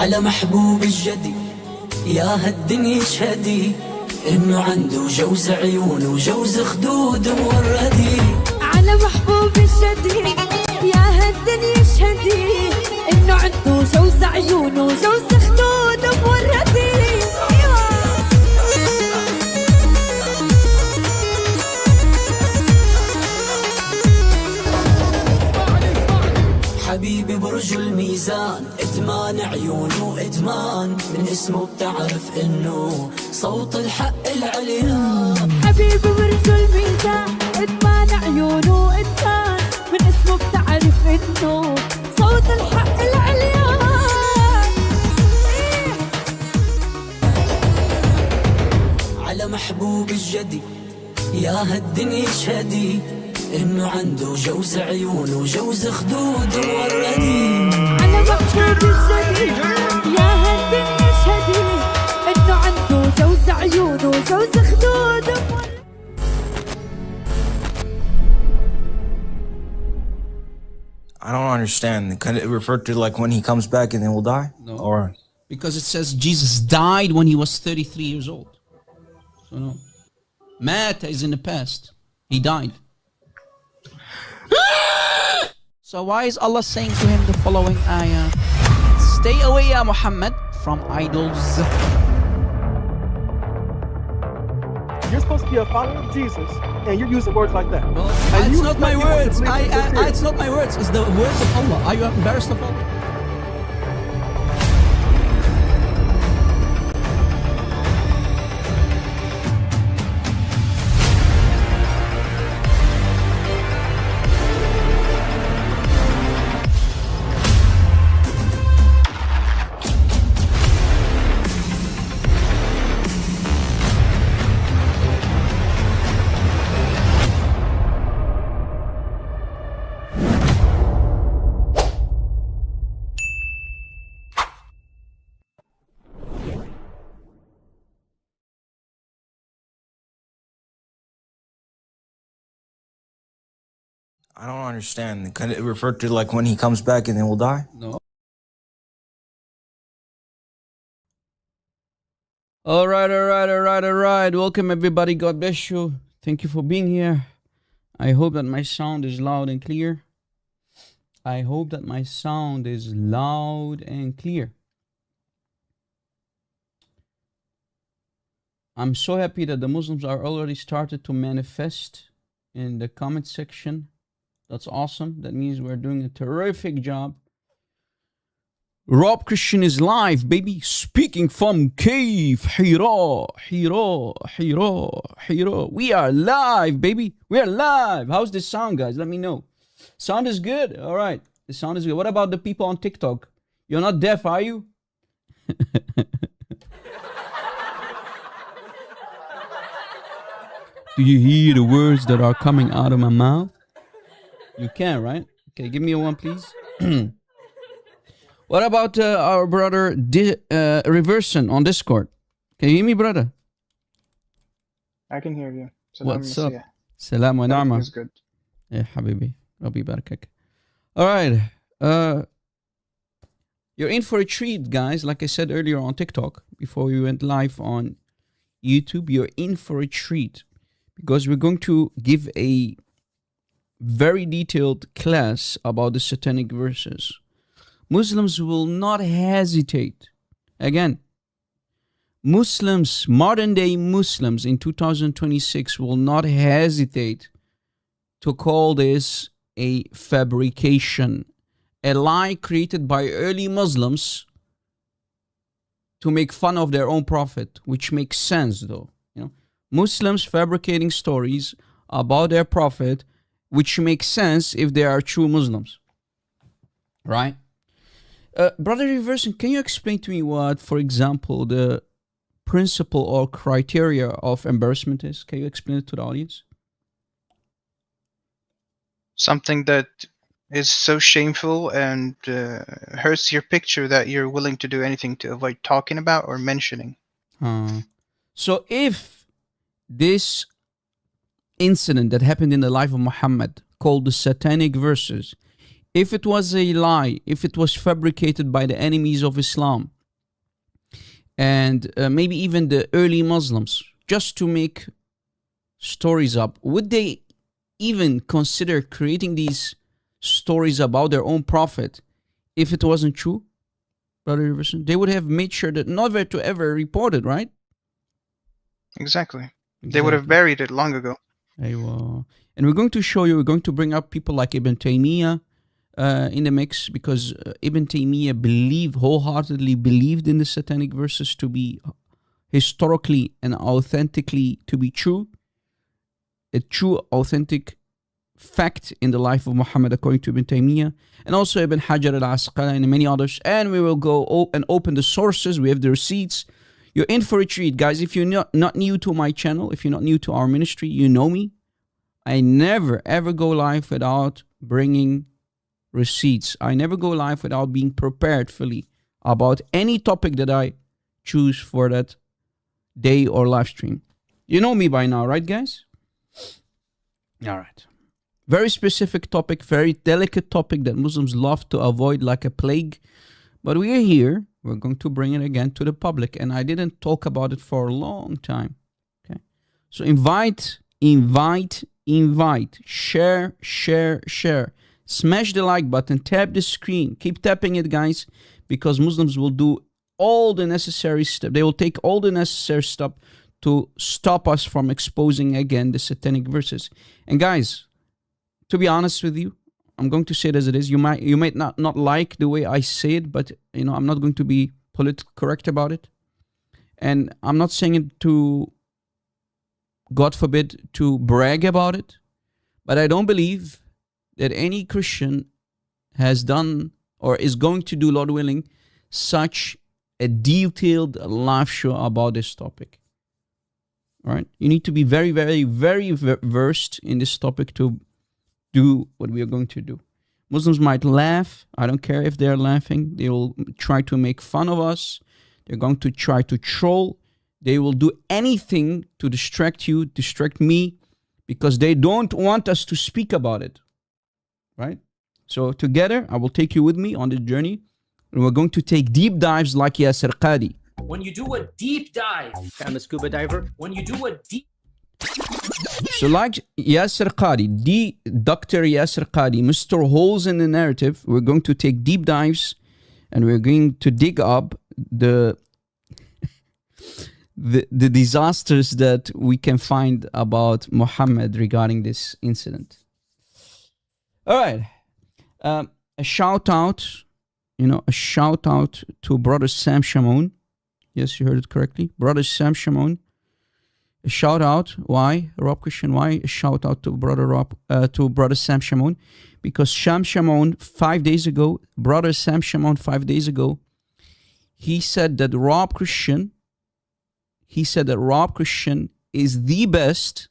على محبوب الجدي يا هالدنيا اشهدي انه عنده جوز عيون وجوز خدود موردي. على محبوب الجدي يا هالدنيا اشهدي انه عنده جوز عيون وجوز خدود موردي. حبيبي برج الميزان ادمان عيونه ادمان من اسمه بتعرف انه صوت الحق العليان. حبيبي برج الميزان ادمان عيونه ادمان من اسمه بتعرف انه صوت الحق العليان. على محبوب الجدي يا هالدنيا اشهدي انه عنده جوز عيون وجوز خدود موردي. على محبوب الجدي يا هالدنيا اشهدي انه عنده جوز عيون وجوز خدود موردي. I don't understand. Can it refer to like when he comes back and then will die? No. Or Because it says Jesus died when he was 33 years old. So no. Matt is in the past. He died. So why is Allah saying to him the following ayah? Stay away, Ya Muhammad, from idols. You're supposed to be a follower of Jesus, and you're using words like that. Well, And it's you not my expect people to words. believe it's sincere. It's not my words. It's the words of Allah. Are you embarrassed of Allah? I don't understand. Can it refer to like when he comes back and then will die? No. All right. Welcome everybody. God bless you. Thank you for being here. I hope that my sound is loud and clear. I hope that my sound is loud and clear. I'm so happy that the Muslims are already started to manifest in the comment section. That's awesome. That means we're doing a terrific job. Rob Christian is live, baby. Speaking from Cave. Hira. We are live, baby. We are live. How's this sound, guys? Let me know. Sound is good. All right. The sound is good. What about the people on TikTok? You're not deaf, are you? Do you hear the words that are coming out of my mouth? You can, right? Okay, give me a one, please. What about our brother Reverson on Discord? Can you hear me, brother? I can hear you. What's up? Salam wa ni'ma. It's good. Yeah, habibi. Rabbi barakak. All right. You're in for a treat, guys. Like I said earlier on TikTok, before we went live on YouTube, you're in for a treat. Because we're going to give a very detailed class about the satanic verses. Muslims will not hesitate. Again, Muslims, modern day Muslims in 2026 will not hesitate to call this a fabrication, a lie created by early Muslims to make fun of their own prophet, which makes sense though. Muslims fabricating stories about their prophet, which makes sense if they are true Muslims. Right? Brother Reverson, can you explain to me what, for example, the principle or criteria of embarrassment is? Can you explain it to the audience? Something that is so shameful and hurts your picture that you're willing to do anything to avoid talking about or mentioning. So if this incident that happened in the life of Muhammad, called the satanic verses, if it was a lie, if it was fabricated by the enemies of Islam, and maybe even the early Muslims, just to make stories up, would they even consider creating these stories about their own prophet if it wasn't true? Brother Iverson, they would have made sure that never to ever report it, right? Exactly. They would have buried it long ago. And we're going to show you, we're going to bring up people like Ibn Taymiyyah in the mix, because Ibn Taymiyyah wholeheartedly believed in the satanic verses to be historically and authentically to be true. A true, authentic fact in the life of Muhammad according to Ibn Taymiyyah, and also Ibn Hajar al-Asqalani and many others. And we will go and open the sources. We have the receipts. You're in for a treat, guys. If you're not new to my channel, if you're not new to our ministry, you know me. I never ever go live without bringing receipts. I never go live without being prepared fully about any topic that I choose for that day or live stream. You know me by now, right, guys? All right. Very specific topic, very delicate topic that Muslims love to avoid like a plague. But we are here. We're going to bring it again to the public. And I didn't talk about it for a long time. Okay. So invite. Share. Smash the like button. Tap the screen. Keep tapping it, guys. Because Muslims will do all the necessary steps. They will take all the necessary steps to stop us from exposing again the satanic verses. And guys, to be honest with you, I'm going to say it as it is. You might not like the way I say it, but I'm not going to be politically correct about it. And I'm not saying it to, God forbid, to brag about it. But I don't believe that any Christian has done or is going to do, Lord willing, such a detailed live show about this topic. All right? You need to be very, very, very versed in this topic to do what we are going to do. Muslims might laugh. I don't care if they're laughing. They will try to make fun of us. They're going to try to troll. They will do anything to distract you, distract me, because they don't want us to speak about it. Right? So together, I will take you with me on the journey. And we're going to take deep dives like Yasir Qadi. When you do a deep dive, I'm a scuba diver. When you do a deep... So like Yasir Qadi, Dr. Yasir Qadi, Mr. Holes in the Narrative, we're going to take deep dives and we're going to dig up the disasters that we can find about Muhammad regarding this incident. All right. A shout out, a shout out to Brother Sam Shamoun. Yes, you heard it correctly. Brother Sam Shamoun. A shout out. Why? Rob Christian, why? A shout out to Brother Sam Shamoun. Because Sam Shamoun, 5 days ago, Brother Sam Shamoun 5 days ago, he said that Rob Christian is the best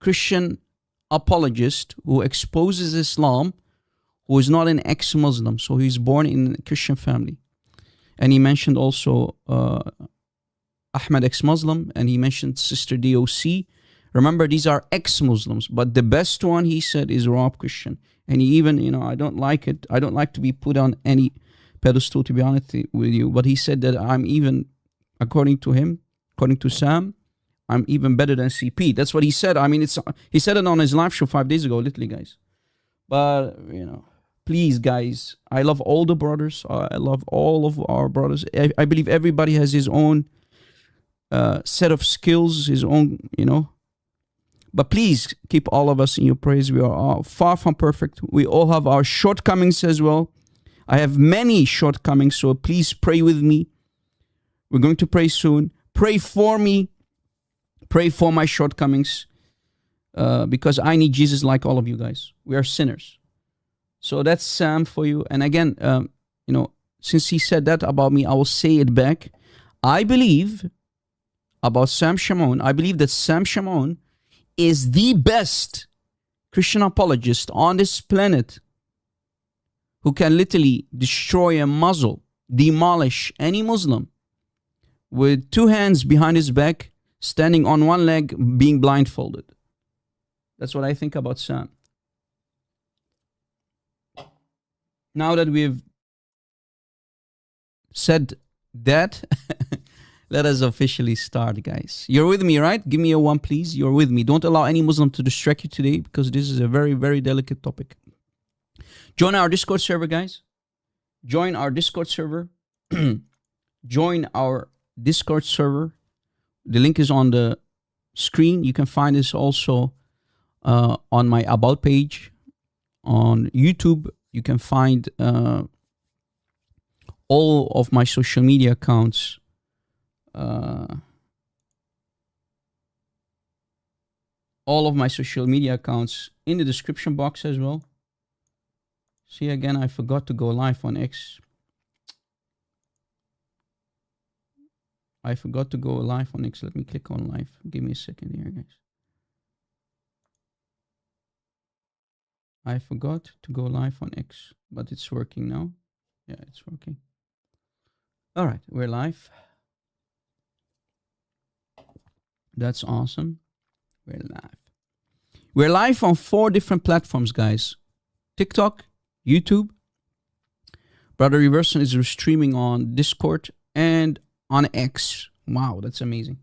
Christian apologist who exposes Islam, who is not an ex-Muslim. So he's born in a Christian family. And he mentioned also Ahmed ex-Muslim, and he mentioned Sister DOC. Remember, these are ex-Muslims, but the best one, he said, is Rob Christian. And he even, I don't like it. I don't like to be put on any pedestal, to be honest with you. But he said that I'm even, according to him, according to Sam, I'm even better than CP. That's what he said. I mean, he said it on his live show 5 days ago, literally, guys. But, please, guys, I love all the brothers. I love all of our brothers. I believe everybody has his own set of skills, his own, But please keep all of us in your praise. We are all far from perfect. We all have our shortcomings as well. I have many shortcomings, so please pray with me. We're going to pray soon. Pray for me. Pray for my shortcomings. Because I need Jesus like all of you guys. We are sinners. So that's Sam for you. And again, since he said that about me, I will say it back. I believe about Sam Shamoun. I believe that Sam Shamoun is the best Christian apologist on this planet who can literally destroy and muzzle, demolish any Muslim with 2 hands behind his back, standing on 1 leg, being blindfolded. That's what I think about Sam. Now that we've said that, let us officially start, guys. You're with me, right? Give me a 1, please. You're with me. Don't allow any Muslim to distract you today, because this is a very, very delicate topic. Join our Discord server, guys. Join our Discord server. Join our Discord server. The link is on the screen. You can find this also on my About page. On YouTube, you can find all of my social media accounts. All of my social media accounts in the description box as well. See, again, I forgot to go live on X. I forgot to go live on X. Let me click on live. Give me a second here, guys. I forgot to go live on X, but it's working now. Yeah, it's working. All right, we're live. That's awesome. We're live. We're live on 4 different platforms, guys. TikTok, YouTube. Brother Reverson is streaming on Discord and on X. Wow, that's amazing.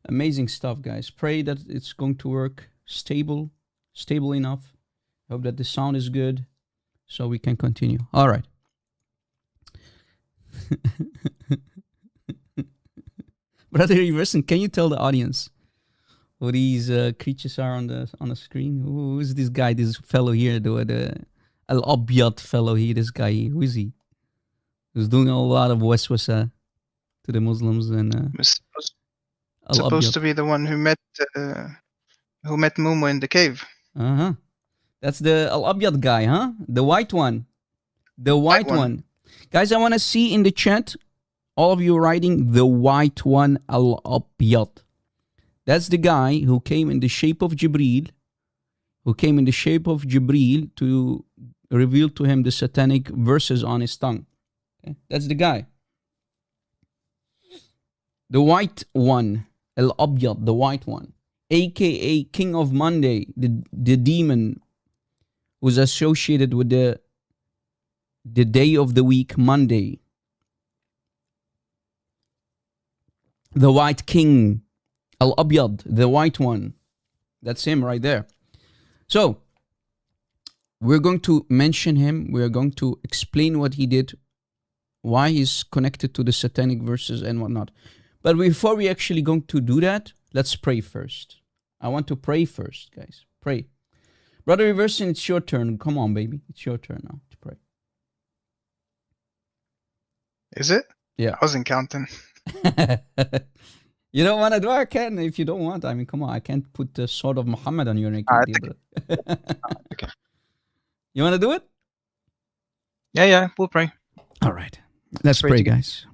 Amazing stuff, guys. Pray that it's going to work stable enough. Hope that the sound is good so we can continue. All right. Brother Reverson, can you tell the audience who these creatures are on the screen? Who is this guy, this fellow here, the Al-Abyad fellow here, this guy here? Who is he? Who's doing a lot of waswasa to the Muslims and supposed to be the one who met Momo in the cave. Uh-huh. That's the Al-Abyad guy, huh? The white one. The white one. Guys, I want to see in the chat all of you writing the white one, Al-Abyad. That's the guy who came in the shape of Jibreel, to reveal to him the satanic verses on his tongue. Okay? That's the guy. The white one, Al-Abyad, the white one, aka King of Monday, the demon who's associated with the day of the week, Monday. The white king, Al-Abyad, the white one. That's him right there. So, we're going to mention him. We're going to explain what he did, why he's connected to the satanic verses and whatnot. But before we actually going to do that, let's pray first. I want to pray first, guys. Pray. Brother Reverson, it's your turn. Come on, baby. It's your turn now to pray. Is it? Yeah. I wasn't counting. You don't want to do it? I can if you don't want. I mean, come on. I can't put the sword of Muhammad on your neck. Okay. You want to do it? Yeah, we'll pray. All right. Let's pray, guys.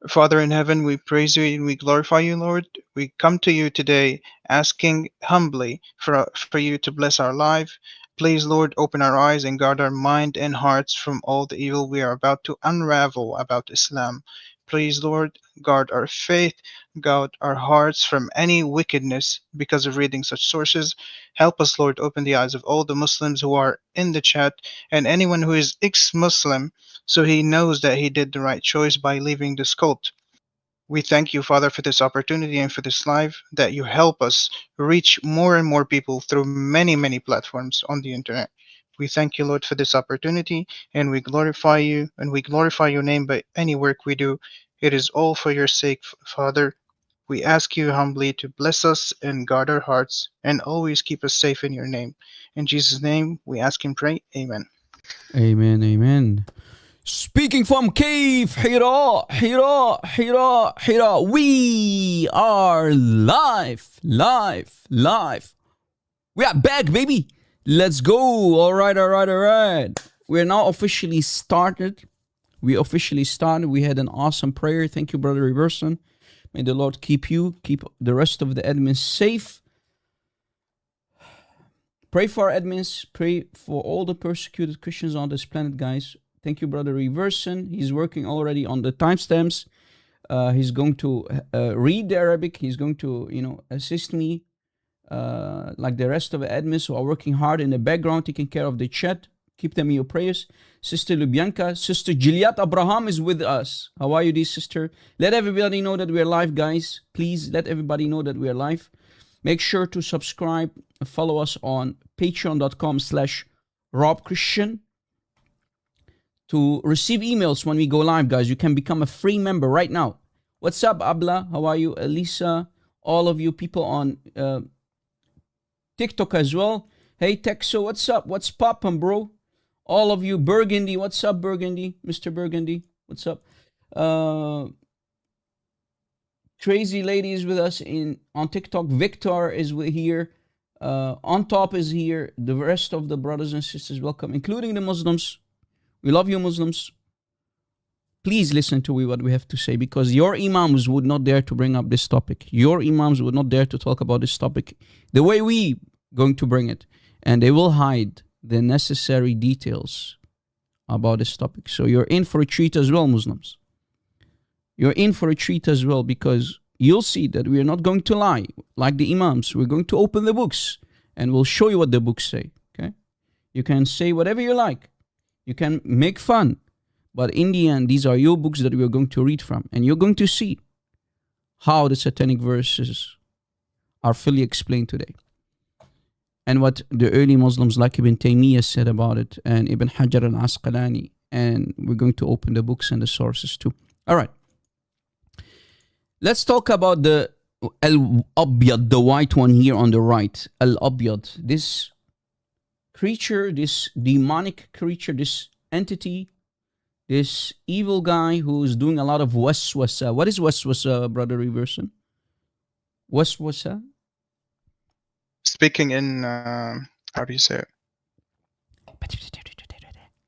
Father in heaven, we praise you and we glorify you, Lord. We come to you today asking humbly for you to bless our life. Please, Lord, open our eyes and guard our mind and hearts from all the evil we are about to unravel about Islam. Please, Lord, guard our faith, guard our hearts from any wickedness because of reading such sources. Help us, Lord, open the eyes of all the Muslims who are in the chat and anyone who is ex-Muslim so he knows that he did the right choice by leaving this cult. We thank you, Father, for this opportunity and for this live, that you help us reach more and more people through many, many platforms on the internet. We thank you, Lord, for this opportunity, and we glorify you, and we glorify your name by any work we do. It is all for your sake, Father. We ask you humbly to bless us and guard our hearts, and always keep us safe in your name. In Jesus' name, we ask and pray. Amen. Amen, amen. Speaking from Cave Hira, we are live. We are back, baby. Let's go. All right. We're now officially started. We had an awesome prayer. Thank you, Brother Reverson. May the Lord keep you, keep the rest of the admins safe. Pray for our admins. Pray for all the persecuted Christians on this planet, guys. Thank you, Brother Reverson. He's working already on the timestamps. He's going to read the Arabic. He's going to, assist me like the rest of the admins who are working hard in the background, taking care of the chat. Keep them in your prayers. Sister Lubyanka, Sister Juliet Abraham is with us. How are you, dear sister? Let everybody know that we're live, guys. Please let everybody know that we're live. Make sure to subscribe and follow us on patreon.com/RobChristian to receive emails when we go live, guys. You can become a free member right now. What's up, Abla? How are you? Elisa, all of you people on TikTok as well. Hey, Texo, what's up? What's poppin', bro? All of you, Burgundy, what's up, Burgundy? Mr. Burgundy, what's up? Crazy Lady is with us on TikTok. Victor is here. On Top is here. The rest of the brothers and sisters, welcome, including the Muslims. We love you, Muslims. Please listen to what we have to say, because your imams would not dare to bring up this topic. Your imams would not dare to talk about this topic the way we going to bring it. And they will hide the necessary details about this topic. So you're in for a treat as well, Muslims. You're in for a treat as well, because you'll see that we are not going to lie like the imams. We're going to open the books and we'll show you what the books say. Okay? You can say whatever you like. You can make fun. But in the end, these are your books that we are going to read from. And you're going to see how the satanic verses are fully explained today. And what the early Muslims like Ibn Taymiyyah said about it, and Ibn Hajar al-Asqalani. And we're going to open the books and the sources too. All right. Let's talk about the Al-Abyad, the white one here on the right. Al-Abyad. This creature, this demonic creature, this entity, this evil guy who's doing a lot of waswasa. What is waswasa, Brother Reverson? Waswasa? Speaking in, how do you say it?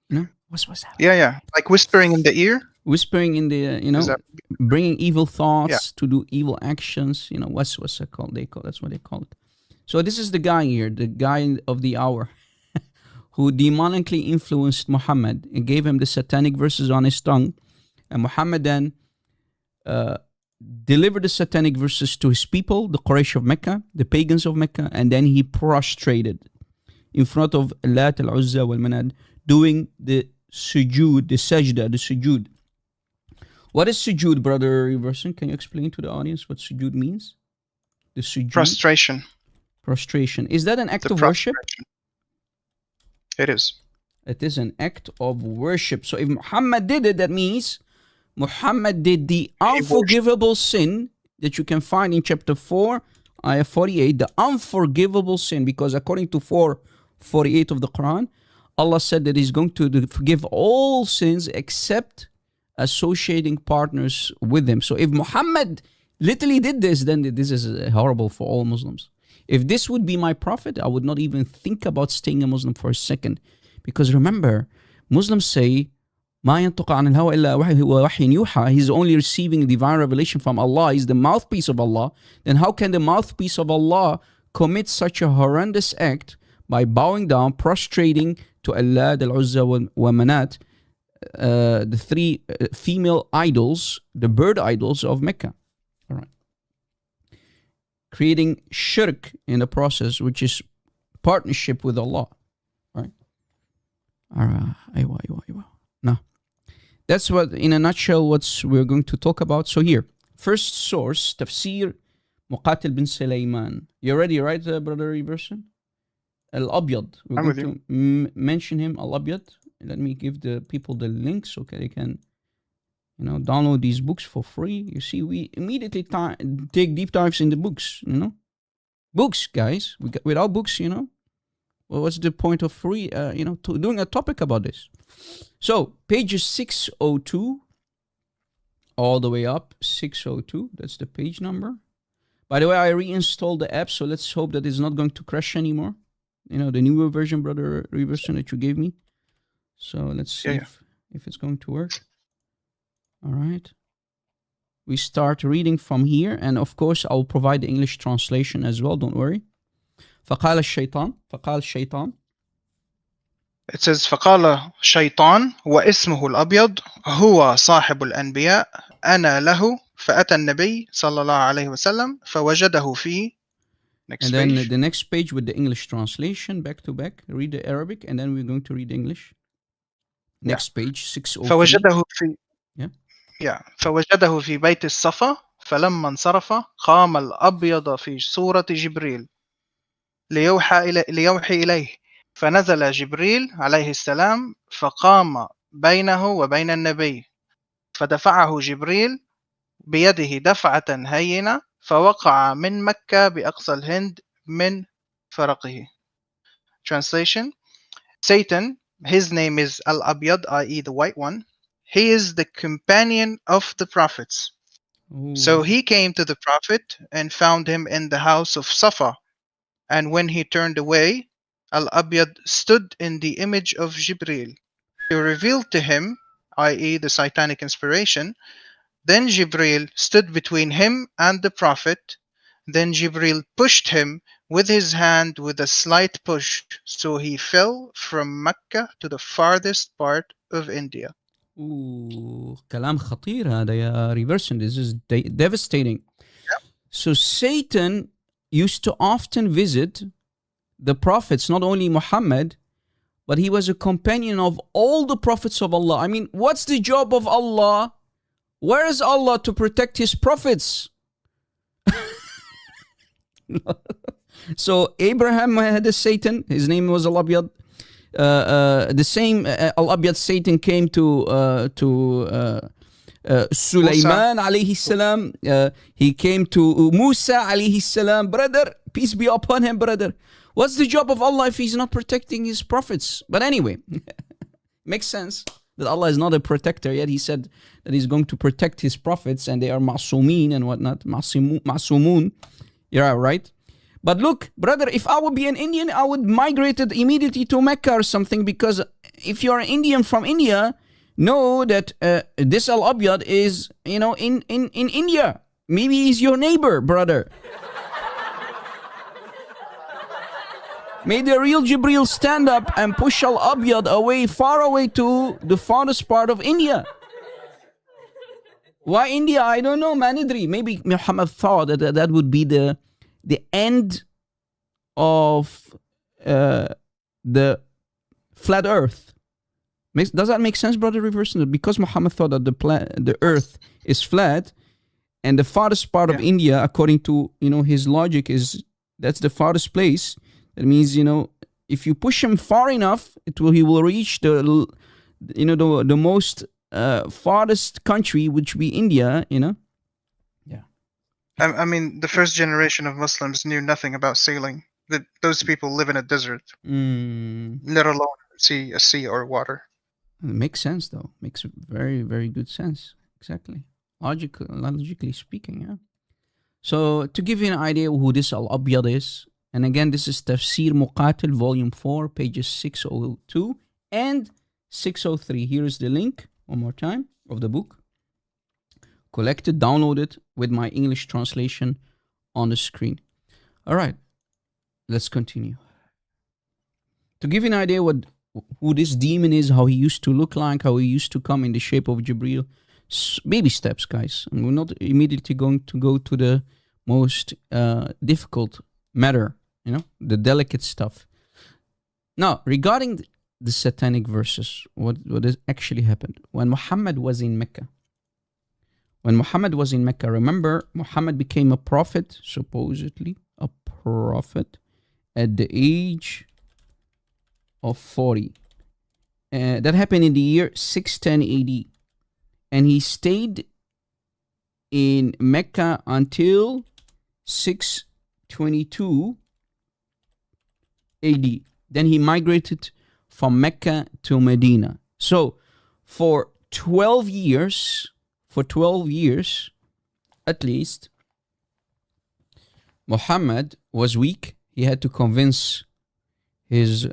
You know? Waswasa. Yeah. Like whispering in the ear? Whispering in the, bringing evil thoughts to do evil actions. Waswasa, that's what they call it. So this is the guy here, the guy of the hour, who demonically influenced Muhammad and gave him the satanic verses on his tongue. And Muhammad then delivered the satanic verses to his people, the Quraysh of Mecca, the pagans of Mecca, and then he prostrated in front of Lat al-Uzza wal-Manad, doing the sujood, the sajda, the sujood. What is sujood, Brother Reverson? Can you explain to the audience what sujood means? The sujood? Prostration. Prostration. Is that an act of worship? It is. It is an act of worship. So if Muhammad did it, that means Muhammad did the unforgivable sin that you can find in chapter 4, ayah 48, the unforgivable sin, because according to 4:48 of the Quran, Allah said that He's going to forgive all sins except associating partners with them. So if Muhammad literally did this, then this is horrible for all Muslims. If this would be my prophet, I would not even think about staying a Muslim for a second. Because remember, Muslims say, مَا يَنْطُقَ عَنِ الْهَوَى إِلَّا وَحْيٌ يُوحَى. He's only receiving divine revelation from Allah. He's the mouthpiece of Allah. Then how can the mouthpiece of Allah commit such a horrendous act by bowing down, prostrating to Allah, al-Uzza wa Manat, the three female idols, the bird idols of Mecca? All right. Creating shirk in the process, which is partnership with Allah. Right? Now, that's what, in a nutshell, what we're going to talk about. So here, first source, Tafsir Muqatil bin Sulaiman. You ready, right, Brother Reverson? Al-Abyad. We're going to mention him, Al-Abyad. Let me give the people the link so they can, download these books for free. You see, we immediately take deep dives in the books, Books, guys. Without books, well, what's the point of free, doing a topic about this? So, pages 602, all the way up, 602. That's the page number. By the way, I reinstalled the app, so let's hope that it's not going to crash anymore. The newer version, Brother Reverson, that you gave me. So, let's see if it's going to work. All right. We start reading from here, and of course, I'll provide the English translation as well, don't worry. فقال الشيطان. It says فقال شيطان واسمه الأبيض هو صاحب الأنبياء أنا له فأتى النبي صلى الله عليه وسلم فوجده فيه Next And then page. the next page with the English translation, back to back. Read the Arabic, and then we're going to read English. Next page, 603. فوجده في Yeah. فوجده في بيت الصفا فلما انصرف قام الأبيض في صورة جبريل ليوحي إليه فنزل جبريل عليه السلام فقام بينه وبين النبي فدفعه جبريل بيده دفعة هينة فوقع من مكة بأقصى الهند من فرقه. Translation: Satan, his name is Al-Abyad, i.e. the white one. He is the companion of the prophets. Ooh. So he came to the prophet and found him in the house of Safa. And when he turned away, Al-Abyad stood in the image of Jibreel. He revealed to him, i.e. the satanic inspiration. Then Jibreel stood between him and the prophet. Then Jibreel pushed him with his hand with a slight push, so he fell from Mecca to the farthest part of India. Ooh, كلام خطير هذا يا Reversion. This is devastating. So Satan used to often visit the prophets, not only Muhammad, but he was a companion of all the prophets of Allah. I mean, what's the job of Allah? Where is Allah to protect his prophets? So Abraham had a Satan. His name was Al-Abyad. The same Al-Abyad Satan came to Sulaiman alayhi salam. He came to Musa alayhi salam. Brother, peace be upon him, brother. What's the job of Allah if he's not protecting his prophets? But anyway, makes sense that Allah is not a protector, yet he said that he's going to protect his prophets and they are ma'sumin and whatnot. Ma'sumun. Yeah, right? But look, brother, if I would be an Indian, I would migrate it immediately to Mecca or something, because if you're an Indian from India, know that this Al-Abyad is, in India. Maybe he's your neighbor, brother. May the real Jibreel stand up and push Al-Abyad away, far away to the farthest part of India. Why India? I don't know, Manidri. Maybe Muhammad thought that would be the end of the flat earth. Does that make sense, brother Reversion? Because Muhammad thought that the earth is flat, and the farthest part of India, according to his logic, that's the farthest place. That means if you push him far enough, he will reach the most farthest country, which would be India. I mean, the first generation of Muslims knew nothing about sailing. Those people live in a desert, let alone see a sea or water. It makes sense, though. Makes very, very good sense. Exactly. Logically speaking, yeah. So, to give you an idea who this Al-Abyad is, and again, this is Tafsir Muqatil, Volume 4, pages 602 and 603. Here is the link, one more time, of the book. Collect it, download it with my English translation on the screen. All right, let's continue. To give you an idea who this demon is, how he used to look like, how he used to come in the shape of Jibreel. Baby steps, guys. And we're not immediately going to go to the most difficult matter, the delicate stuff. Now, regarding the satanic verses, what has actually happened? When Muhammad was in Mecca, remember, Muhammad became a prophet, supposedly a prophet, at the age of 40. That happened in the year 610 AD. And he stayed in Mecca until 622 AD. Then he migrated from Mecca to Medina. So for 12 years at least, Muhammad was weak. He had to convince his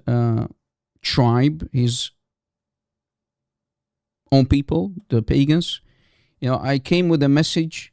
tribe, his own people, the pagans. I came with a message,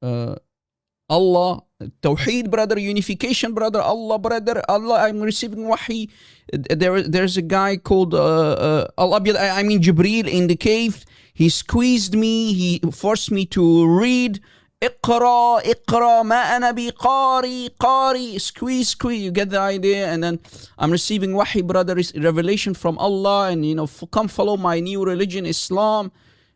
Allah, Tawheed, brother, unification, brother, Allah, brother, Allah, I'm receiving wahi. There's a guy called Al-Abyad, Jibreel in the cave. He squeezed me, he forced me to read, اقرأ اقرأ ما أنا بقاري قاري squeeze squeeze, you get the idea. And then I'm receiving wahi, brother, revelation from Allah, and come follow my new religion, Islam.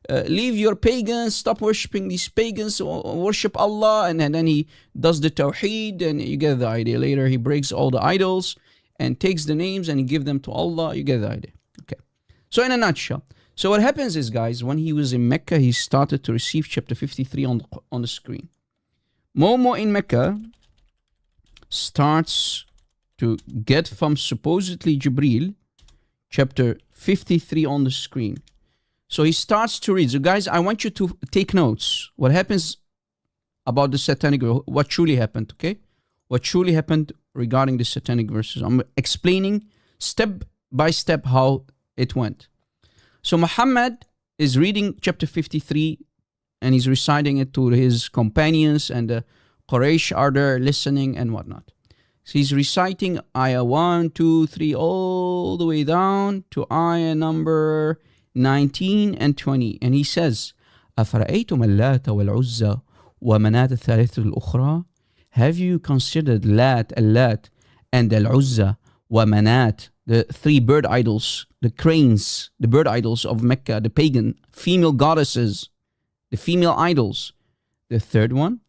Leave your pagans, stop worshipping these pagans, worship Allah. And then he does the tawheed, and you get the idea. Later he breaks all the idols and takes the names and he gives them to Allah. You get the idea. Okay. So in a nutshell, so what happens is, guys, when he was in Mecca, he started to receive chapter 53 on the screen. Momo in Mecca starts to get from supposedly Jibreel chapter 53 on the screen. So he starts to read. So guys, I want you to take notes. What happens about the satanic, what truly happened, okay? What truly happened regarding the satanic verses. I'm explaining step by step how it went. So Muhammad is reading chapter 53 and he's reciting it to his companions, and the Quraysh are there listening and whatnot. So he's reciting ayah 1, 2, 3 all the way down to ayah number 19 and 20. And he says, أَفَرَأَيْتُمَ اللَّاتَ وَالْعُزَّى وَمَنَاةَ الثَّالِثَةُ الْأُخْرَى. Have you considered Lat, Al-Lat, and Al-Uzza, wa Manat, the three bird idols, the cranes, the bird idols of Mecca, the pagan female goddesses, the female idols? The third one.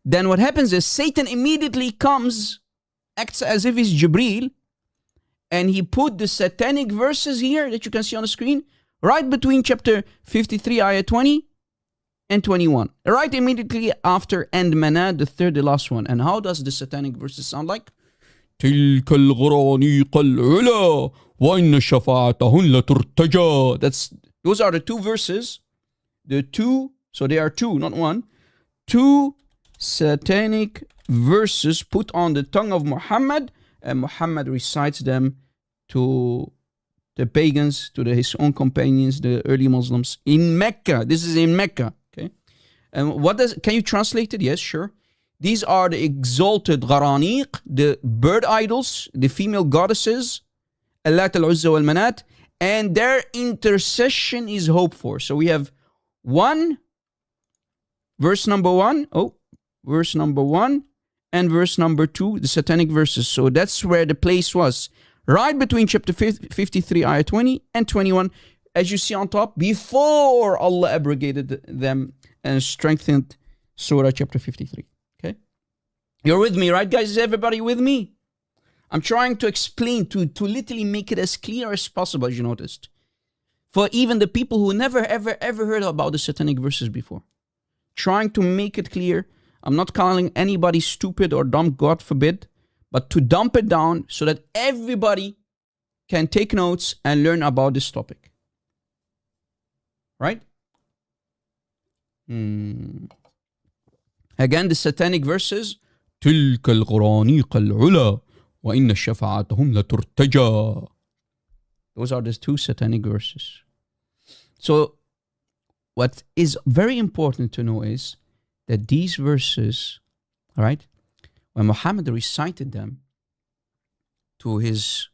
Then what happens is Satan immediately comes, acts as if he's Jibreel, and he put the satanic verses here that you can see on the screen, right between chapter 53, ayah 20 and 21. Right immediately after and Manat, the third, the last one. And how does the satanic verses sound like? تلك الغرانيق العلا وإن شفاعتهن لترتجى. Those are the two verses. The two, so they are two, not one. Two satanic verses put on the tongue of Muhammad, and Muhammad recites them to the pagans, to his own companions, the early Muslims in Mecca. This is in Mecca. Okay. And can you translate it? Yes, sure. These are the exalted gharaniq, the bird idols, the female goddesses, Allat, Al-Uzza, Wal-Manat, and their intercession is hoped for. So we have verse number 1, and verse number 2, the satanic verses. So that's where the place was, right between chapter 53, ayah 20 and 21, as you see on top, before Allah abrogated them and strengthened Surah chapter 53. Okay? You're with me, right, guys? Is everybody with me? I'm trying to explain, to literally make it as clear as possible, as you noticed. For even the people who never, ever, ever heard about the satanic verses before. Trying to make it clear. I'm not calling anybody stupid or dumb, God forbid, but to dump it down so that everybody can take notes and learn about this topic. Right? Again, the satanic verses. تلك الغرانيق العلا وإن شفاعتهم لترتجى. Those are the two satanic verses. So, what is very important to know is that these verses, right, when Muhammad recited them to his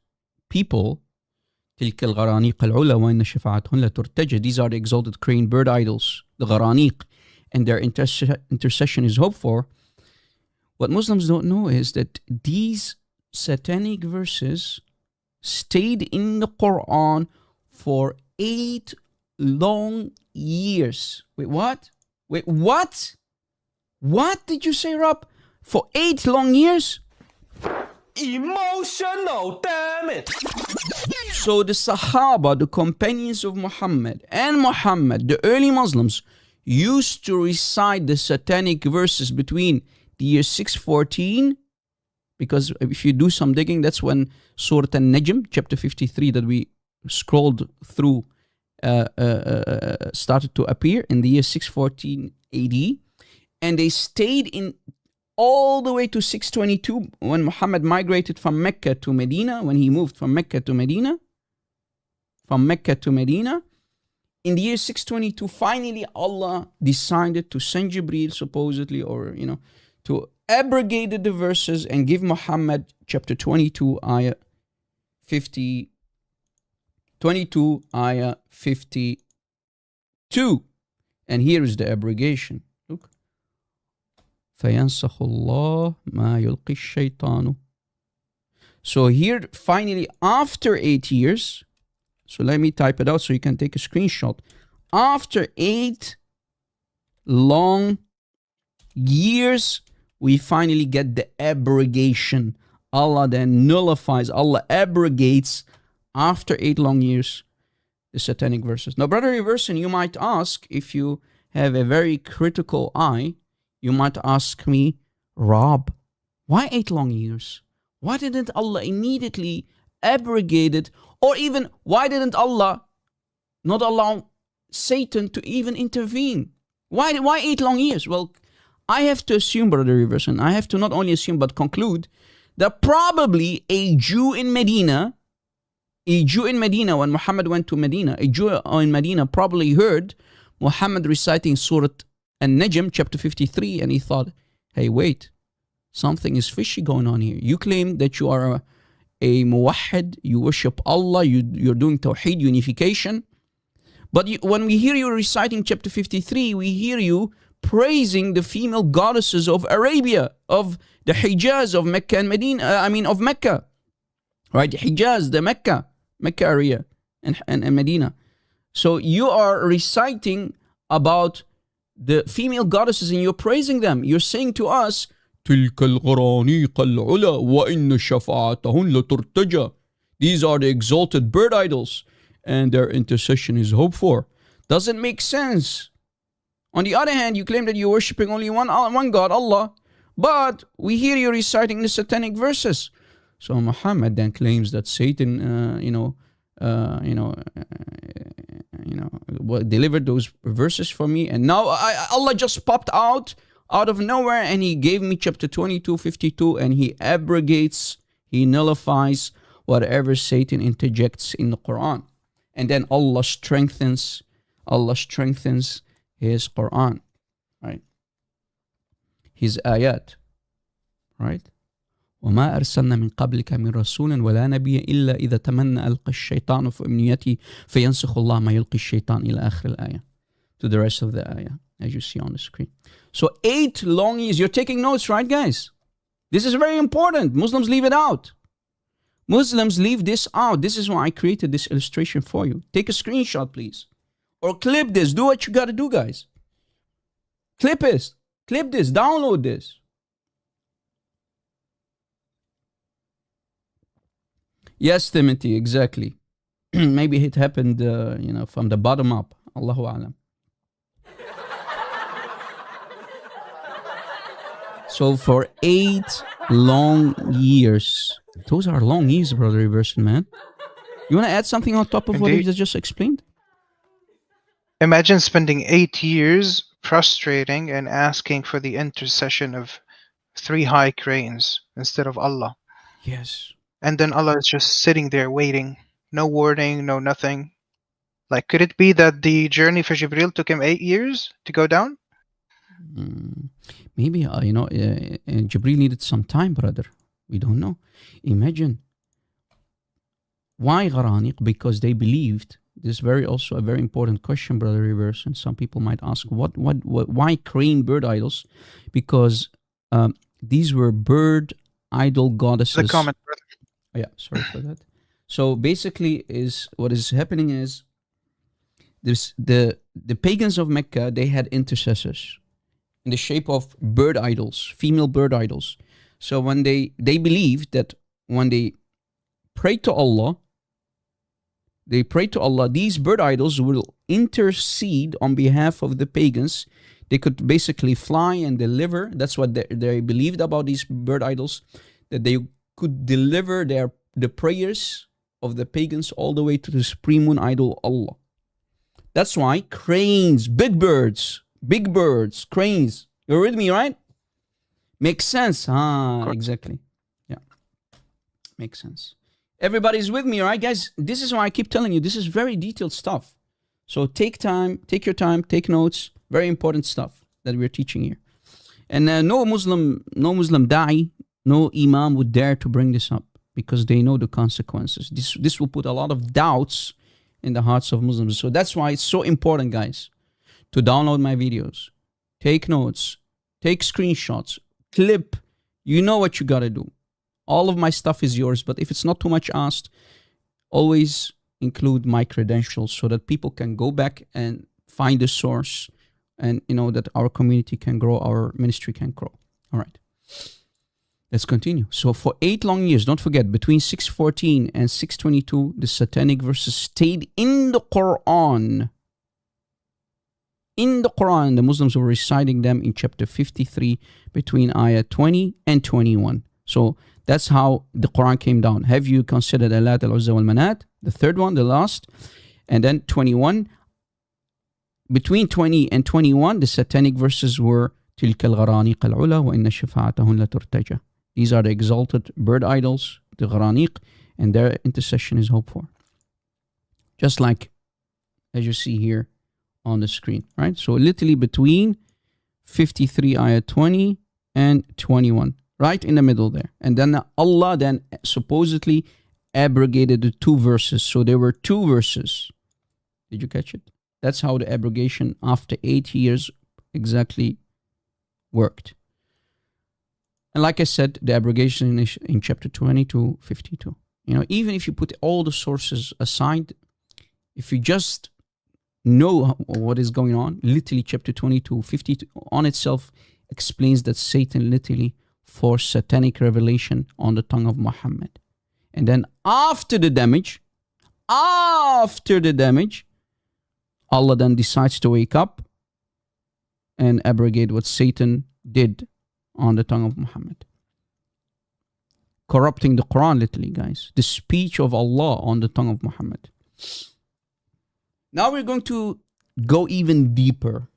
people, تلك الغرانيق العلا وإن شفاعتهن لترتجى. These are the exalted crane bird idols, the gharaniq, and their intercession is hoped for. What Muslims don't know is that these satanic verses stayed in the Quran for 8 long years. Wait, what? Wait, what? What did you say, Rob? For 8 long years? Emotional, damn it! So the Sahaba, the companions of Muhammad, and Muhammad, the early Muslims, used to recite the satanic verses between the year 614, because if you do some digging, that's when Surah An-Najm, chapter 53, that we scrolled through, started to appear in the year 614 AD. And they stayed in all the way to 622, when Muhammad migrated from Mecca to Medina, when he moved from Mecca to Medina. In the year 622, finally Allah decided to send Jibreel, supposedly, or, to abrogate the verses and give Muhammad chapter 22, ayah 50, 22, ayah 52. And here is the abrogation. Look. فينسخ الله ما يلقي الشيطان. So here, finally, after 8 years, so let me type it out so you can take a screenshot. After 8 long years, we finally get the abrogation. Allah then nullifies, Allah abrogates after 8 long years the satanic verses. Now, Brother Reverson, you might ask, if you have a very critical eye, you might ask me, Rob, why 8 long years? Why didn't Allah immediately abrogate it? Or even, why didn't Allah not allow Satan to even intervene? Why 8 long years? Well, I have to assume, Brother Reverson, I have to not only assume but conclude that probably a Jew in Medina, when Muhammad went to Medina, a Jew in Medina probably heard Muhammad reciting Surah An-Najm, chapter 53, and he thought, hey, wait, something is fishy going on here. You claim that you are a muwahhid, you worship Allah, you're doing tawheed, unification. But when we hear you reciting chapter 53, we hear you praising the female goddesses of Arabia, of the Hijaz, of Mecca and Medina, of Mecca. Right, Hijaz, the Mecca area, and Medina. So you are reciting about the female goddesses and you're praising them. You're saying to us, تلك الغرانيق العلا وإن شفاعتهن لترتجى. These are the exalted bird idols and their intercession is hoped for. Doesn't make sense. On the other hand, you claim that you're worshipping only one God, Allah, but we hear you reciting the satanic verses. So Muhammad then claims that Satan, delivered those verses for me, and now Allah just popped out of nowhere and he gave me chapter 22, 52, and he abrogates, he nullifies whatever Satan interjects in the Quran. And then Allah strengthens his Quran, right? His ayat, right? وما أرسلنا من قبلك من رسول ولا نبي إلا إذا تمنى ألقى الشيطان في أمنيته فينسخ الله ما يلقي الشيطان إلى آخر الآية, to the rest of the ayah, as you see on the screen. So 8 long years. You're taking notes, right, guys? This is very important. Muslims leave it out. Muslims leave this out. This is why I created this illustration for you. Take a screenshot, please. Or clip this. Do what you got to do, guys. Clip this. Download this. Yes, Timothy, exactly. Maybe it happened, from the bottom up. Allahu A'lam. So for 8 long years. Those are long years, Brother Reverson, man. You want to add something on top of what he just explained? Imagine spending 8 years prostrating and asking for the intercession of 3 high cranes instead of Allah. Yes. And then Allah is just sitting there waiting. No warning, no nothing. Like, could it be that the journey for Jibril took him 8 years to go down? Maybe, Jibril needed some time, brother. We don't know. Imagine. Why Gharaniq? Because they believed. This is also a very important question, Brother Reverse. And some people might ask, why crane bird idols? Because these were bird idol goddesses. The comment, brother. Yeah, sorry for that. So basically, what is happening is the pagans of Mecca, they had intercessors in the shape of bird idols, female bird idols. So when they believed that when they prayed to Allah, these bird idols will intercede on behalf of the pagans. They could basically fly and deliver. That's what they believed about these bird idols, that they could deliver the prayers of the pagans all the way to the supreme one idol, Allah. That's why cranes, big birds, cranes. You're with me, right? Makes sense. Exactly. Yeah. Makes sense. Everybody's with me, right, guys? This is why I keep telling you, this is very detailed stuff. So take your time, take notes. Very important stuff that we're teaching here. And no Muslim da'i, no imam would dare to bring this up because they know the consequences. This will put a lot of doubts in the hearts of Muslims. So that's why it's so important, guys, to download my videos, take notes, Take screenshots. Clip. You know what you got to do. All of my stuff is yours, but if it's not too much asked, always include my credentials so that people can go back and find the source, and that our community can grow, our ministry can grow. All right. Let's continue. So for 8 long years, don't forget, between 614 and 622, the satanic verses stayed in the Quran. In the Quran, the Muslims were reciting them in chapter 53 between ayah 20 and 21. So that's how the Quran came down. Have you considered Allat, Al-Uzza, Wal-Manat? The third one, the last. And then 21. Between 20 and 21, the satanic verses were تِلْكَ الْغَرَانِيقَ الْعُلَى وَإِنَّ شَفَاعَتَهُنْ لَتُرْتَجَى. These are the exalted bird idols, the Gharaniq, and their intercession is hoped for. Just like as you see here on the screen, right? So literally between 53 ayah 20 and 21, right in the middle there. And then Allah then supposedly abrogated the 2 verses. So there were 2 verses. Did you catch it? That's how the abrogation after 8 years exactly worked. And like I said, the abrogation is in chapter 20 to 52. Even if you put all the sources aside, if you just know what is going on, literally chapter 20 to 52 on itself explains that Satan literally forced satanic revelation on the tongue of Muhammad. And then after the damage, Allah then decides to wake up and abrogate what Satan did on the tongue of Muhammad. Corrupting the Quran, literally, guys. The speech of Allah on the tongue of Muhammad. Now we're going to go even deeper.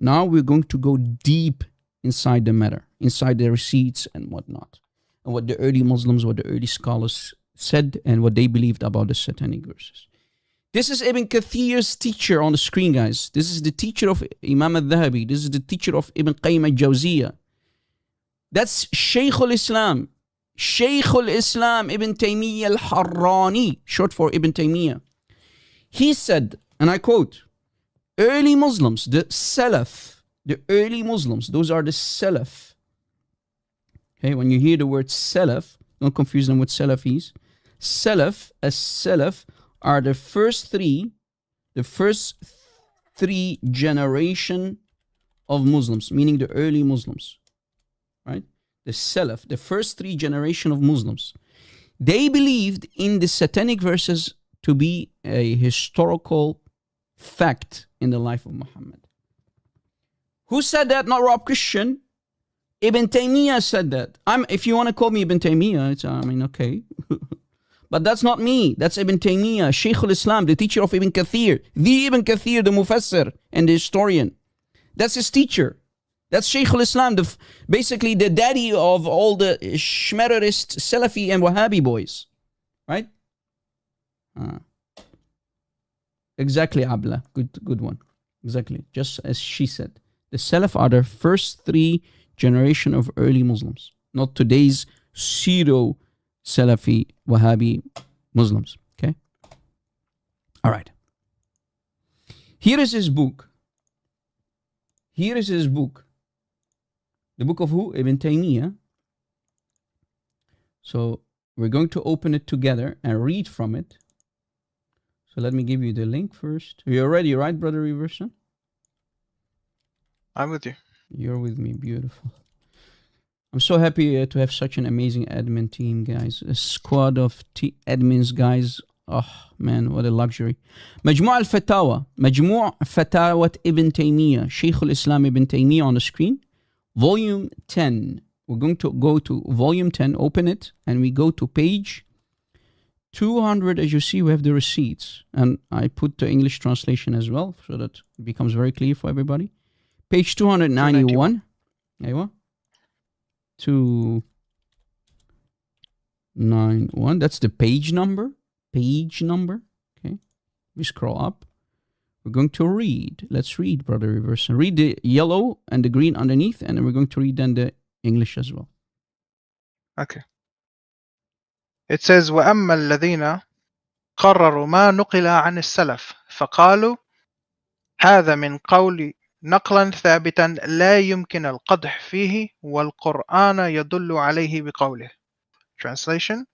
Now we're going to go deep inside the matter, inside the receipts and whatnot. And what the early Muslims, what the early scholars said and what they believed about the satanic verses. This is Ibn Kathir's teacher on the screen, guys. This is the teacher of Imam al-Dhahabi. This is the teacher of Ibn Qayyim al-Jawziyah. That's Shaykh al-Islam. Shaykh al-Islam Ibn Taymiyyah al-Harrani, short for Ibn Taymiyyah. He said, and I quote, early Muslims, the Salaf, the early Muslims, those are the Salaf. Okay, when you hear the word Salaf, don't confuse them with Salafis. Salaf, as Salaf, are the first three generation of Muslims, meaning the early Muslims. Right? The Salaf, the first 3 generation of Muslims. They believed in the satanic verses to be a historical fact in the life of Muhammad. Who said that? Not Rob Christian. Ibn Taymiyyah said that. If you want to call me Ibn Taymiyyah, okay. But that's not me. That's Ibn Taymiyyah, Shaykh al-Islam, the teacher of Ibn Kathir. The Ibn Kathir, the Mufassir and the historian. That's his teacher. That's Shaykh al-Islam, basically the daddy of all the Shmerarist, Salafi and Wahhabi boys. Right? Exactly, Abla. Good one. Exactly. Just as she said. The Salaf are the first 3 generation of early Muslims. Not today's pseudo Salafi, Wahhabi Muslims. Okay? All right. Here is his book. The book of who? Ibn Taymiyyah. So we're going to open it together and read from it. So let me give you the link first. You're ready, right, Brother Reverson? I'm with you. You're with me. Beautiful. I'm so happy to have such an amazing admin team, guys. A squad of admins, guys. Oh, man, what a luxury. مجموع الفتاوى. مجموع فتاوى Ibn Taymiyyah. Shaykh al-Islam Ibn Taymiyyah on the screen. Volume 10. We're going to go to volume 10, open it, and we go to page 200. As you see, we have the receipts. And I put the English translation as well, so that it becomes very clear for everybody. Page 291. Aywa. 291. That's the page number. Okay. We scroll up. We're going to read. Let's read, Brother Reverse. Read the yellow and the green underneath, and then we're going to read then the English as well. Okay. It says, وَأَمَّا الَّذِينَ قَرَّرُوا مَا نُقِلَ عَنِ السَّلَفِ فَقَالُوا هَذَا مِنْ قَوْلِ نقلا ثابتا لا يمكن القدح فيه والقرآن يدل عليه بقوله. Translation: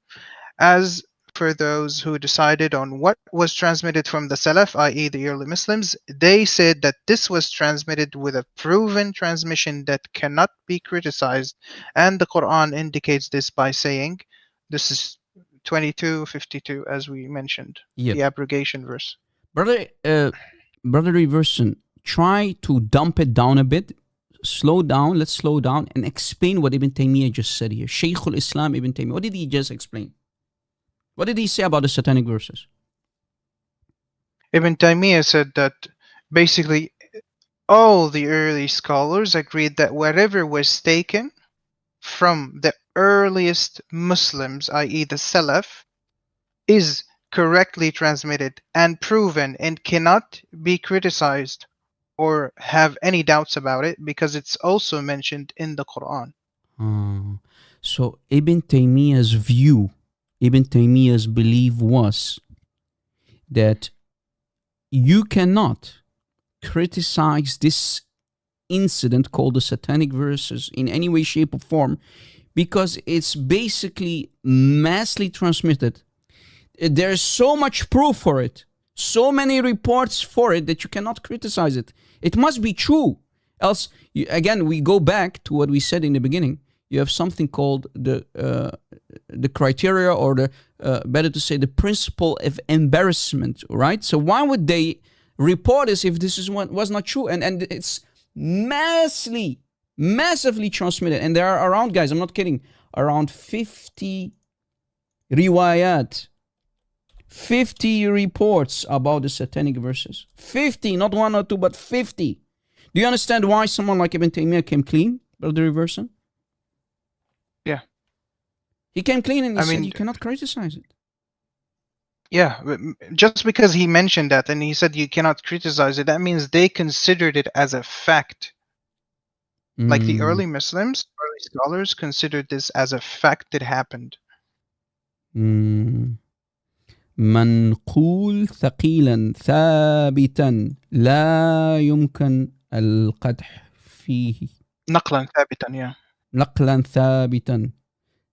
As for those who decided on what was transmitted from the Salaf, i.e. the early Muslims, they said that this was transmitted with a proven transmission that cannot be criticized, and the Quran indicates this by saying, this is 22:52 as we mentioned, Yep. the abrogation verse. Brother Reverson, try to dump it down a bit. Slow down, let's slow down and explain what Ibn Taymiyyah just said here. Shaykh al-Islam Ibn Taymiyyah. What did he just explain? What did he say about the satanic verses? Ibn Taymiyyah said that basically all the early scholars agreed that whatever was taken from the earliest Muslims, i.e. the Salaf, is correctly transmitted and proven and cannot be criticized or have any doubts about it because it's also mentioned in the Quran. So Ibn Taymiyyah's view, Ibn Taymiyyah's belief was that you cannot criticize this incident called the satanic verses in any way, shape, or form because it's basically massively transmitted. There's so much proof for it, so many reports for it that you cannot criticize it. It must be true. Else, again, we go back to what we said in the beginning. You have something called the criteria, or the better to say, the principle of embarrassment, right? So why would they report this if this is what was not true? And it's massively transmitted. And there are around, guys, I'm not kidding, around 50 riwayat, 50 reports about the satanic verses. 50, not one or two, but 50. Do you understand why someone like Ibn Taymiyyah came clean, Brother Reverson? Yeah. He came clean and he said you cannot criticize it. Yeah, just because he mentioned that and he said you cannot criticize it, that means they considered it as a fact. Like the early Muslims, early scholars considered this as a fact that happened. منقول ثقيلا ثابتا لا يمكن القدح فيه. نقلا ثابتا, yeah. نقلا ثابتا.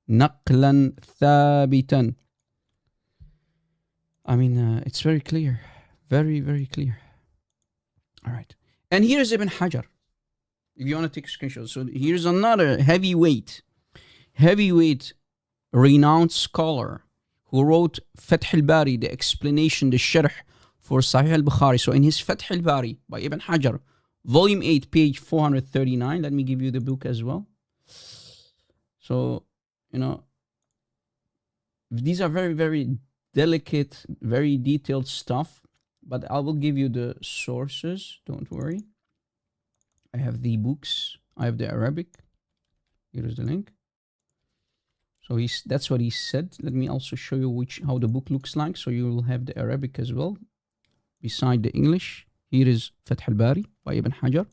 نقلا ثابتا. I mean, it's very clear. Very, very clear. All right. And here's Ibn Hajar. If you want to take a screenshot. So here's another heavyweight, renowned scholar who wrote Fath al-Bari, the explanation, the sharh for Sahih al-Bukhari. So in his Fath al-Bari by Ibn Hajar, volume 8, page 439. Let me give you the book as well. So, you know, these are very, very delicate, very detailed stuff, but I will give you the sources. Don't worry. I have the books. I have the Arabic. Here is the link. So that's what he said. Let me also show you how the book looks like. So you will have the Arabic as well, beside the English. Here is Fath al-Bari by Ibn Hajar.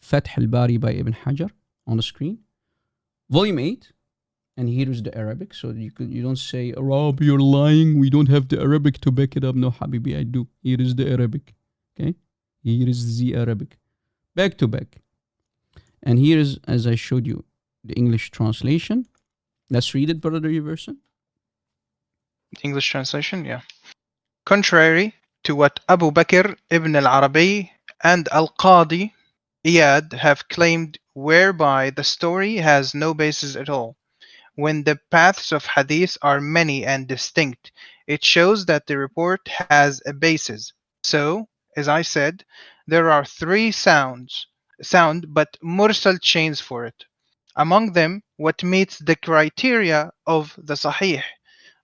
Fath al-Bari by Ibn Hajar on the screen. Volume 8. And here is the Arabic. So you don't say, Arab, you're lying. We don't have the Arabic to back it up. No, Habibi, I do. Here is the Arabic. Okay? Here is the Arabic. Back to back. And here is, as I showed you, the English translation. Let's read it, Brother Reverson. English translation, yeah. Contrary to what Abu Bakr ibn al-Arabi and al-Qadi Iyad have claimed, whereby the story has no basis at all. When the paths of hadith are many and distinct, it shows that the report has a basis. So, as I said, there are 3 sound but mursal chains for it. Among them, what meets the criteria of the Sahih.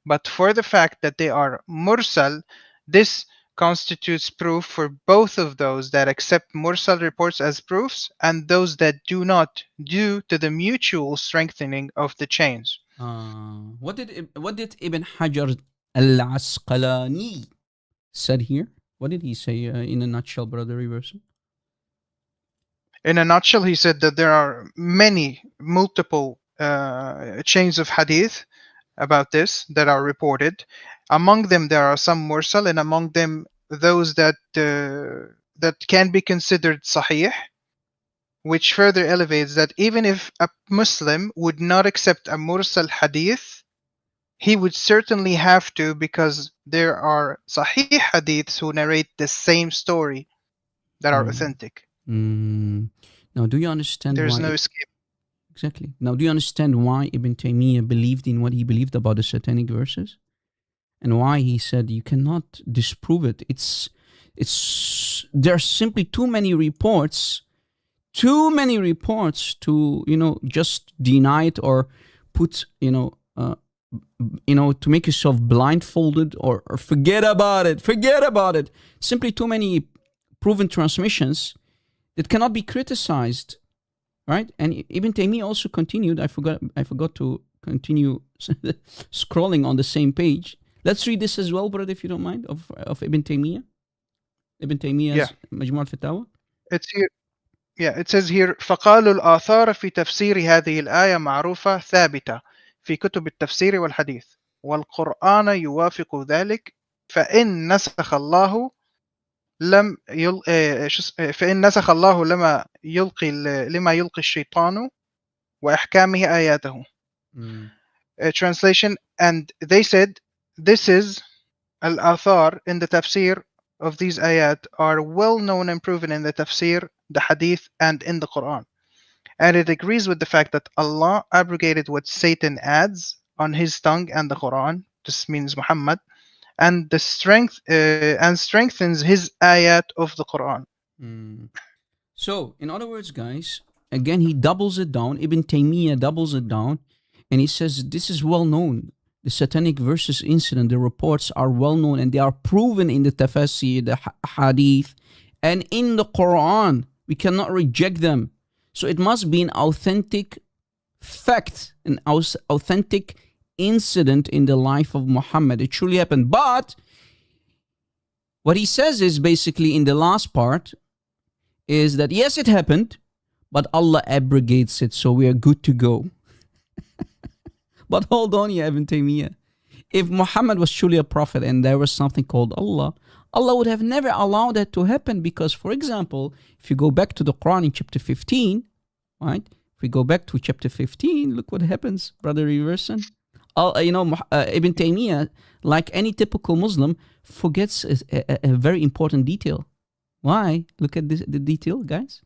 But for the fact that they are mursal, this constitutes proof for both of those that accept mursal reports as proofs and those that do not, due to the mutual strengthening of the chains. What did Ibn Hajar al-Asqalani said here? What did he say in a nutshell, Brother Reverson? In a nutshell, he said that there are multiple chains of hadith about this that are reported. Among them, there are some mursal, and among them, those that that can be considered sahih, which further elevates that even if a Muslim would not accept a mursal hadith, he would certainly have to, because there are sahih hadiths who narrate the same story that are authentic. Now, do you understand There's why? no escape. Exactly. Now, do you understand why Ibn Taymiyyah believed in what he believed about the satanic verses? And why he said you cannot disprove it. There are simply too many reports to, just deny it or put, to make yourself blindfolded or forget about it. Simply too many proven transmissions that cannot be criticized, right? And Ibn Taymiyyah also continued. I forgot to continue scrolling on the same page. Let's read this as well, brother, if you don't mind, of Ibn Taymiyyah. Ibn Taymiyyah's Majmu' al-Fatawa. It's here. Yeah, it says here فقالوا الآثار في تفسير هذه الآية معروفة ثابتة في كتب التفسير والحديث والقرآن يوافق ذلك فإن نسخ الله لما يلقي الشيطان وإحكامه آياته. Translation, and they said, this is al-athar in the tafsir of these ayat are well known and proven in the tafsir, the hadith, and in the Quran. And it agrees with the fact that Allah abrogated what Satan adds on his tongue and the Quran, this means Muhammad, and strengthens his ayat of the Quran. So, in other words, guys, again, he doubles it down. Ibn Taymiyyah doubles it down, and he says this is well known. The satanic verses incident, the reports are well known, and they are proven in the tafsir, the hadith, and in the Quran. We cannot reject them. So it must be an authentic fact, an authentic incident in the life of Muhammad. It truly happened. But what he says is basically in the last part is that yes, it happened, but Allah abrogates it, so we are good to go. But hold on, ya Ibn Taymiyyah. If Muhammad was truly a prophet and there was something called Allah, Allah would have never allowed that to happen because, for example, if you go back to the Quran in chapter 15, right? If we go back to chapter 15, look what happens, Brother Everson. Ibn Taymiyyah, like any typical Muslim, forgets a very important detail. Why? Look at this, the detail, guys.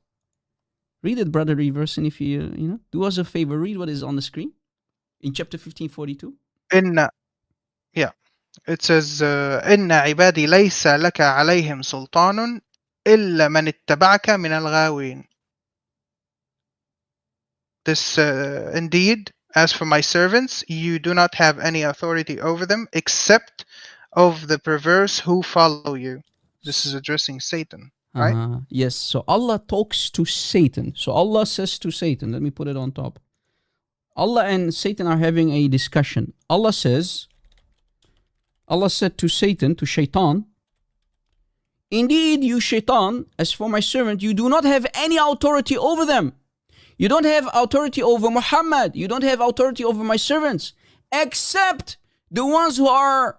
Read it, Brother Everson, if you do us a favor. Read what is on the screen in chapter 15:42. It says, إن عبادي ليس لك عليهم سلطان إلا من اتبعك من الغاوين. This indeed, as for my servants, you do not have any authority over them except of the perverse who follow you. This is addressing Satan, right? Yes, so Allah talks to Satan. So Allah says to Satan, let me put it on top. Allah and Satan are having a discussion. Allah said to Satan, to shaytaan, indeed, you shaytaan, as for my servant, you do not have any authority over them. You don't have authority over Muhammad. You don't have authority over my servants, except the ones who are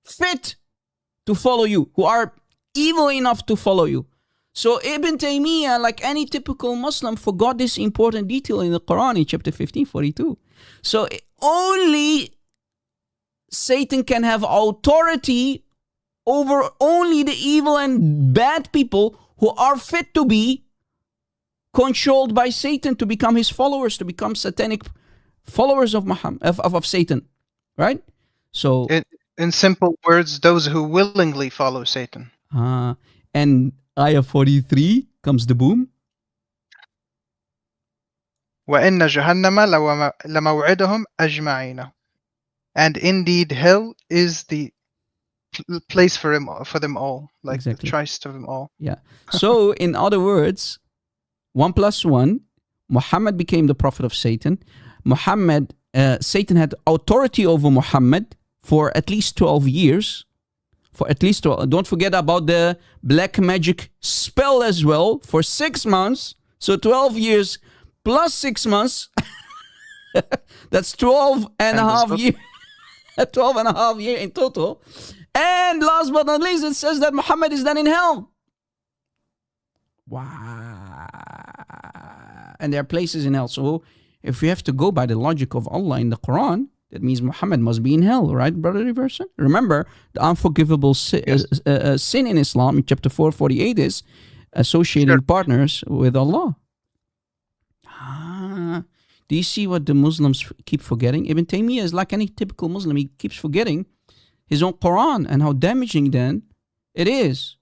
fit to follow you, who are evil enough to follow you. So Ibn Taymiyyah, like any typical Muslim, forgot this important detail in the Quran in chapter 15:42. So only Satan can have authority over only the evil and bad people who are fit to be controlled by Satan, to become his followers, to become satanic followers of Muhammad, of Satan, right? So, in simple words, those who willingly follow Satan. And ayah 43 comes the boom. وَإِنَّ جَهَنَّمَ لَمَوْعِدُهُمْ أَجْمَعِينَ. And indeed, hell is the place for them all, like exactly. The tryst of them all. Yeah. So, in other words, 1 + 1, Muhammad became the prophet of Satan. Satan had authority over Muhammad for at least 12 years. For at least 12. Don't forget about the black magic spell as well for 6 months. So 12 years plus 6 months. That's 12 and a half years. 12 and a half years in total. And last but not least, it says that Muhammad is then in hell. Wow. And there are places in hell. So if we have to go by the logic of Allah in the Quran, that means Muhammad must be in hell, right, brother Reverson? Remember, the unforgivable sin in Islam in chapter 448 is associating partners with Allah. Do you see what the Muslims keep forgetting? Ibn Taymiyyah is like any typical Muslim. He keeps forgetting his own Quran and how damaging then it is.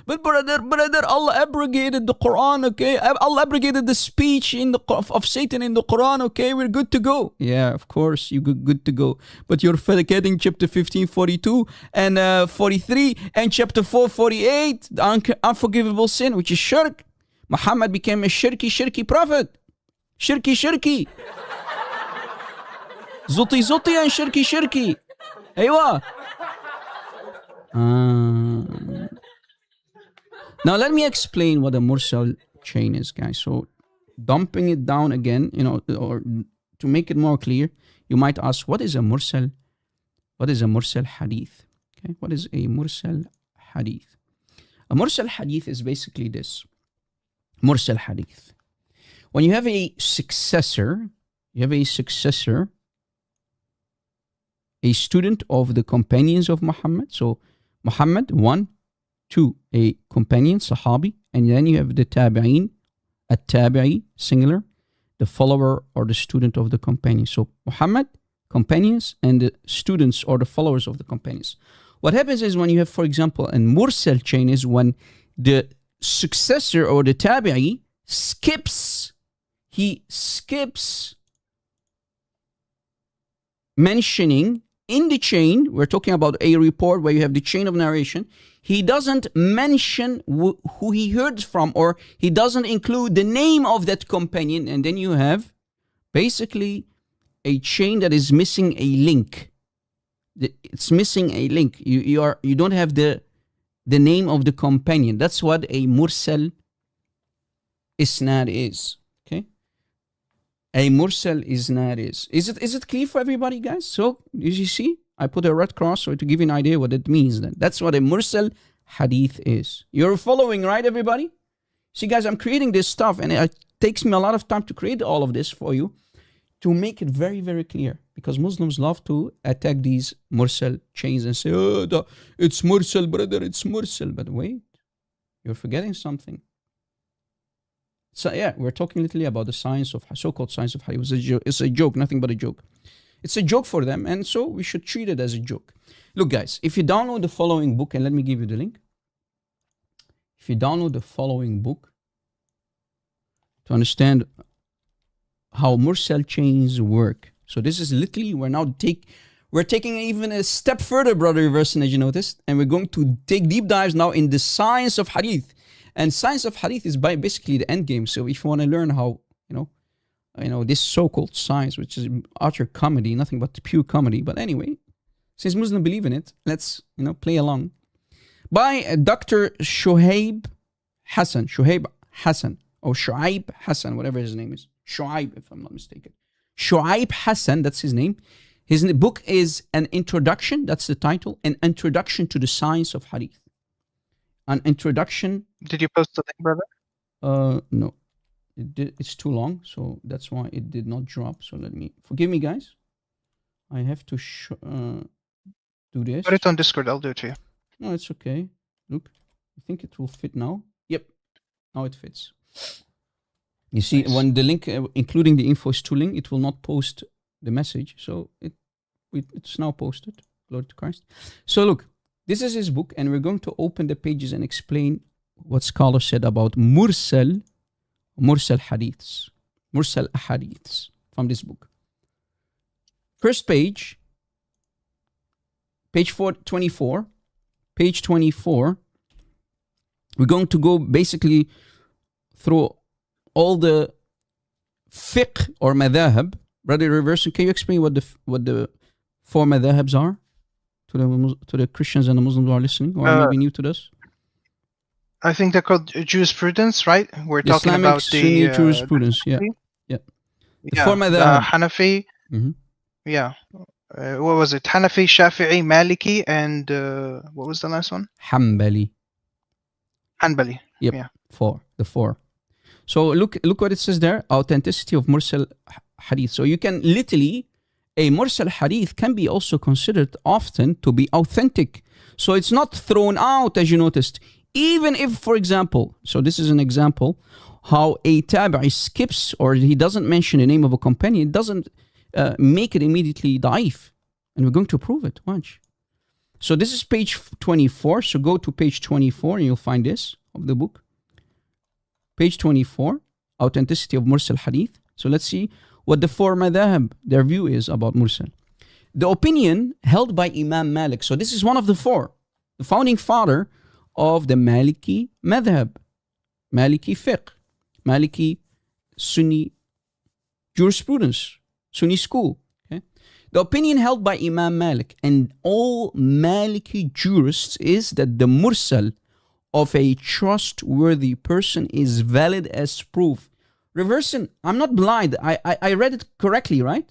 But brother, Allah abrogated the Quran, okay? Allah abrogated the speech of Satan in the Quran, okay? We're good to go. Yeah, of course, you're good to go. But you're forgetting chapter 15, 42 and 43 and chapter 4, 48, the unforgivable sin, which is shirk. Muhammad became a shirky prophet. Shirky. Zuti and shirky. Aywa. Now let me explain what a mursal chain is, guys. So dumping it down again, or to make it more clear, you might ask, what is a mursal? What is a mursal hadith? Okay, what is a mursal hadith? A mursal hadith is basically this. Mursal hadith. When you have a successor, a student of the companions of Muhammad. So Muhammad, 1, 2, a companion, sahabi, and then you have the tabi'in, at-tabi'i, singular, the follower or the student of the companion. So Muhammad, companions, and the students or the followers of the companions. What happens is when you have, for example, a mursal chain is when the successor or the tabi'i skips mentioning in the chain. We're talking about a report where you have the chain of narration. He doesn't mention who he heard from, or he doesn't include the name of that companion. And then you have basically a chain that is missing a link. It's missing a link. You don't have the name of the companion. That's what a mursal isnad is. Okay? A mursal isnad is. Is it clear for everybody, guys? So, as you see, I put a red cross so to give you an idea what it means then. That's what a mursal hadith is. You're following, right, everybody? See, guys, I'm creating this stuff, and it takes me a lot of time to create all of this for you to make it very, very clear. Because Muslims love to attack these mursal chains and say, oh, it's mursal, brother, it's mursal. But wait, you're forgetting something. So yeah, we're talking literally about the science of, so-called science of hadith. It's a joke, nothing but a joke. It's a joke for them, and so we should treat it as a joke. Look, guys, if you download the following book, and let me give you the link. If you download the following book to understand how mursal chains work. So this is literally, we're taking even a step further, brother Verson, as you noticed, and we're going to take deep dives now in the science of hadith. And science of hadith is basically the end game. So if you want to learn how, this so-called science, which is utter comedy, nothing but pure comedy. But anyway, since Muslims believe in it, let's, play along. By Dr. Shoaib Hassan, or Shoaib Hassan, whatever his name is. Shoaib, if I'm not mistaken. Shoaib Hassan, that's his name. His book is An Introduction, that's the title, An Introduction to the Science of Hadith. An introduction. Did you post the link, brother? No. It's too long, so that's why it did not drop. So forgive me, guys. I have to do this. Put it on Discord, I'll do it to you. No, it's okay. Look, I think it will fit now. Yep, now it fits. You see, when the link, including the info is tooling, it will not post the message. So it's now posted. Glory to Christ. So look, this is his book, and we're going to open the pages and explain what scholars said about mursal hadiths, mursal ahadiths from this book. First page, page 24. Page 24. We're going to go basically through all the fiqh or madhahib. Brother Reverson, can you explain what the four madhahibs are to the Christians and the Muslims who are listening, or maybe new to this? I think they're called jurisprudence, right? We're talking Islamic about Sunni the jurisprudence. Yeah. The four the madhahib. Hanafi. Mm-hmm. Yeah. What was it? Hanafi, Shafi'i, Maliki, and what was the last one? Hanbali. Hanbali. Yep, Yeah. 4. The 4. So look what it says there. Authenticity of mursal hadith. So you can literally, a mursal hadith can be also considered often to be authentic. So it's not thrown out, as you noticed. Even if, for example, so this is an example, how a tabi'i skips or he doesn't mention the name of a companion, it doesn't make it immediately da'if. And we're going to prove it. Watch. So this is page 24. So go to page 24 and you'll find this of the book. Page 24, authenticity of mursal hadith. So let's see what the 4 madhab, their view is about mursal. The opinion held by Imam Malik. So this is one of the 4. The founding father of the Maliki madhab. Maliki fiqh. Maliki Sunni jurisprudence. Sunni school. Okay? The opinion held by Imam Malik and all Maliki jurists is that the mursal of a trustworthy person is valid as proof. Reversing, I'm not blind. I read it correctly, right?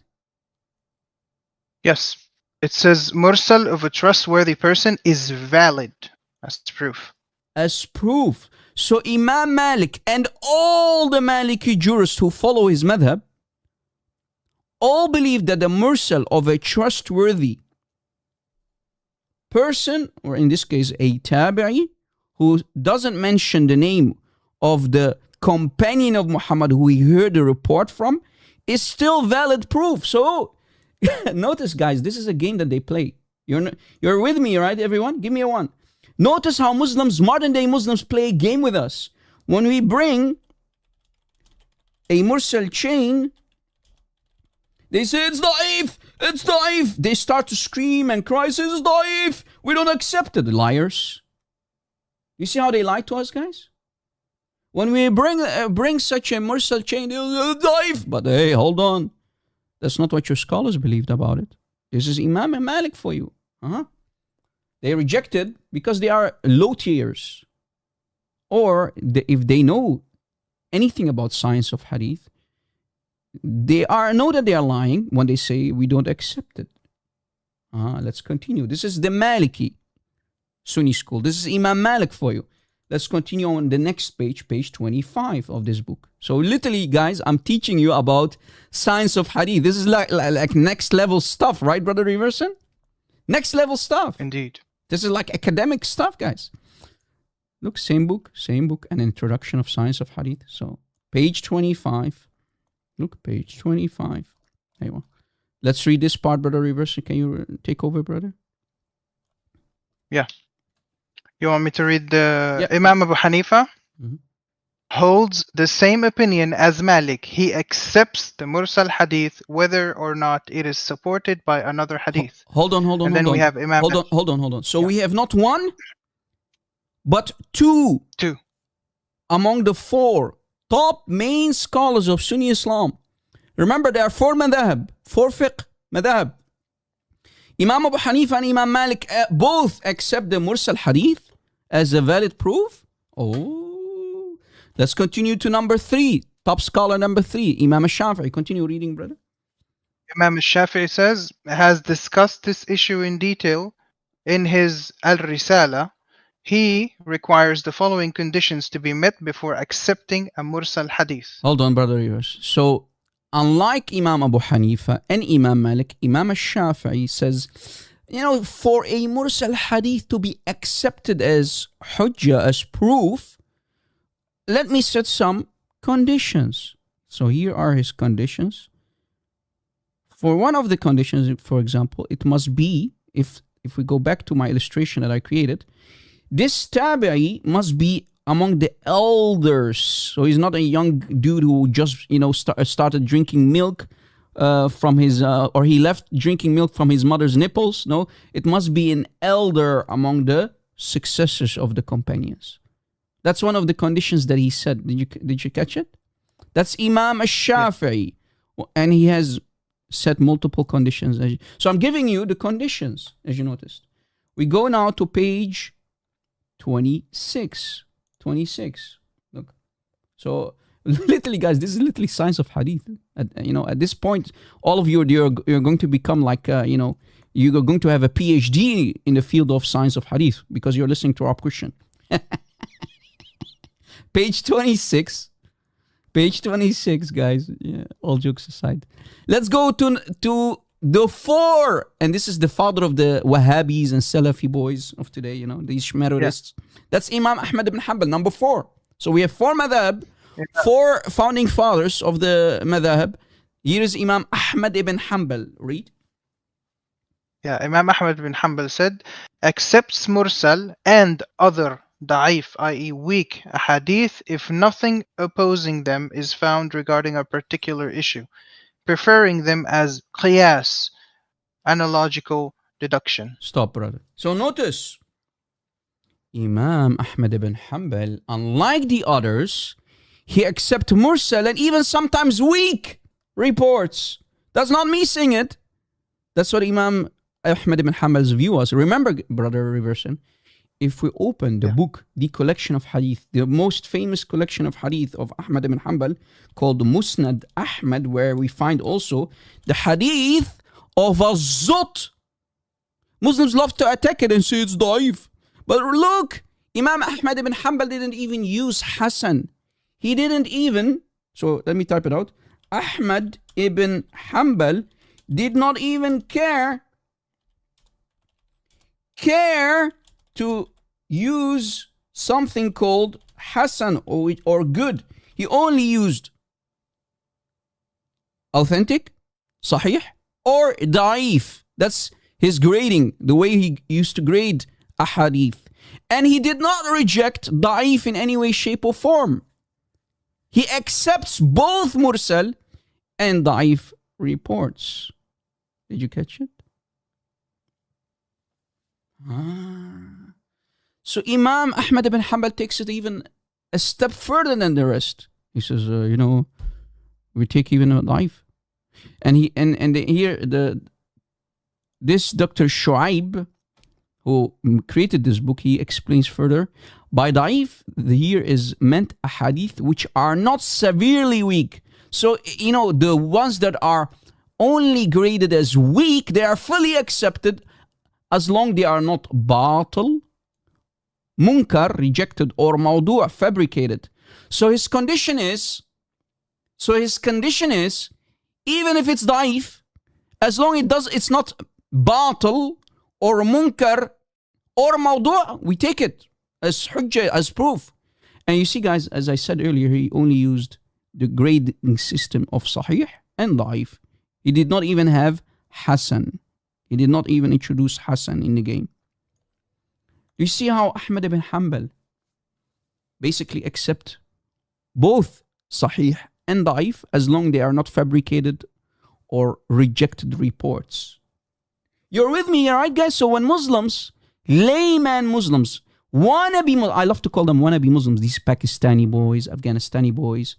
Yes. It says mursal of a trustworthy person is valid as proof. As proof. So Imam Malik and all the Maliki jurists who follow his madhab all believe that the mursal of a trustworthy person, or in this case a tabi'i, who doesn't mention the name of the companion of Muhammad who he heard the report from, is still valid proof. So notice, guys, this is a game that they play. You're with me, right, everyone? Give me a 1. Notice how Muslims, modern day Muslims, play a game with us. When we bring a mursal chain, they say it's da'if, it's da'if. They start to scream and cry, say it's da'if. We don't accept it, liars. You see how they lie to us, guys? When we bring such a mursal chain, they'll da'if. But hey, hold on. That's not what your scholars believed about it. This is Imam and Malik for you. They rejected because they are low tiers. Or if they know anything about science of hadith, they know that they are lying when they say we don't accept it. Let's continue. This is the Maliki Sunni school. This is Imam Malik for you. Let's continue on the next page, page 25 of this book. So literally, guys, I'm teaching you about science of hadith. This is like next level stuff, right, Brother Reverson? Next level stuff. Indeed. This is like academic stuff, guys. Look, same book, an introduction of science of hadith. So page 25. Look, page 25. There you are. Let's read this part, Brother Reverson. Can you take over, brother? Yeah. You want me to read the Imam Abu Hanifa? Holds the same opinion as Malik. He accepts the mursal hadith whether or not it is supported by another hadith. Hold on. And then we have Imam. Hold on. So we have not 1, but 2. 2. Among the 4 top main scholars of Sunni Islam. Remember, there are 4 madhab, 4 fiqh madhab. Imam Abu Hanifa and Imam Malik both accept the mursal hadith as a valid proof. Let's continue to number 3. Top scholar number 3, Imam al-Shafi'i. Continue reading, brother. Imam al-Shafi'i says, has discussed this issue in detail in his Al-Risala. He requires the following conditions to be met before accepting a mursal hadith. Hold on, brother. So, unlike Imam Abu Hanifa and Imam Malik, Imam al-Shafi'i says, for a mursal hadith to be accepted as hujjah, as proof, let me set some conditions. So here are his conditions. For one of the conditions, for example, it must be, if we go back to my illustration that I created, this tabi'i must be among the elders. So he's not a young dude who just, started drinking milk from his, or he left drinking milk from his mother's nipples. No, it must be an elder among the successors of the companions. That's one of the conditions that he said. Did you catch it? That's Imam al-Shafi'i. Yeah. And he has set multiple conditions. So I'm giving you the conditions, as you noticed. We go now to page 26. 26. Look. So literally, guys, this is literally science of hadith. At this point, all of you, you're going to become like, you're going to have a PhD in the field of science of hadith because you're listening to our question. Page 26. Page 26, guys. Yeah, all jokes aside. Let's go to the 4. And this is the father of the Wahhabis and Salafi boys of today, you know, these Shmerurists. That's Imam Ahmad ibn Hanbal, number 4. So we have 4 madhab, 4 founding fathers of the madhab. Here is Imam Ahmad ibn Hanbal. Read. Yeah, Imam Ahmad bin Hanbal said, accepts mursal and other da'if, i.e. weak hadith if nothing opposing them is found regarding a particular issue, preferring them as qiyas, analogical deduction. Stop, brother. So notice, Imam Ahmad ibn Hanbal, unlike the others, he accepts mursal and even sometimes weak reports. That's not me saying it. That's what Imam Ahmad ibn Hanbal's view was. Remember, brother Reverson, if we open the book, the collection of hadith, the most famous collection of hadith of Ahmad ibn Hanbal, called Musnad Ahmad, where we find also the hadith of Zut. Muslims love to attack it and say it's da'if. But look, Imam Ahmad ibn Hanbal didn't even use Hassan. He didn't even, so let me type it out. Ahmad ibn Hanbal did not even care to use something called Hassan or good. He only used authentic, sahih, or da'if. That's his grading, the way he used to grade a hadith. And he did not reject da'if in any way, shape, or form. He accepts both mursal and da'if reports. Did you catch it? So Imam Ahmad ibn Hanbal takes it even a step further than the rest. He says, we take even a da'if. And this Dr. Shuaib, who created this book, he explains further. By da'if, here is meant a hadith which are not severely weak. So, the ones that are only graded as weak, they are fully accepted as long they are not batil, munkar, rejected, or mawdu', fabricated. So his condition is, even if it's da'if, as long it's not batil or munkar or mawdu', we take it as hujjah, as proof. And you see, guys, as I said earlier, he only used the grading system of sahih and da'if. He did not even have Hassan. He did not even introduce Hassan in the game. You see how Ahmad ibn Hanbal basically accept both sahih and da'if as long they are not fabricated or rejected reports. You're with me, right, guys? So when Muslims, layman Muslims, I love to call them wannabe Muslims, these Pakistani boys, Afghanistani boys,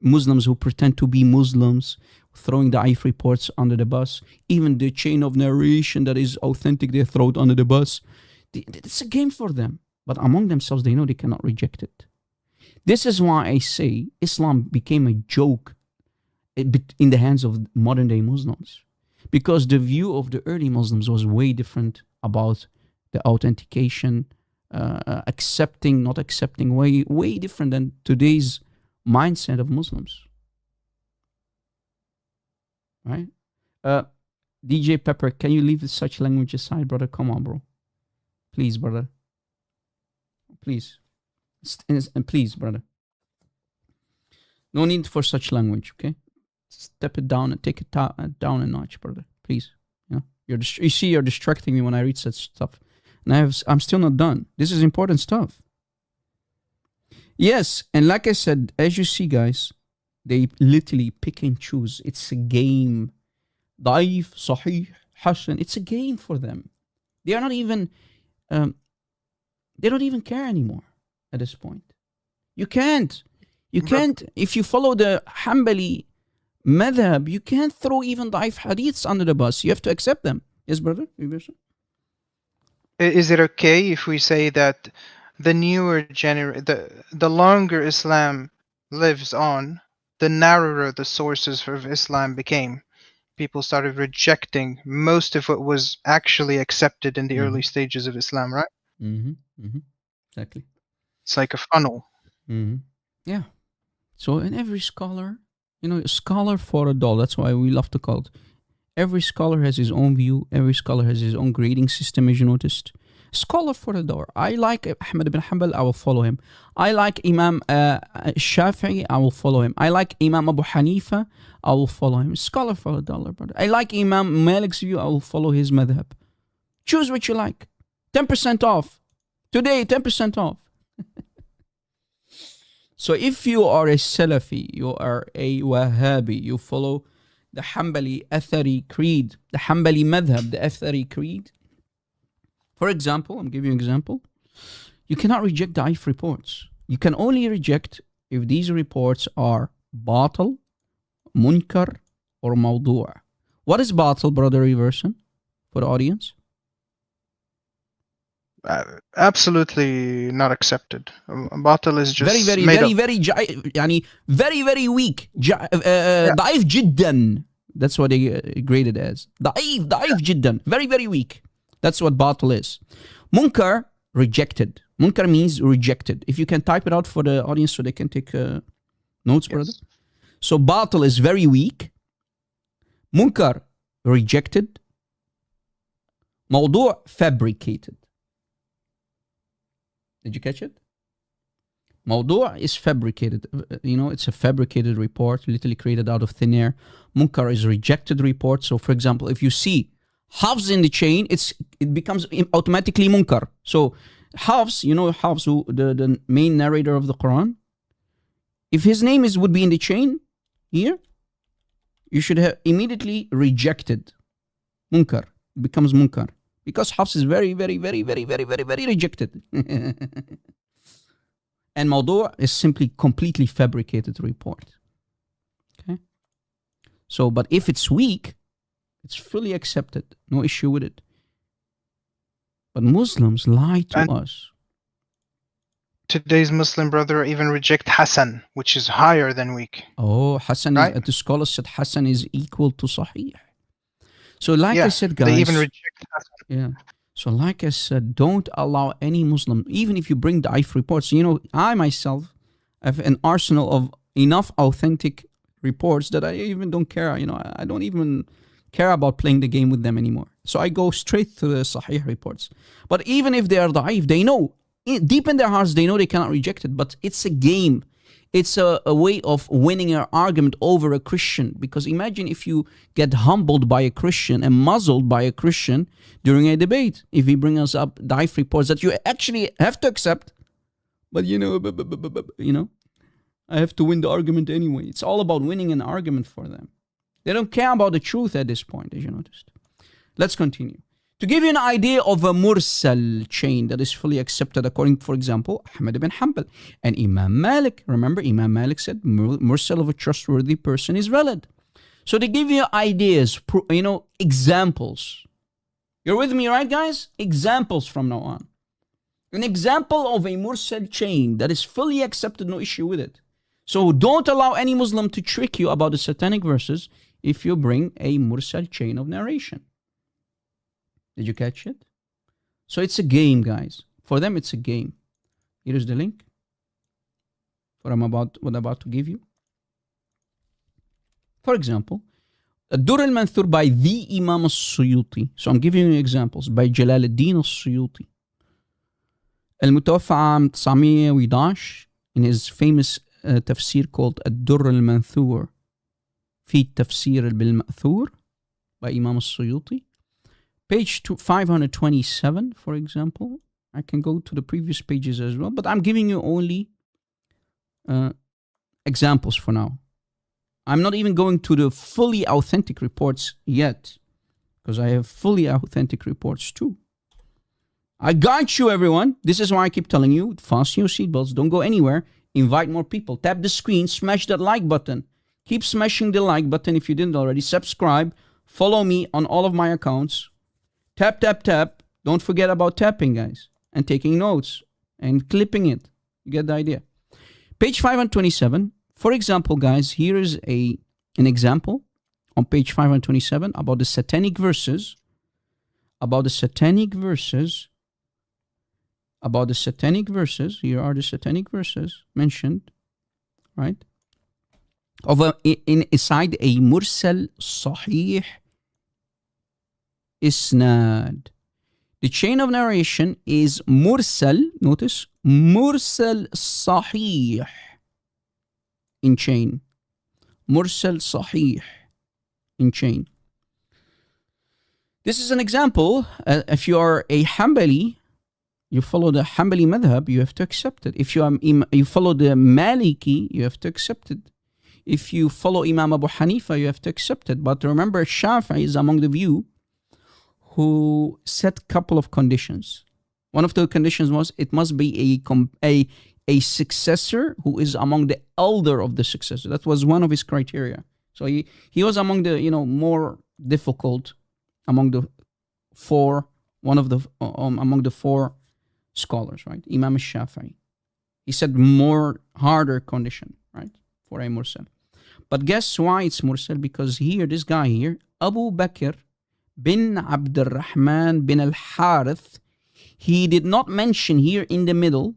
Muslims who pretend to be Muslims, throwing da'if reports under the bus. Even the chain of narration that is authentic, they throw it under the bus. It's a game for them. But among themselves, they know they cannot reject it. This is why I say Islam became a joke in the hands of modern day Muslims. Because the view of the early Muslims was way different about the authentication, accepting, not accepting, way different than today's mindset of Muslims. Right? DJ Pepper, can you leave such language aside, brother? Come on, bro. Please, brother. Please. And please, brother. No need for such language, okay? Step it down and take it down a notch, brother. Please. You see, you're distracting me when I read such stuff. And I'm still not done. This is important stuff. Yes, and like I said, as you see, guys, they literally pick and choose. It's a game. Da'if, sahih, hasan. It's a game for them. They are not even, they don't even care anymore at this point. You can't, if you follow the Hanbali madhab, you can't throw even da'if hadiths under the bus. You have to accept them. Yes, brother? Is it okay if we say that the newer the longer Islam lives on, the narrower the sources of Islam became? People started rejecting most of what was actually accepted in the early stages of Islam, right? Exactly. It's like a funnel. Yeah. So, and every scholar, a scholar for a dollar. That's why we love to call it. Every scholar has his own view. Every scholar has his own grading system, as you noticed. Scholar for a dollar. I like Ahmed ibn Hanbal, I will follow him. I like Imam Shafi'i, I will follow him. I like Imam Abu Hanifa, I will follow him. Scholar for a dollar, brother. I like Imam Malik's view, I will follow his madhab. Choose what you like. 10% off. Today, 10% off. So if you are a Salafi, you are a Wahhabi, you follow the Hanbali Athari creed, the Hanbali madhab, the Athari creed. For example, I'm giving you an example. You cannot reject Da'if reports. You can only reject if these reports are batil, munkar, or mawdu'. What is batil, brother Everson, for the audience? Absolutely not accepted. Batil is just very weak. ضعيف جدا. That's what they graded as. ضعيف جدا. Very weak. That's what batil is. Munkar, rejected. Munkar means rejected. If you can type it out for the audience so they can take notes, brother. So batil is very weak. Munkar, rejected. Mawdu', fabricated. Did you catch it? Mawdu' is fabricated. It's a fabricated report, literally created out of thin air. Munkar is rejected report. So, for example, if you see Hafs in the chain, it becomes automatically munkar. So, Hafs, Hafs, the main narrator of the Quran, if his name would be in the chain here, you should have immediately rejected. Munkar. It becomes munkar. Because Hafs is very rejected. And Mawdu' is simply completely fabricated report. Okay? So, but if it's weak, it's fully accepted. No issue with it. But Muslims lie to us. Today's Muslim brother even reject Hassan, which is higher than weak. Oh, Hassan, right? The scholars said Hassan is equal to Sahih. So I said, guys, they even reject Hassan. Yeah. So like I said, don't allow any Muslim, even if you bring Da'if reports. I myself have an arsenal of enough authentic reports that I even don't care. I don't even care about playing the game with them anymore. So I go straight to the Sahih reports. But even if they are Da'if, they know, deep in their hearts, they know they cannot reject it. But it's a game. It's a way of winning an argument over a Christian. Because imagine if you get humbled by a Christian and muzzled by a Christian during a debate. If he brings us up Da'if reports that you actually have to accept. But I have to win the argument anyway. It's all about winning an argument for them. They don't care about the truth at this point, as you noticed. Let's continue. To give you an idea of a mursal chain that is fully accepted according, for example, Ahmed ibn Hanbal and Imam Malik. Remember, Imam Malik said mursal of a trustworthy person is valid. So they give you ideas, examples. You're with me, right, guys? Examples from now on. An example of a mursal chain that is fully accepted, no issue with it. So don't allow any Muslim to trick you about the satanic verses if you bring a mursal chain of narration. Did you catch it? So it's a game, guys. For them, it's a game. Here is the link. What I'm about to give you. For example, الدر المنثور by the Imam al-Suyuti. So I'm giving you examples by جلال الدين السيوطي. المتوفى عام 911 in his famous تفسير called الدر المنثور في التفسير بالمأثور by Imam al-Suyuti. Page 527, for example. I can go to the previous pages as well, but I'm giving you only examples for now. I'm not even going to the fully authentic reports yet, because I have fully authentic reports too. I got you, everyone. This is why I keep telling you, fasten your seatbelts, don't go anywhere, invite more people, tap the screen, smash that like button. Keep smashing the like button if you didn't already. Subscribe, follow me on all of my accounts. Tap, tap, tap. Don't forget about tapping, guys, and taking notes and clipping it. You get the idea. Page 527. For example, guys, here is an example on page 527 about the satanic verses. Here are the satanic verses mentioned. right? Inside a mursal sahih isnad. The chain of narration is mursal, notice, mursal sahih in chain. Mursal sahih in chain. This is an example. If you are a Hanbali, you follow the Hanbali madhab, you have to accept it. If you follow the Maliki, you have to accept it. If you follow Imam Abu Hanifa, you have to accept it. But remember, Shafi'i is among the view who set a couple of conditions. One of the conditions was it must be a successor who is among the elder of the successor. That was one of his criteria. So he was among the more difficult among the four, among the four scholars, right? Imam Shafi'i. He said more harder condition, right, for a mursal. But guess why it's mursal? Because here, this guy here, Abu Bakr bin Abd al-Rahman bin al-Harith, he did not mention here in the middle,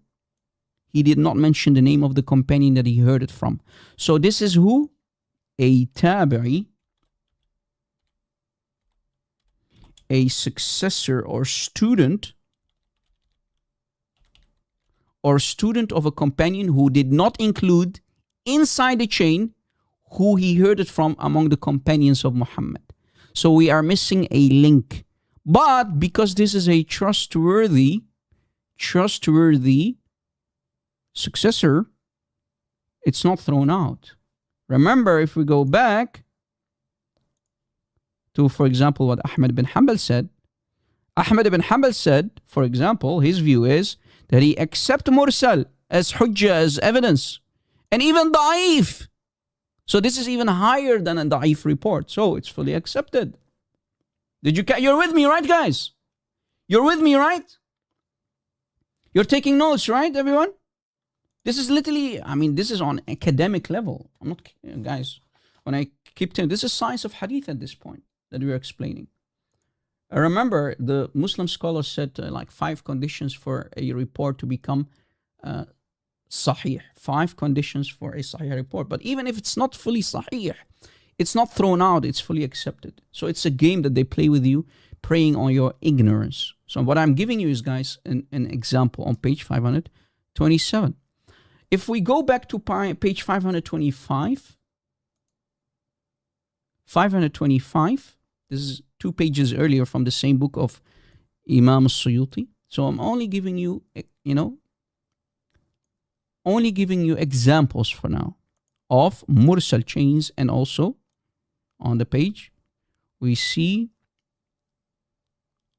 he did not mention the name of the companion that he heard it from. So this is who? A tabi'i, a successor or student of a companion who did not include inside the chain who he heard it from among the companions of Muhammad. So we are missing a link. But because this is a trustworthy successor, it's not thrown out. Remember, if we go back to, for example, what Ahmad bin Hanbal said. Ahmad bin Hanbal said, for example, his view is that he accepts mursal as hujjah, as evidence, and even da'if. So this is even higher than a da'if report. So it's fully accepted. You're with me, right, guys? You're with me, right? You're taking notes, right, everyone? This is literally, this is on academic level. I'm not, guys, when I keep telling, this is science of hadith at this point that we're explaining. I remember the Muslim scholars said like 5 conditions for a report to become sahih. 5 conditions for a sahih report. But even if it's not fully sahih, it's not thrown out, it's fully accepted. So it's a game that they play with you, preying on your ignorance. So what I'm giving you is, guys, an example on page 527. If we go back to page 525, this is 2 pages earlier from the same book of Imam al-Suyuti. So I'm only giving you, examples for now of mursal chains, and also on the page we see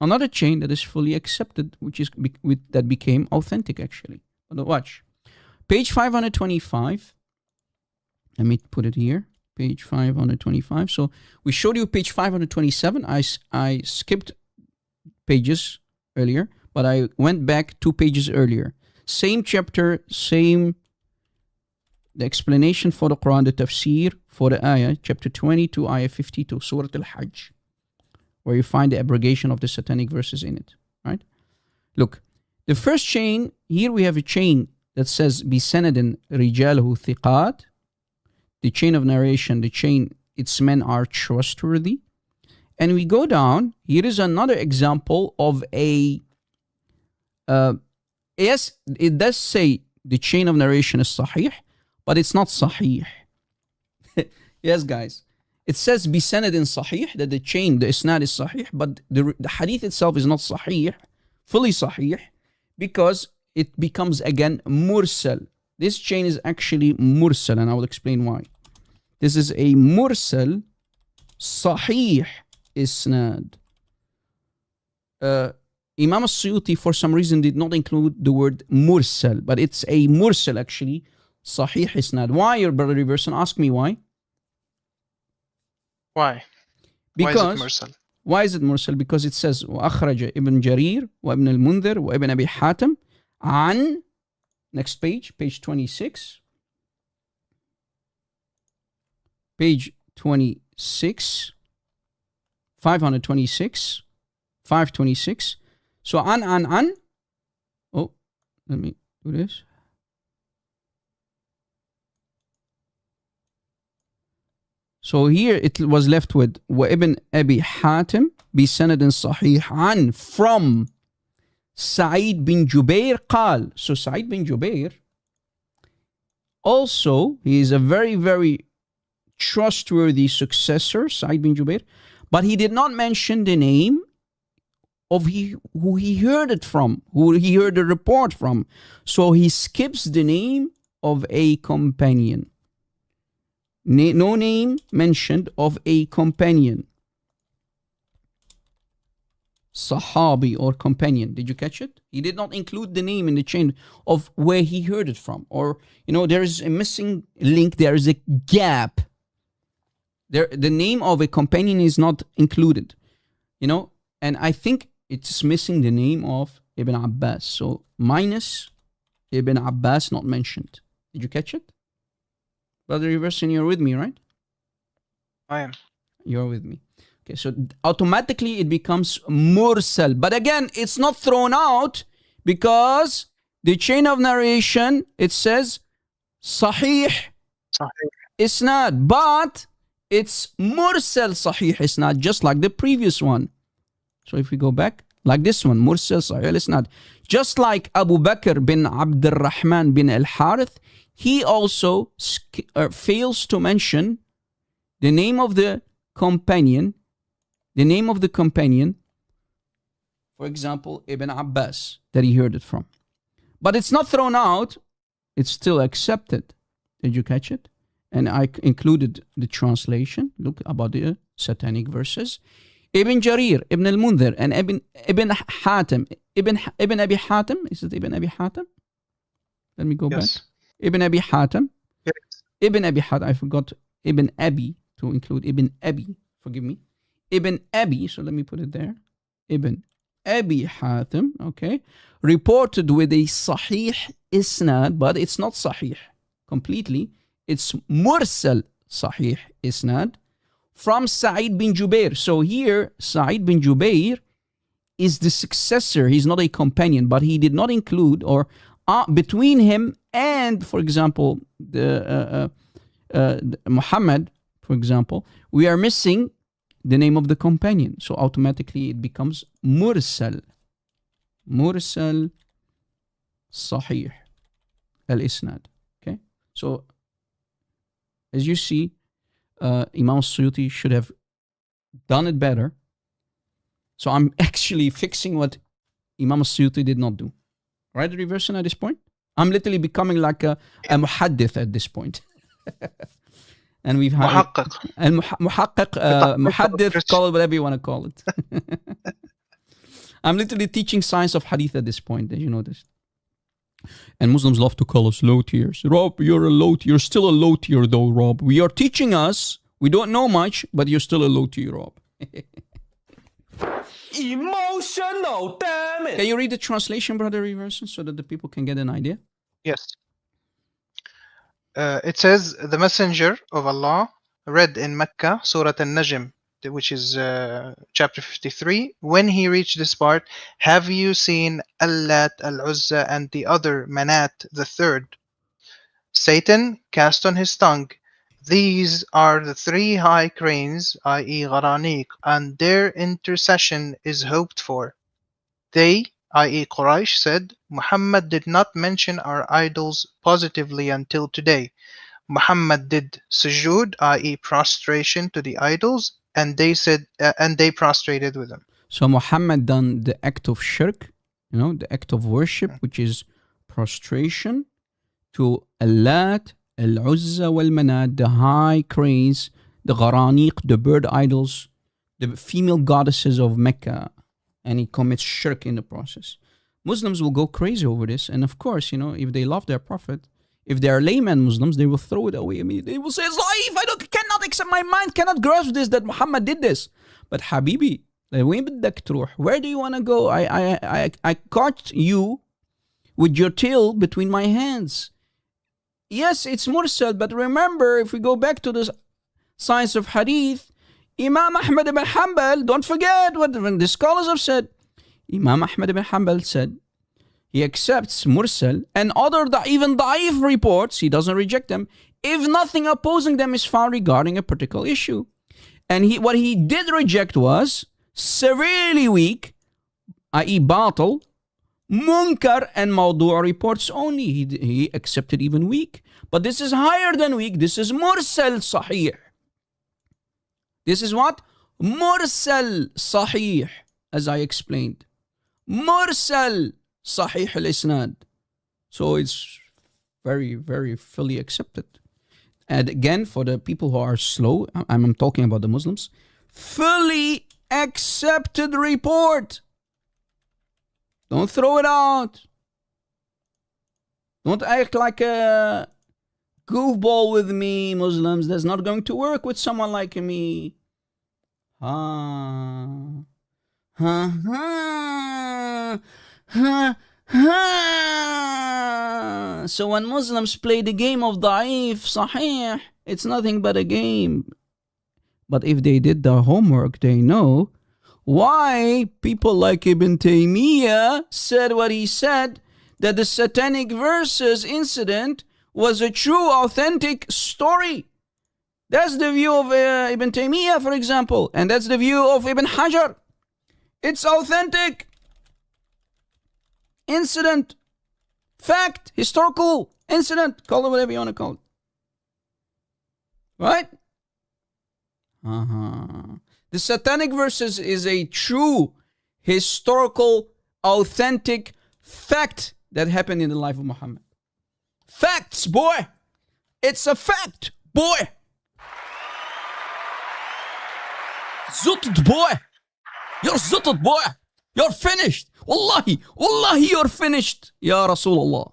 another chain that is fully accepted, that became authentic actually. But watch. Page 525. Let me put it here. Page 525. So we showed you page 527. I skipped pages earlier, but I went back 2 pages earlier. Same chapter, the explanation for the Quran, the tafsir for the ayah, chapter 22, ayah 52, Surah Al-Hajj, where you find the abrogation of the satanic verses in it, right? Look, the first chain, here we have a chain that says, بِسَنَدٍ رِجَالُهُ ثِقَاتٍ. The chain of narration, its men are trustworthy. And we go down, here is another example of yes, it does say the chain of narration is sahih, but it's not sahih. Yes, guys. It says bisanadin sahih, that the chain, the isnad is sahih, but the hadith itself is not sahih, fully sahih, because it becomes again mursal. This chain is actually mursal, and I will explain why. This is a mursal sahih isnad. Imam al-Suyuti, for some reason, did not include the word mursal, but it's a mursal actually, sahih isnad. Why, your brother Reverson? Ask me why. Why? Because, why is it mursal? Why is it mursal? Because it says وأخرج ابن جرير وابن المنذر وابن أبي حاتم عن, next page, page 26. Page 26, 526, 526. So an. Oh, let me do this. So here it was left with وابن أبي حاتم بسند صحيح عن from سعيد bin Jubair قال. So Sa'id bin Jubair also, he is a very, very trustworthy successor, Sa'id bin Jubair, but he did not mention the name of who he heard it from, who he heard the report from. So he skips the name of a companion. No name mentioned of a companion. Sahabi or companion. Did you catch it? He did not include the name in the chain of where he heard it from. Or, there is a missing link. There is a gap. The name of a companion is not included. And I think it's missing the name of Ibn Abbas. So minus Ibn Abbas not mentioned. Did you catch it? Brother Everson, you're with me, right? I am. You're with me. Okay, so automatically it becomes mursal. But again, it's not thrown out because the chain of narration, it says sahih isnad. But it's mursal sahih isnad, just like the previous one. So if we go back, like this one, mursal sahih isnad. Just like Abu Bakr bin Abd al-Rahman bin al-Harith, he also fails to mention the name of the companion. The name of the companion, for example, Ibn Abbas, that he heard it from. But it's not thrown out. It's still accepted. Did you catch it? And I included the translation. Look about the satanic verses. Ibn Jarir, Ibn al-Mundhir, and Ibn Hatim. Ibn Abi Hatim. Is it Ibn Abi Hatim? Let me go back. Ibn Abi Hatim. Yes. Ibn Abi Hatim. I forgot Ibn Abi to include Ibn Abi. Forgive me. Ibn Abi, so let me put it there. Ibn Abi Hatim, okay, reported with a sahih isnad, but it's not sahih completely. It's mursal sahih isnad from Sa'id bin Jubair. So here, Sa'id bin Jubair is the successor. He's not a companion, but he did not include, or between him and, for example, the Muhammad, for example, we are missing the name of the companion. So automatically it becomes mursal. Mursal sahih al-isnad. Okay? So as you see, Imam Suyuti should have done it better. So I'm actually fixing what Imam Suyuti did not do. Right, the reversion at this point? I'm literally becoming like a muhaddith at this point. And we've had muhaddith, call it whatever you want to call it. I'm literally teaching science of hadith at this point. Did you know this? And Muslims love to call us low tiers. Rob, you're still a low tier though, Rob. We are teaching us. We don't know much, but you're still a low tier, Rob. Emotional, damn it. Can you read the translation, Brother Reverson, so that the people can get an idea? Yes. It says, the Messenger of Allah read in Mecca, Surah An-Najm, which is chapter 53. When he reached this part, have you seen Allat, Al-Uzza, and the other Manat, the third? Satan cast on his tongue. These are the three high cranes, i.e. Gharaniq, and their intercession is hoped for. They, i.e. Quraysh, said, Muhammad did not mention our idols positively until today. Muhammad did sujood, i.e. prostration to the idols, and they said, and they prostrated with them. So Muhammad done the act of shirk, the act of worship, which is prostration to Allat, Al-Uzza wal-Manat, the high cranes, the Gharaniq, the bird idols, the female goddesses of Mecca, and he commits shirk in the process. Muslims will go crazy over this, and of course, if they love their prophet, if they are layman Muslims, they will throw it away immediately. They will say, it's life, cannot accept, my mind cannot grasp this, that Muhammad did this. But Habibi, where do you want to go? I caught you with your tail between my hands. Yes, it's mursal, but remember, if we go back to the science of hadith, Imam Ahmad ibn Hanbal, don't forget what the scholars have said. Imam Ahmad ibn Hanbal said, He accepts mursal and other even da'if reports. He doesn't reject them if nothing opposing them is found regarding a particular issue. And what he did reject was severely weak, i.e. batil, munkar, and mawdu' reports only. He accepted even weak. But this is higher than weak. This is mursal sahih. This is what? Mursal sahih, as I explained. Mursal sahih al-isnad. So it's very, very fully accepted. And again, for the people who are slow, I'm talking about the Muslims, fully accepted report. Don't throw it out. Don't act like a goofball with me, Muslims. That's not going to work with someone like me. Ha. Ha ha. Ha ha. So when Muslims play the game of da'if, sahih, it's nothing but a game. But if they did the homework, they know why people like Ibn Taymiyyah said what he said, that the satanic verses incident was a true, authentic story. That's the view of Ibn Taymiyyah, for example. And that's the view of Ibn Hajar. It's authentic. Incident. Fact. Historical incident. Call it whatever you want to call it. Right? The satanic verses is a true, historical, authentic fact that happened in the life of Muhammad. Facts, boy. It's a fact, boy. Zutted, boy. You're zutted, boy. You're finished. Wallahi, wallahi, you're finished. Ya Rasulullah.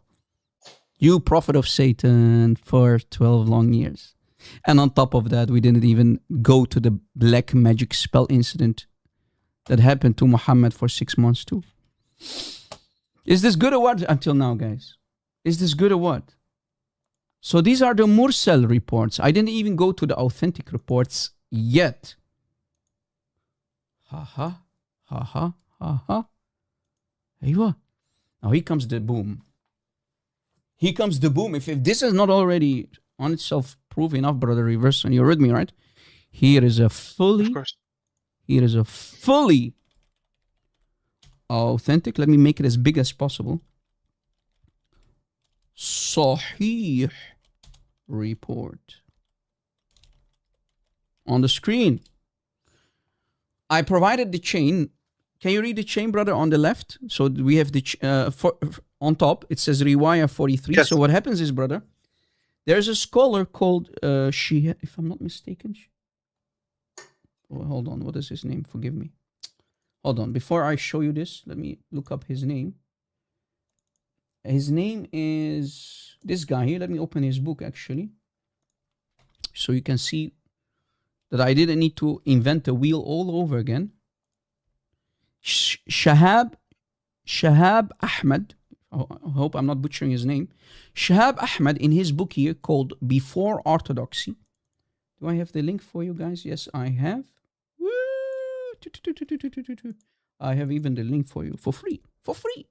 You prophet of Satan for 12 long years. And on top of that, we didn't even go to the black magic spell incident that happened to Muhammad for 6 months too. Is this good or what until now, guys? Is this good or what? So these are the mursal reports. I didn't even go to the authentic reports yet. Ha ha, ha ha, ha ha. Aywa. Now here comes the boom. Here comes the boom. If this is not already on itself proof enough, brother Reverse, and you're with me, right? Here is a fully authentic. Let me make it as big as possible. Sahih report on the screen. I provided the chain. Can you read the chain, brother, on the left? So we have the on top. It says Riwayah 43. Yes. So what happens is, brother, there's a scholar called if I'm not mistaken. Oh, hold on. What is his name? Forgive me. Hold on. Before I show you this, let me look up his name. His name is this guy here. Let me open his book, actually, so you can see that I didn't need to invent the wheel all over again. Shahab Ahmed. I hope I'm not butchering his name. Shahab Ahmed, in his book here called Before Orthodoxy. Do I have the link for you guys? Yes, I have. I have even the link for you for free. For free.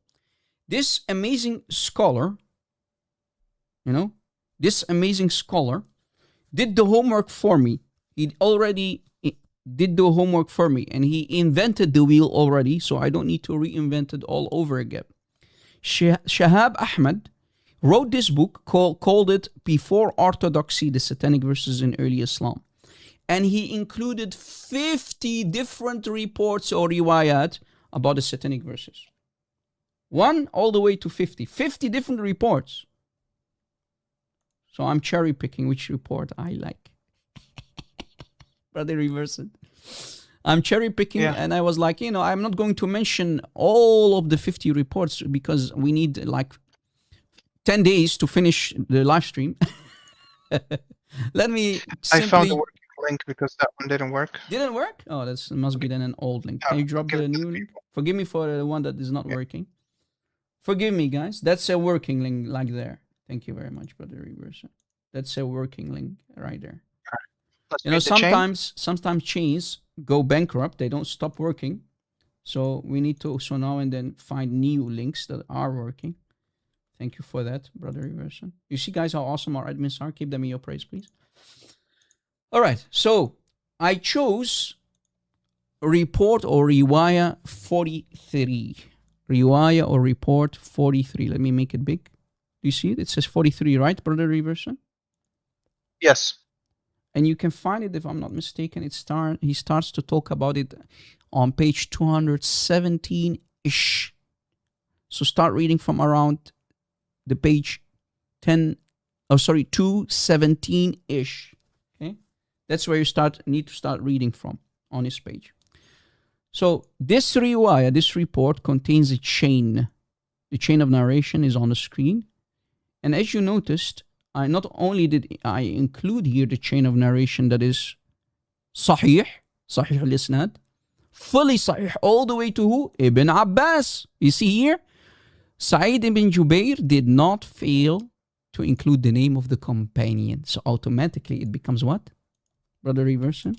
This amazing scholar, this amazing scholar did the homework for me. He already did the homework for me, and he invented the wheel already, so I don't need to reinvent it all over again. Shahab Ahmed wrote this book called it Before Orthodoxy, the Satanic Verses in Early Islam. And he included 50 different reports or riwayat about the Satanic Verses. 1 all the way to 50. 50 different reports. So I'm cherry picking which report I like. Brother, reverse it. I'm cherry picking, and I was like, I'm not going to mention all of the 50 reports because we need like 10 days to finish the live stream. Let me I found the working link because that one didn't work. Didn't work? Oh, that must be then an old link. Can you drop the new link? Forgive me for the one that is not working. Forgive me, guys. That's a working link like there. Thank you very much, brother Reverser. That's a working link right there. Let's sometimes chains go bankrupt. They don't stop working. So we need to also now and then find new links that are working. Thank you for that, Brother Reversion. You see, guys, how awesome our admins are? Keep them in your praise, please. All right, so I chose report or riwayah 43. Riwayah or report 43. Let me make it big. Do you see it? It says 43, right, Brother Reversion? Yes. And you can find it, if I'm not mistaken, he starts to talk about it on page 217-ish. So start reading from around the page 217-ish. Okay? That's where you need to start reading from on this page. So this riwayah, this report contains a chain. The chain of narration is on the screen. And as you noticed, not only did I include here the chain of narration that is Sahih al-Isnad, fully Sahih, all the way to who? Ibn Abbas. You see here? Sa'id ibn Jubair did not fail to include the name of the companion. So automatically it becomes what? Brother Reversion?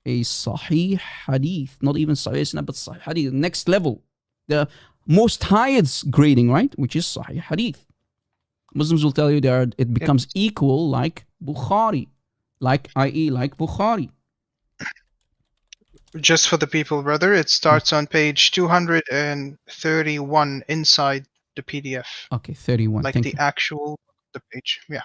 A Sahih Hadith. Not even Sahih Isnad, but Sahih Hadith. Next level. The most highest grading, right? Which is Sahih Hadith. Muslims will tell you it becomes equal like Bukhari. i.e. like Bukhari. Just for the people, brother, it starts on page 231 inside the PDF. Okay, 31. Like Thank the you. actual the page. Yeah.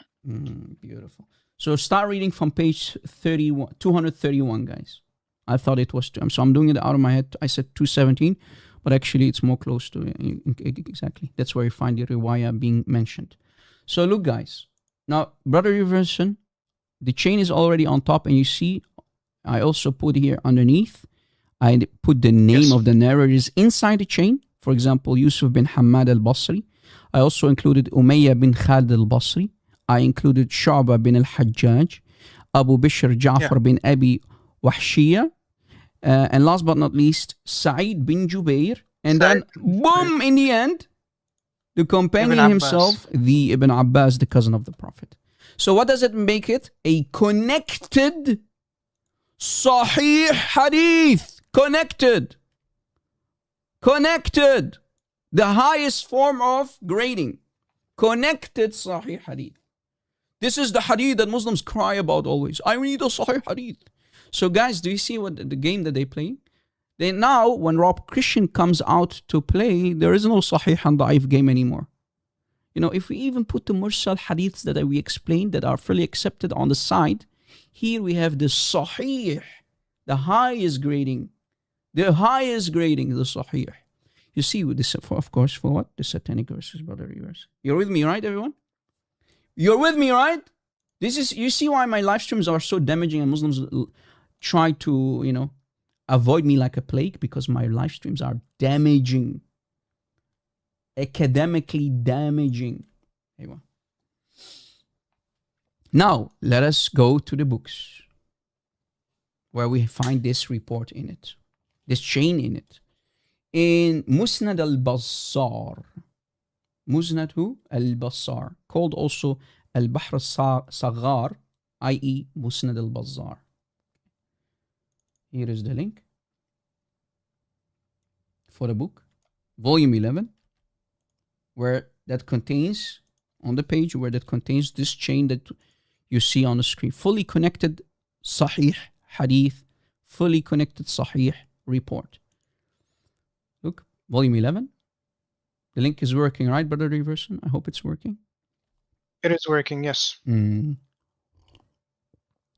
Beautiful. So start reading from page 231, guys. I thought it was so I'm doing it out of my head. I said 217, but actually it's more close to it. Exactly. That's where you find the riwayah being mentioned. So look, guys. Now, Brother Reversion, the chain is already on top, and you see I also put here underneath, I put the name of the narrators inside the chain. For example, Yusuf bin Hamad al-Basri. I also included Umayyah bin Khalid al-Basri. I included Shu'bah bin al-Hajjaj, Abu Bishr Ja'far bin Abi Wahshiyah, and last but not least, Sa'id bin Jubair. And then, boom, in the end, the companion himself, the Ibn Abbas, the cousin of the Prophet. So what does it make it? A connected Sahih Hadith. Connected. The highest form of grading. Connected Sahih Hadith. This is the Hadith that Muslims cry about always. I need a Sahih Hadith. So guys, do you see what the game that they play? They now, when Rob Christian comes out to play, there is no Sahih and Da'if game anymore. You know, if we even put the Mursal Hadiths that we explained that are fully accepted on the side, here we have the Sahih, the highest grading. The Sahih. You see, this, of course, for what? The satanic verses, Brother Reverse. You're with me, right, everyone? You're with me, right? You see why my live streams are so damaging and Muslims try to, avoid me like a plague, because my live streams are damaging. Academically damaging. Now, let us go to the books where we find this report in it, this chain in it. In Musnad al-Bazzar. Musnad who? Al-Bazzar. Called also Al-Bahr al-Saghar, i.e. Musnad al-Bazzar. Here is the link for the book, volume 11, where that contains, on the page where that contains this chain that you see on the screen. Fully connected Sahih Hadith, fully connected Sahih report. Look, volume 11. The link is working, right, Brother Reverson? I hope it's working. It is working, yes. Now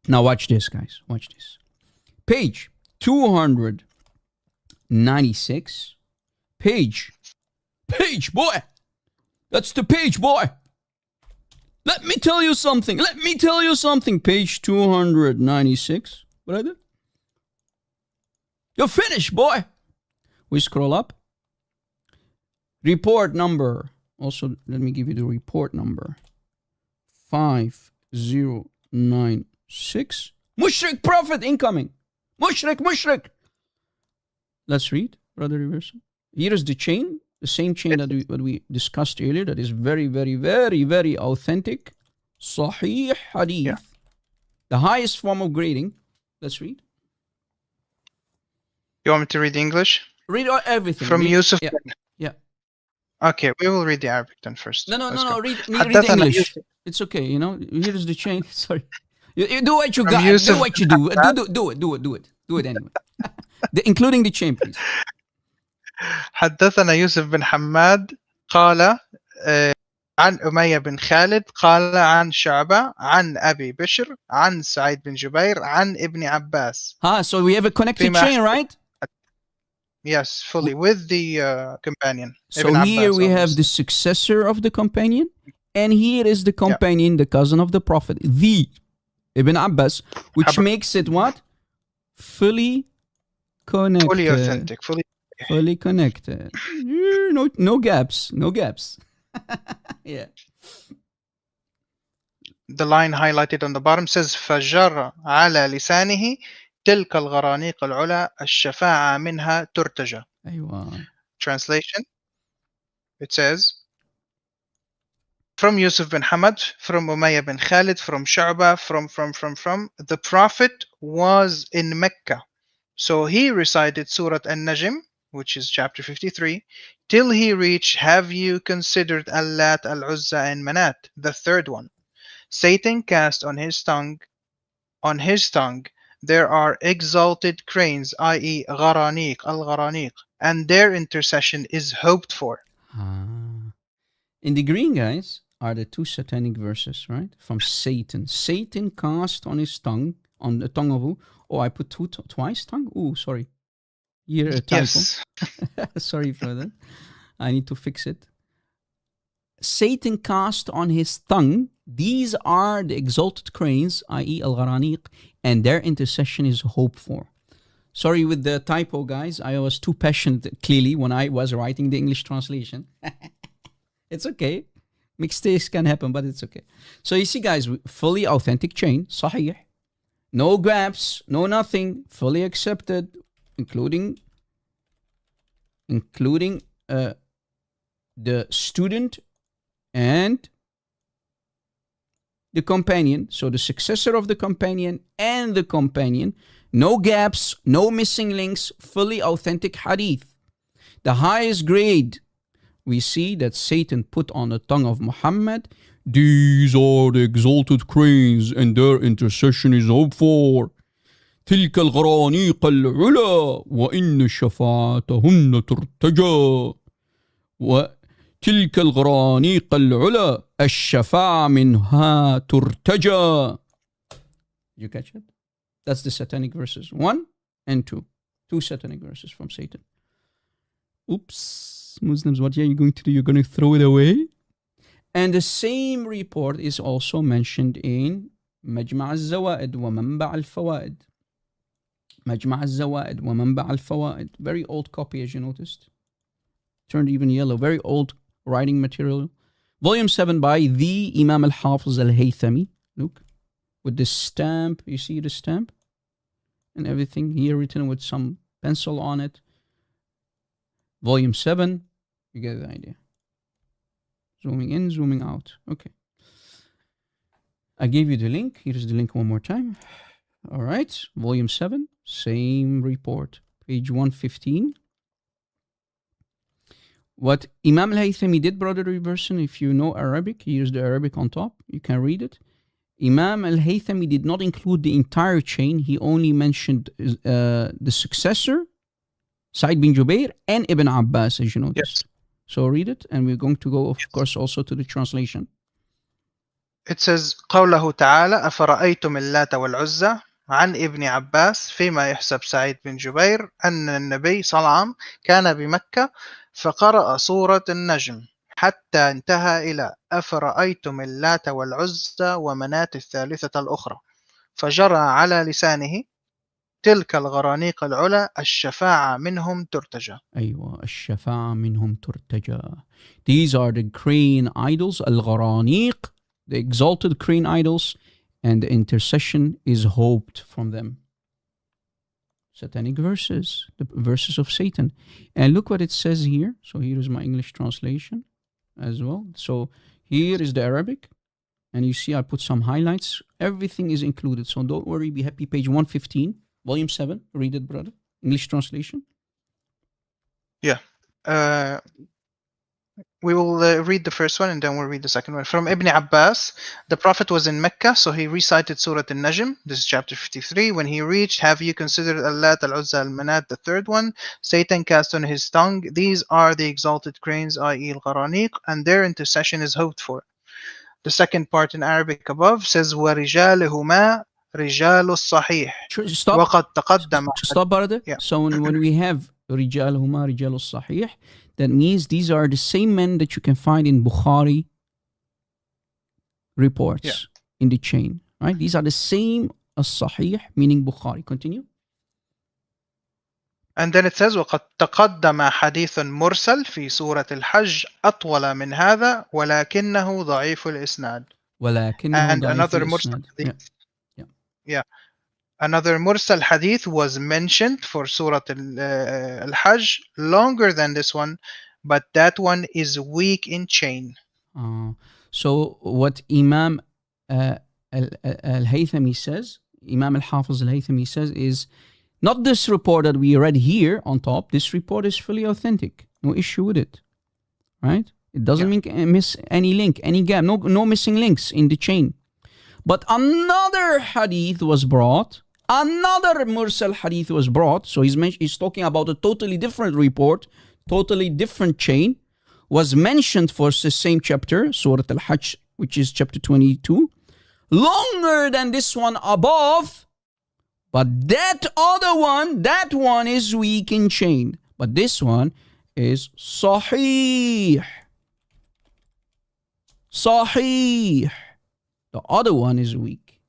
watch this, guys. Watch this. Page 296. Page, boy. That's the page, boy. Let me tell you something. Page 296, brother. You're finished, boy. We scroll up. Report number. Also, let me give you the report number. 5096. Mushrik prophet incoming. Mushrik. Let's read, Brother Reverson. Here is the chain. The same chain that we discussed earlier, that is very, very, very, very authentic. Sahih Hadith. Yeah. The highest form of grading. Let's read. You want me to read the English? Read everything. From read, Yusuf. Yeah. Yeah. Okay, we will read the Arabic then first. No. Let's go. Read حدثنا English. يوسف It's okay. You know, here's the chain. Sorry. You do what you from got. Yusuf Do what you do. Do it anyway. Including the chain, please. حدثنا يوسف بن حماد قال عن أمية بن خالد قال عن شعبة عن أبي بشر عن سعيد بن جبير عن ابن عباس. So we have a connected chain, right? Yes, fully with the companion. So Ibn here Abbas, we have obviously. the successor of the companion, and here is the companion, the cousin of the Prophet, the Ibn Abbas, which makes it what? Fully connected. Fully authentic. Fully connected. No gaps. No gaps. Yeah. The line highlighted on the bottom says فجر على لسانه تلك الغرانيق العلا الشفاعة منها ترتجى. أيوة. Translation. It says from Yusuf bin Hamad, from Umayyah bin Khalid, from Shu'bah, from the Prophet was in Mecca. So he recited Surah An-Najm, which is chapter 53, till he reached, have you considered Allat, Al-Uzza, and Manat, the third one. Satan cast on his tongue, there are exalted cranes, i.e. Gharaniq, Al-Gharaniq, and their intercession is hoped for. In the green, guys, are the two satanic verses, right? From Satan. Satan cast on his tongue, on the tongue of who? Oh, I put twice tongue? Oh, sorry. Here a typo. Yes. Sorry for that. I need to fix it. Satan cast on his tongue. These are the exalted cranes, i.e. Al-Gharaniq, and their intercession is hoped for. Sorry with the typo, guys. I was too passionate, clearly, when I was writing the English translation. It's okay. Mistakes can happen, but it's okay. So you see, guys, fully authentic chain, sahih. No gaps, no nothing, fully accepted, including the student and the companion. So the successor of the companion and the companion. No gaps, no missing links, fully authentic hadith. The highest grade, we see that Satan put on the tongue of Muhammad, these are the exalted cranes and their intercession is hoped for. تلك الغرانيق العلا وإن شفاعتهن ترتجى وتلك الغرانيق العلا الشفاعة منها ترتجى. You catch it? That's the satanic verses 1 and 2. Two satanic verses from Satan. Oops, Muslims, what are you going to do? You're going to throw it away? And the same report is also mentioned in مجمع الزوائد ومنبع الفوائد. مجمع الزوائد ومنبع الفوائد. Very old copy, as you noticed. Turned even yellow. Very old writing material. Volume 7 by the Imam al-Hafiz al-Haythami. Look. With the stamp. You see the stamp? And everything here written with some pencil on it. Volume 7. You get the idea. Zooming in, zooming out. Okay. I gave you the link. Here's the link one more time. All right. Volume 7. Same report. Page 115. What Imam al-Haythami did, brother Reverson, if you know Arabic, here's the Arabic on top. You can read it. Imam al-Haythami did not include the entire chain. He only mentioned the successor, Sa'id bin Jubair, and Ibn Abbas, as you noticed. Yes. So read it, and we're going to go, of course, also to the translation. It says, قوله تعالى أفرأيتم اللات والعزى عن ابن عباس فيما يحسب سعيد بن جبير أن النبي صلى الله عليه وسلم كان بمكة فقرأ سورة النجم حتى انتهى إلى أفرأيتم اللات والعزى ومناة الثالثة الأخرى فجرى على لسانه تلك الغرانيق العلا الشفاعة منهم ترتجى. أيوة الشفاعة منهم ترتجى. These are the crane idols, al-gharaniq, the exalted crane idols, and the intercession is hoped from them. Satanic verses, the verses of Satan. And look what it says here. So here is my English translation as well. So here is the Arabic. And you see I put some highlights. Everything is included. So don't worry, be happy. Page 115, volume 7. Read it, brother. English translation? Yeah. We will read the first one and then we'll read the second one. From Ibn Abbas, the Prophet was in Mecca, so he recited Surah Al-Najm. This is chapter 53. When he reached, have you considered Allat, Al-Uzza, Al-Manat, the third one? Satan cast on his tongue. These are the exalted cranes, i.e. Al-Gharaniq, and their intercession is hoped for. The second part in Arabic above says, وَرِجَالِهُمَا رِجَالُ الصَّحِيحِ Stop. وَقَدْ تَقَدَّمَ. Stop, brother. Yeah. So when we have رِجَالُهُمَا رِجَالُ الصَّحِيحِ, that means these are the same men that you can find in Bukhari reports in the chain, right? These are the same as Sahih, meaning Bukhari. Continue. And then it says وقد تقدم حديث مرسل في سورة الحج أطول من هذا ولكنه ضعيف الإسناد. ولكنه And ضعيف another الإسناد. mursal hadith. Yeah. Another mursal hadith was mentioned for Surah Al-Hajj, longer than this one, but that one is weak in chain. So what Imam Al-Haythami says, Imam Al-Hafiz Al-Haythami says is, not this report that we read here on top. This report is fully authentic. No issue with it, right? It doesn't miss any link, any gap, no missing links in the chain. But another hadith was brought, another mursal hadith was brought. So he's talking about a totally different report, totally different chain, was mentioned for the same chapter, Surah Al-Hajj, which is chapter 22, longer than this one above. But that other one, that one is weak in chain. But this one is Sahih. Sahih. The other one is weak.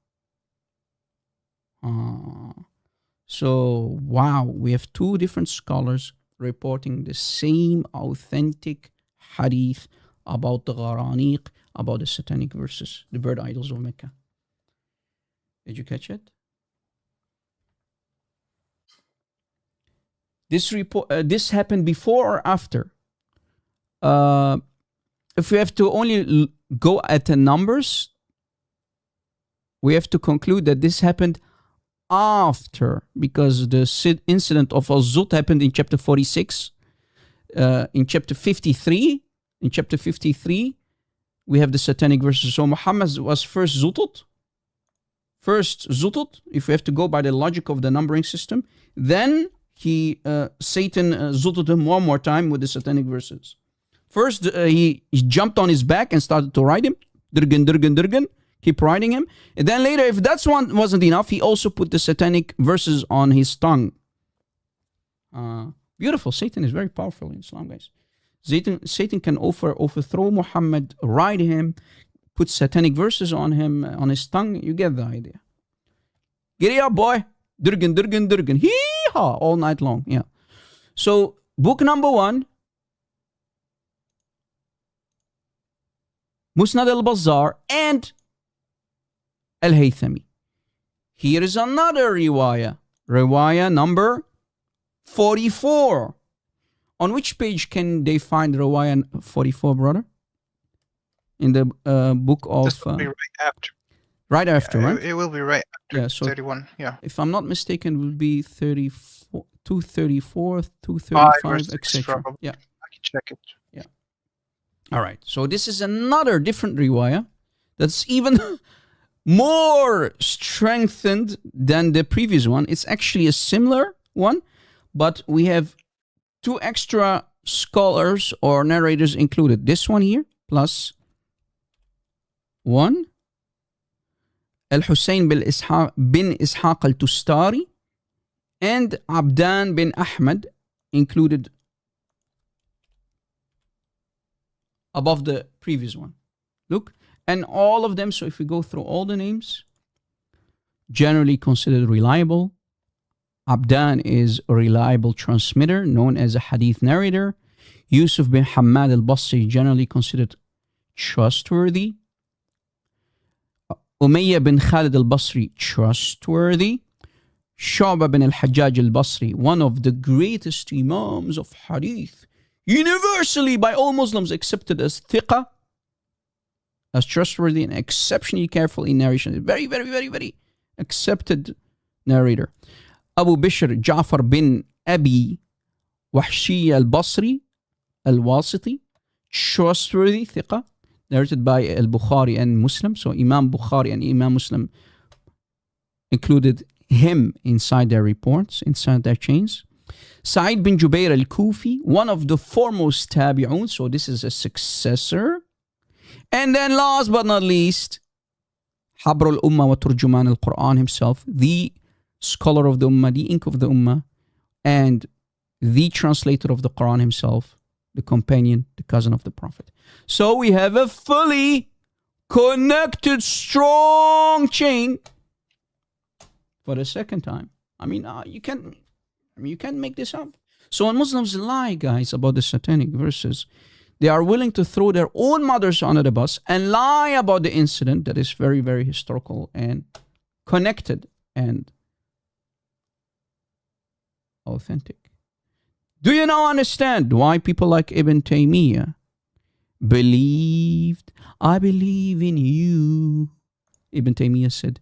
So, wow, we have two different scholars reporting the same authentic hadith about the Gharaniq, about the satanic verses, the bird idols of Mecca. Did you catch it? This report, this happened before or after? If we have to only go at the numbers, we have to conclude that this happened after, because the incident of Al-Zut happened in chapter 46. In chapter 53, we have the satanic verses. So Muhammad was first Zutut. If we have to go by the logic of the numbering system, then Satan zutted him one more time with the satanic verses. First, he jumped on his back and started to ride him. Dirgan, keep riding him. And then later, if that one wasn't enough, he also put the satanic verses on his tongue. Beautiful. Satan is very powerful in Islam, guys. Satan can overthrow Muhammad, ride him, put satanic verses on him, on his tongue. You get the idea. Get up, boy. Dirgan. Hee-haw, all night long. Yeah. So, book number 1, Musnad al-Bazzar and Al-Haythami. Here is another riwayah. Riwayah number 44. On which page can they find riwayah 44, brother? In the book of... This will be right after. Right after, right? It will be right after. Yeah, so 31, yeah. If I'm not mistaken, it will be 34, 234, 235, etc. Yeah. I can check it. Yeah. All right. So this is another different riwayah that's even more strengthened than the previous one. It's actually a similar one, but we have 2 extra scholars or narrators included. This one here, plus 1. Al-Hussein bin Ishaq al-Tustari and Abdan bin Ahmad included above the previous one. Look, and all of them, so if we go through all the names, generally considered reliable. Abdan is a reliable transmitter, known as a hadith narrator. Yusuf bin Hamad al-Basri, generally considered trustworthy. Umayyah bin Khalid al-Basri, trustworthy. Shu'bah bin al-Hajjaj al-Basri, one of the greatest imams of hadith, universally by all Muslims accepted as thiqah, as trustworthy and exceptionally careful in narration. Very, very, very, very accepted narrator. Abu Bishr Ja'far bin Abi Wahshi al-Basri al-Wasiti, trustworthy, ثقة, narrated by al-Bukhari and Muslim. So Imam Bukhari and Imam Muslim included him inside their reports, inside their chains. Sa'id bin Jubair al-Kufi, one of the foremost tabi'un, so this is a successor. And then last but not least, Habr al-Ummah wa Turjuman al-Quran himself, the scholar of the Ummah, the ink of the Ummah, and the translator of the Quran himself, the companion, the cousin of the Prophet. So we have a fully connected, strong chain for the second time. I mean, you can't make this up. So when Muslims lie, guys, about the satanic verses, they are willing to throw their own mothers under the bus and lie about the incident that is very, very historical and connected and authentic. Do you now understand why people like Ibn Taymiyyah believed, I believe in you? Ibn Taymiyyah said,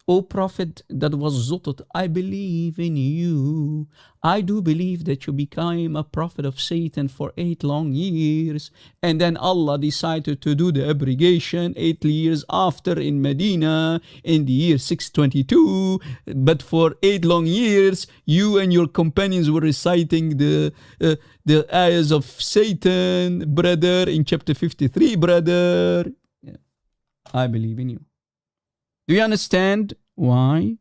O Prophet that was zutted, I believe in you. I do believe that you became a prophet of Satan for 8 long years. And then Allah decided to do the abrogation 8 years after in Medina in the year 622. But for 8 long years, you and your companions were reciting the ayahs of Satan, brother, in chapter 53, brother. Yeah. I believe in you. Do you understand why?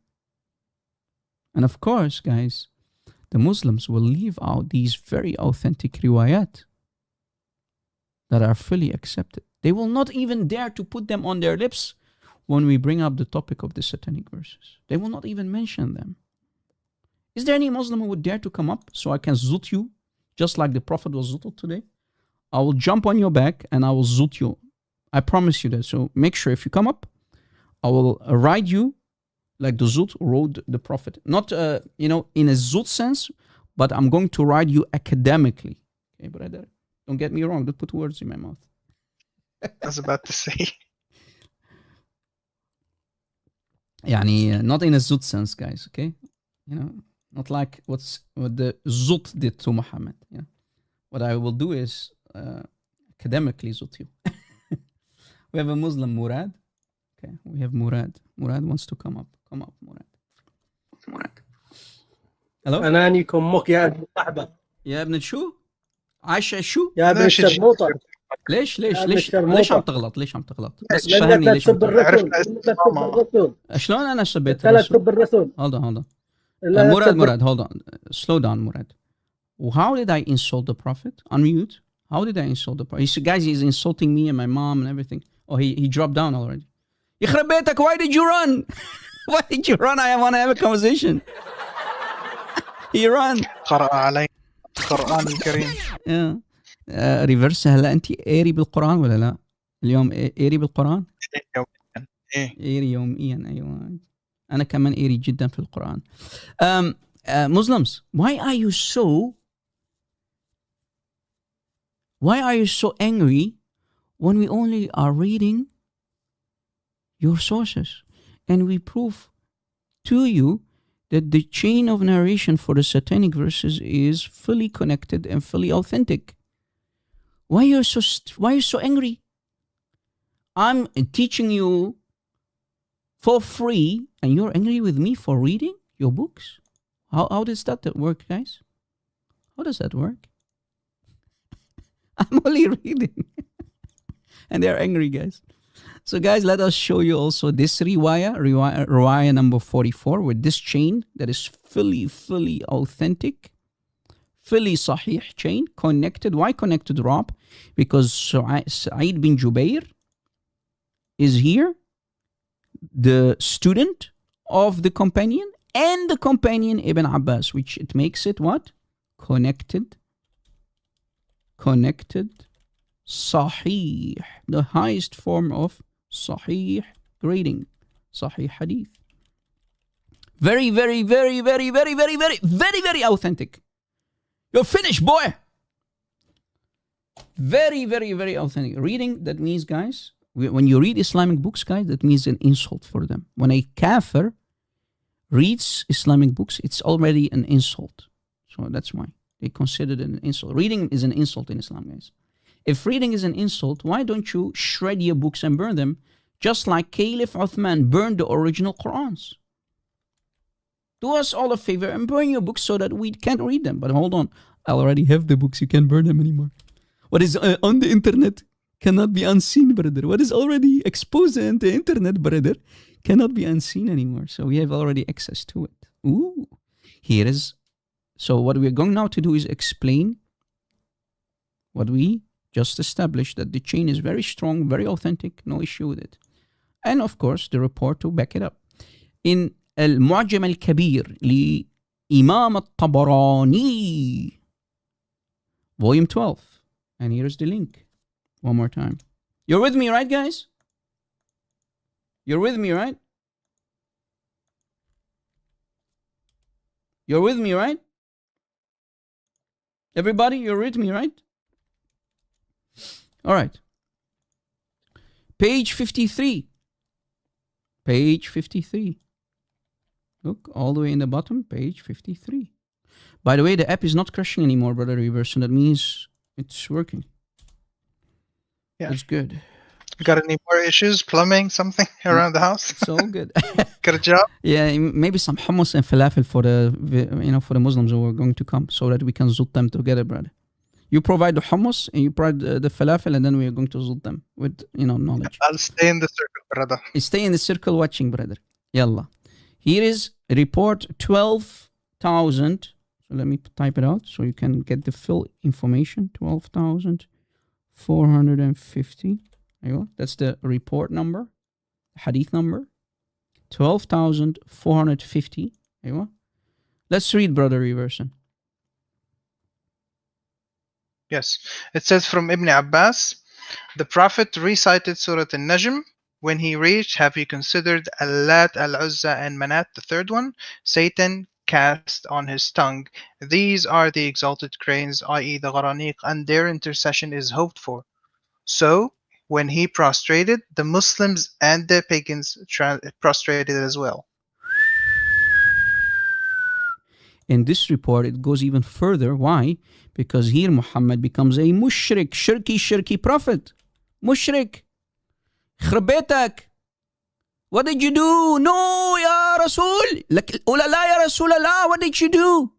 And of course, guys, the Muslims will leave out these very authentic riwayat that are fully accepted. They will not even dare to put them on their lips when we bring up the topic of the satanic verses. They will not even mention them. Is there any Muslim who would dare to come up so I can zut you, just like the Prophet was zutted today? I will jump on your back and I will zut you. I promise you that. So make sure if you come up, I will ride you like the Zut rode the Prophet. Not, in a Zut sense, but I'm going to ride you academically. Okay, brother? Don't get me wrong. Don't put words in my mouth. I was about to say. Not in a Zut sense, guys, okay? Not like what the Zut did to Muhammad. Yeah. What I will do is academically Zut you. We have a Muslim, Murad. Okay, we have Murad. Murad wants to come up. Come up, Murad. Hello? أنانيكم مك يا ابن صاحبة. يا ابن شو؟ عايشة شو؟ يا ابن الشرموطة. ليش عم تغلط؟ بس فهمني ليش عم تغلط. شلون أنا سبيت الرسول؟ لا تسب الرسول. Hold on. Murad, hold on. Slow down, Murad. How did I insult the Prophet? Unmute. How did I insult the Prophet? Guys, he's insulting me and my mom and everything. Oh, he dropped down already. يخرب بيتك, why did you run? Why did you run? I want to have a conversation. He ran. قرأ علي القرآن الكريم. ريفرس, هلا أنت قاري بالقرآن ولا لا؟ اليوم قاري بالقرآن؟ قاري يوميا. أيوة. أنا كمان قاري جدا في القرآن. Muslims, why are you so angry when we only are reading your sources and we prove to you that the chain of narration for the satanic verses is fully connected and fully authentic? Why are you so angry? I'm teaching you for free and you're angry with me for reading your books? How does that work, guys? How does that work? I'm only reading. And they're angry, guys. So, guys, let us show you also this riwayah number 44, with this chain that is fully authentic, fully sahih chain, connected. Why connected, Rob? Because Sa'id bin Jubair is here, the student of the companion, and the companion Ibn Abbas, which it makes it what? Connected, sahih, the highest form of sahih grading, sahih hadith. Very authentic. You're finished, boy. Very authentic. Reading, that means, guys, when you read Islamic books, guys, that means an insult for them. When a kafir reads Islamic books, it's already an insult. So that's why they consider it an insult. Reading is an insult in Islam, guys. If reading is an insult, why don't you shred your books and burn them, just like Caliph Uthman burned the original Qurans? Do us all a favor and burn your books so that we can't read them. But hold on, I already have the books, you can't burn them anymore. What is on the internet cannot be unseen, brother. What is already exposed on the internet, brother, cannot be unseen anymore. So we have already access to it. Ooh, here is. So what we're going now to do is explain what we just established, that the chain is very strong, very authentic, no issue with it. And of course, the report to back it up. In المعجم الكبير لإمام الطبراني, volume 12. And here's the link. One more time. You're with me, right, guys? You're with me, right? You're with me, right? Everybody, you're with me, right? All right. Page 53. Page 53. Look, all the way in the bottom, page 53. By the way, the app is not crashing anymore, brother Reverse, so that means it's working. Yeah. It's good. Got any more issues? Plumbing, something around the house? It's all good. Got a job? Yeah, maybe some hummus and falafel for the, for the Muslims who are going to come, so that we can zut them together, brother. You provide the hummus and you provide the falafel, and then we are going to zut them with, knowledge. I'll stay in the circle, brother. Stay in the circle watching, brother. Yalla. Here is report 12,000. So let me type it out so you can get the full information. 12,450. That's the report number, hadith number. 12,450. Let's read, brother Reverson. Yes. It says from Ibn Abbas, the Prophet recited Surah Al-Najm. When he reached, have you considered Al-Lat, Al-Uzza, and Manat, the third one? Satan cast on his tongue. These are the exalted cranes, i.e. the Gharaniq, and their intercession is hoped for. So, when he prostrated, the Muslims and the pagans prostrated as well. In this report, it goes even further. Why? Because here Muhammad becomes a mushrik, shirky prophet. Mushrik. خربيتك. What did you do? No, Ya Rasul. Ulala, Ya Rasulallah. What did you do?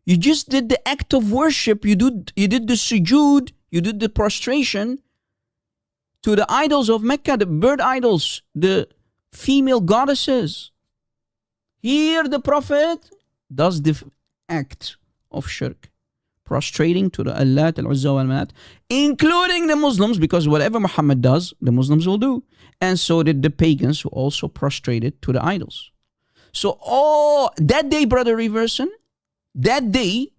You just did the act of worship. You did the sujood. You did the prostration to the idols of Mecca, the bird idols, the female goddesses. Here the Prophet does the act of shirk, prostrating to the Allat, Al-Uzza, Al-Manat, including the Muslims, because whatever Muhammad does, the Muslims will do. And so did the pagans, who also prostrated to the idols. So that day, brother Reverson, that day,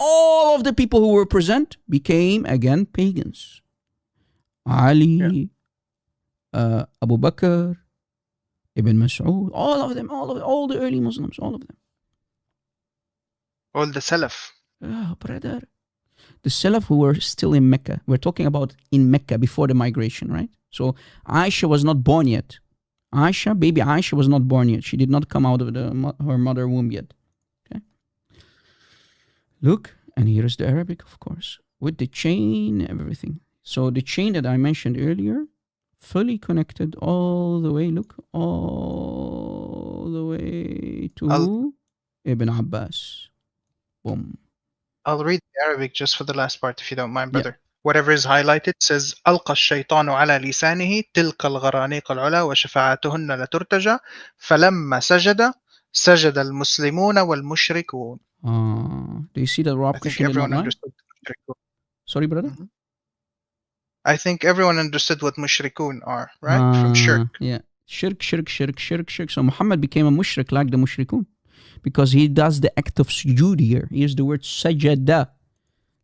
all of the people who were present became again pagans. Ali, Abu Bakr, Ibn Mas'ud, all of them, all the early Muslims, all of them. All the Salaf. Oh, brother. The Salaf who were still in Mecca. We're talking about in Mecca before the migration, right? So Aisha was not born yet. Baby Aisha was not born yet. She did not come out of her mother womb yet. Okay. Look, and here is the Arabic, of course, with the chain, everything. So the chain that I mentioned earlier, fully connected all the way, look, all the way to Ibn Abbas. Boom. I'll read the Arabic just for the last part, if you don't mind, brother. Yeah. Whatever is highlighted says, ألقى الشيطان على لسانه تلك الغرانيق العلا وشفاعتهن لترتجى فلما سجد المسلمون والمشركون. Do you see the Rob? I think everyone understood. Sorry, brother? Mm-hmm. I think everyone understood what mushrikun are, right? From shirk. Yeah. Shirk. So Muhammad became a mushrik like the mushrikun, because he does the act of sujood here. Here's the word sajada.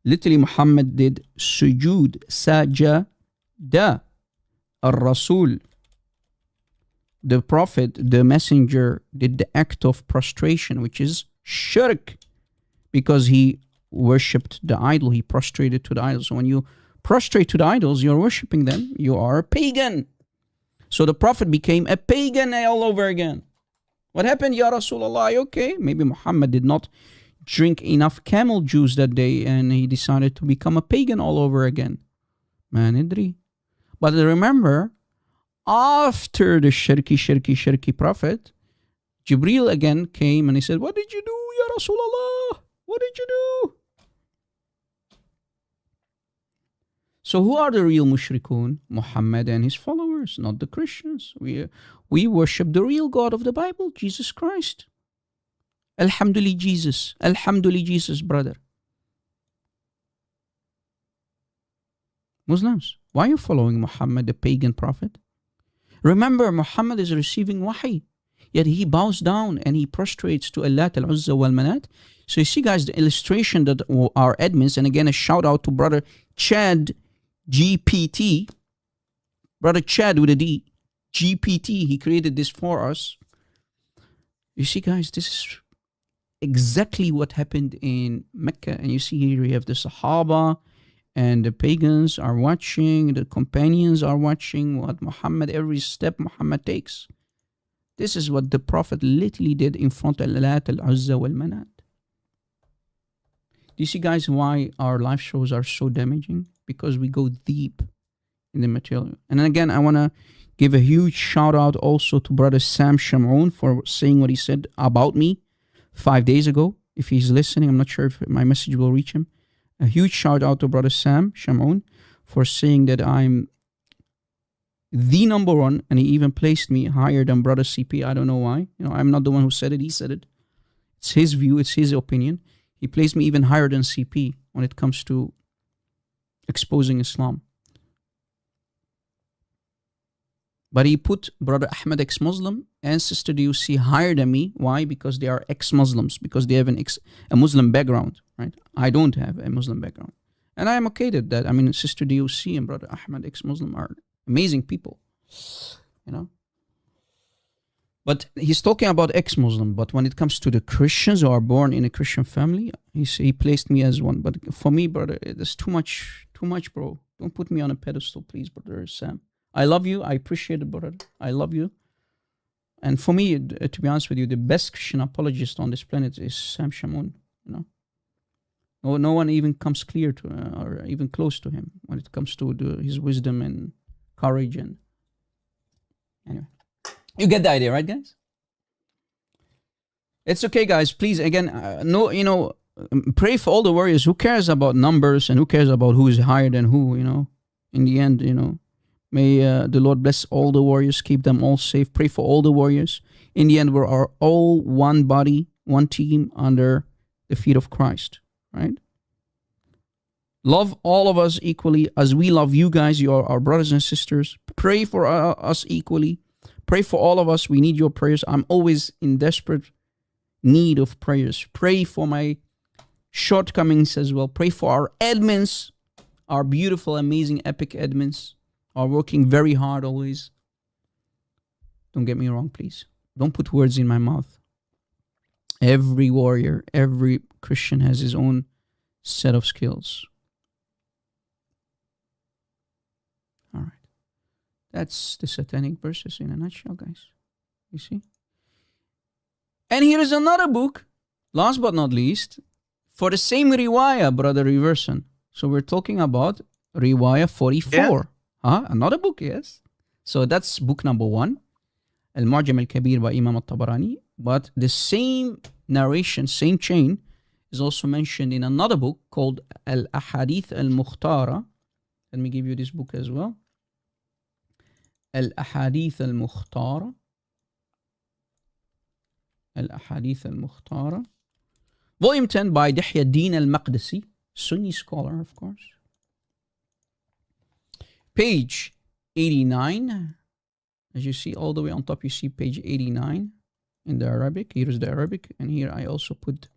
Literally, Muhammad did sujood. Sajada. Al-Rasul. The Prophet, the Messenger, did the act of prostration, which is shirk, because he worshipped the idol. He prostrated to the idol. So when you prostrate to the idols, you're worshipping them. You are a pagan. So the Prophet became a pagan all over again. What happened, Ya Rasulullah? Okay, maybe Muhammad did not drink enough camel juice that day and he decided to become a pagan all over again. Man, idri. But remember, after the shirky prophet, Jibril again came and he said, what did you do, Ya Rasulullah? What did you do? So who are the real mushrikun? Muhammad and his followers, not the Christians. We worship the real God of the Bible, Jesus Christ. Alhamdulillah Jesus. Alhamdulillah Jesus, brother. Muslims, why are you following Muhammad, the pagan prophet? Remember, Muhammad is receiving wahi, yet he bows down and he prostrates to Allah al-Uzza wal-Manat. So you see, guys, the illustration that our admins, and again, a shout out to brother Chad GPT, brother Chad with a D, GPT, he created this for us. You see, guys, this is exactly what happened in Mecca. And you see here we have the Sahaba and the pagans are watching, the companions are watching what Muhammad, every step Muhammad takes. This is what the Prophet literally did in front of Allah al-Uzza wal-Manat. Do you see, guys, why our live shows are so damaging? Because we go deep in the material. And then again, I want to give a huge shout out also to brother Sam Shamoun for saying what he said about me 5 days ago. If he's listening, I'm not sure if my message will reach him. A huge shout out to brother Sam Shamoun for saying that I'm the number one, and he even placed me higher than brother CP. I don't know why. You know, I'm not the one who said it. He said it. It's his view. It's his opinion. He placed me even higher than CP when it comes to exposing Islam. But he put brother Ahmed ex-Muslim and sister DUC higher than me. Why? Because they are ex-Muslims, because they have a Muslim background, right? I don't have a Muslim background. And I am okay with that. I mean, sister DUC and brother Ahmed ex-Muslim are amazing people, you know. But he's talking about ex-Muslim. But when it comes to the Christians who are born in a Christian family, he placed me as one. But for me, brother, there's too much, bro. Don't put me on a pedestal, please, brother Sam. I love you. I appreciate it, brother. I love you. And for me, to be honest with you, the best Christian apologist on this planet is Sam Shamoun. You know, no one even comes clear to or even close to him when it comes to his wisdom and courage. And anyway, you get the idea, right, guys? It's okay, guys. Please, again, pray for all the warriors. Who cares about numbers and who cares about who is higher than who? You know, in the end, you know. May the Lord bless all the warriors, keep them all safe. Pray for all the warriors. In the end, we are all one body, one team under the feet of Christ, right? Love all of us equally as we love you guys. You are our brothers and sisters. Pray for us equally. Pray for all of us. We need your prayers. I'm always in desperate need of prayers. Pray for my shortcomings as well. Pray for our admins, our beautiful, amazing, epic admins. Are working very hard always. Don't get me wrong, please. Don't put words in my mouth. Every warrior, every Christian has his own set of skills. All right. That's the satanic verses in a nutshell, guys. You see? And here is another book, last but not least, for the same riwayah, brother Reverson. So we're talking about riwayah 44. Yeah. Another book, yes. So that's book number 1, Al-Mu'jam al-Kabir by Imam al-Tabarani. But the same narration, same chain, is also mentioned in another book called Al-Ahadith al-Mukhtara. Let me give you this book as well. Al-Ahadith al-Mukhtara. Al-Ahadith al-Mukhtara. Volume 10 by Dihya Din al-Maqdisi, Sunni scholar, of course. Page 89, as you see all the way on top, you see page 89 in the Arabic. Here is the Arabic, and here I also put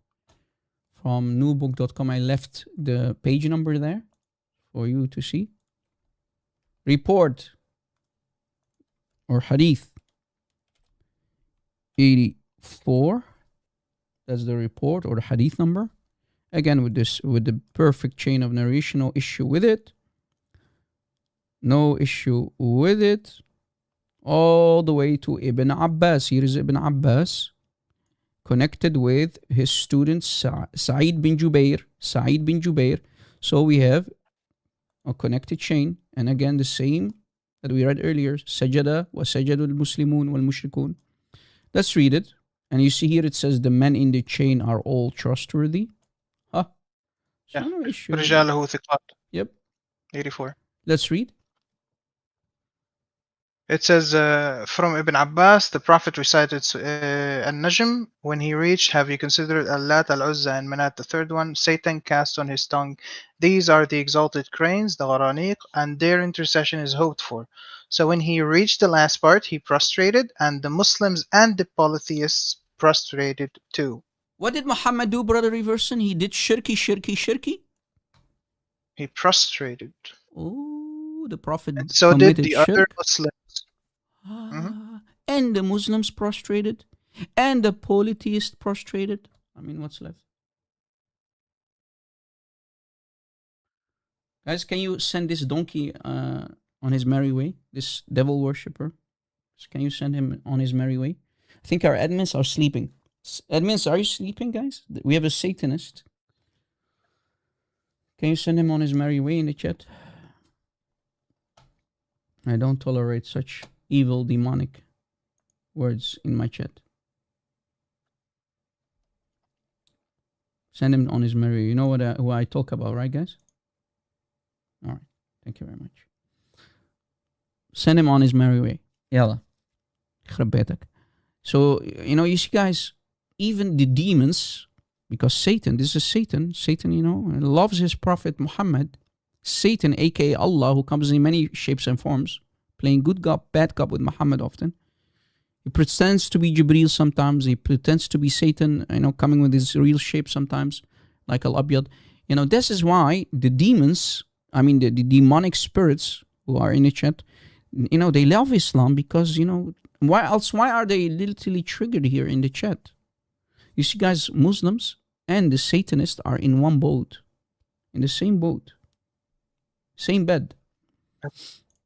from newbook.com. I left the page number there for you to see. Report or Hadith 84. That's the report or the Hadith number. Again, with the perfect chain of narration, no issue with it. No issue with it. all the way to Ibn Abbas. Here is Ibn Abbas connected with his student Sa'id bin Jubair. So we have a connected chain, and again the same that we read earlier, sajada wa sajadu al-muslimun wal-mushrikun. Let's read it. And you see here it says the men in the chain are all trustworthy. Huh? So Yeah. no issue. رجاله ثقات. Yep. 84. Let's read. It says from Ibn Abbas, the Prophet recited An-Najm when he reached, have you considered Al-Lat, Al-Uzza, and Manat, the third one? Satan cast on his tongue. These are the exalted cranes, the Gharaniq, and their intercession is hoped for. So when he reached the last part, he prostrated, and the Muslims and the polytheists prostrated too. What did Muhammad do, Brother Reverson? He did shirky. He prostrated. Oh, the Prophet And so did committed the shirk. other Muslims. And the Muslims prostrated, and the polytheists prostrated. I mean, what's left? Guys, can you send this donkey on his merry way? This devil worshipper. Can you send him on his merry way? I think our admins are sleeping. Admins, are you sleeping, guys? We have a Satanist. Can you send him on his merry way in the chat? I don't tolerate such evil, demonic words in my chat. Send him on his merry way. You know who I talk about, right, guys? All right. Thank you very much. Send him on his merry way. Yalla. So, you see, guys, even the demons, because Satan, this is Satan, loves his prophet Muhammad. Satan, aka Allah, who comes in many shapes and forms, playing good cop, bad cop with Muhammad often. He pretends to be Jibreel sometimes. He pretends to be Satan, coming with his real shape sometimes, like Al-Abyad. This is why the demons, the demonic spirits who are in the chat, they love Islam because, why are they literally triggered here in the chat? You see, guys, Muslims and the Satanists are in one boat, in the same boat, same bed.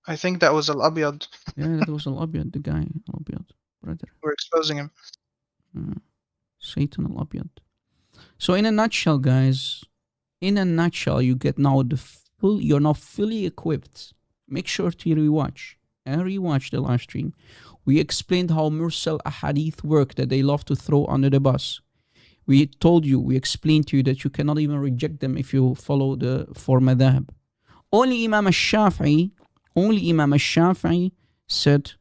I think that was Al-Abyad. Yeah, that was Al-Abyad, the guy, Al-Abyad, brother. We're exposing him. Satan Al-Abyad. So in a nutshell, guys, you get now you're now fully equipped. Make sure to rewatch the live stream. We explained how Mursal Ahadith work, that they love to throw under the bus. We explained to you that you cannot even reject them if you follow the four madhab. Only Imam al-Shafi'i said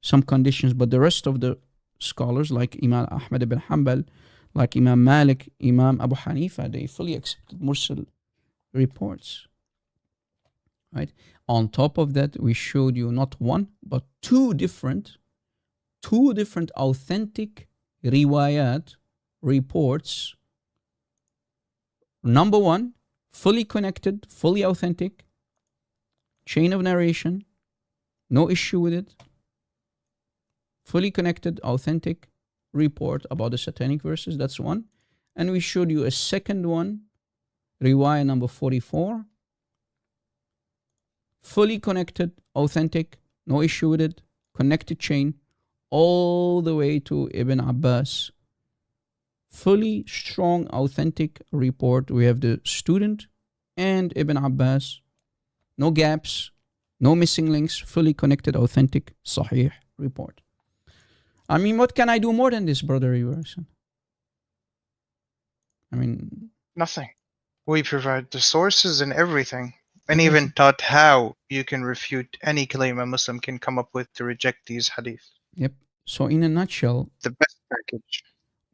some conditions, but the rest of the scholars, like Imam Ahmad ibn Hanbal, like Imam Malik, Imam Abu Hanifa, they fully accepted Mursal reports. Right? On top of that, we showed you not one, but two different authentic riwayat reports. Number one, fully connected, fully authentic, chain of narration, no issue with it. Fully connected, authentic report about the satanic verses, that's one. And we showed you a second one, riwayah number 44. Fully connected, authentic, no issue with it, connected chain, all the way to Ibn Abbas. Fully strong, authentic report. We have the student and Ibn Abbas. No gaps, no missing links, fully connected, authentic, sahih report. What can I do more than this, Brother Iverson? Nothing. We provide the sources and everything. And even taught how you can refute any claim a Muslim can come up with to reject these hadith. Yep. So in a nutshell, The best package.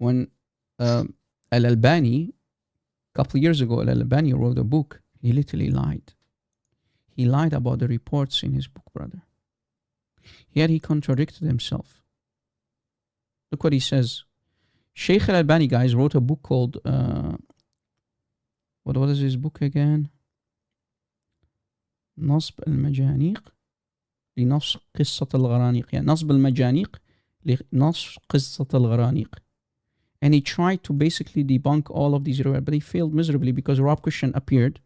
when Al-Albani, a couple of years ago, Al-Albani wrote a book, he literally lied. He lied about the reports in his book, brother. Yet he contradicted himself. Look what he says. Sheikh Al-Albani, guys, wrote a book called, what is his book again? نصب المجانيق لنص قصة الغرانيق. Yeah, نصب المجانيق لنص قصة الغرانيق. And he tried to basically debunk all of these, but he failed miserably because Rob Christian appeared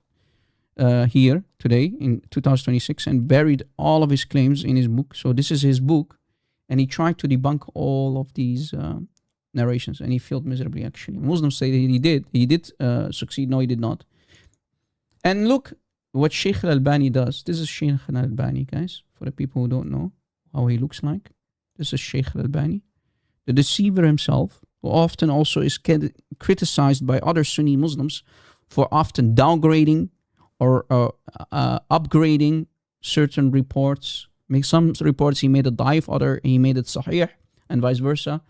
here today in 2026 and buried all of his claims in his book. So this is his book, and he tried to debunk all of these narrations, and he failed miserably. Actually, Muslims say that he did succeed. No, he did not. And look what Sheikh Al-Albani does. This is Sheikh Al-Albani, guys, for the people who don't know how he looks like. This is Sheikh Al-Albani, the deceiver himself, who often also is criticized by other Sunni Muslims for often downgrading or upgrading certain reports. Some reports he made it daif, other he made it sahih, and vice versa.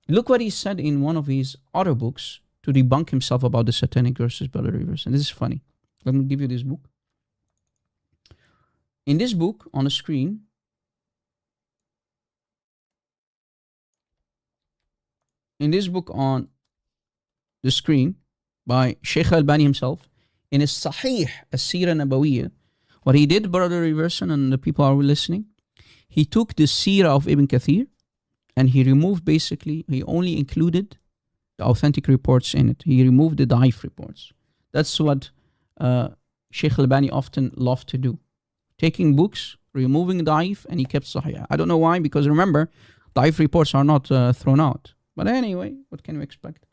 Look what he said in one of his other books to debunk himself about the satanic verses, brother reverse. And this is funny. Let me give you this book. In this book, on the screen, by Sheikh Al-Albani himself, in his Sahih, As-Sira Nabawiyya, what he did, brother Reverson and the people are listening, he took the Sira of Ibn Kathir and he removed basically, he only included the authentic reports in it. He removed the daif reports. That's what Sheikh Al-Albani often loved to do. Taking books, removing daif, and he kept Sahih. I don't know why, because remember, daif reports are not thrown out. But anyway, what can we expect?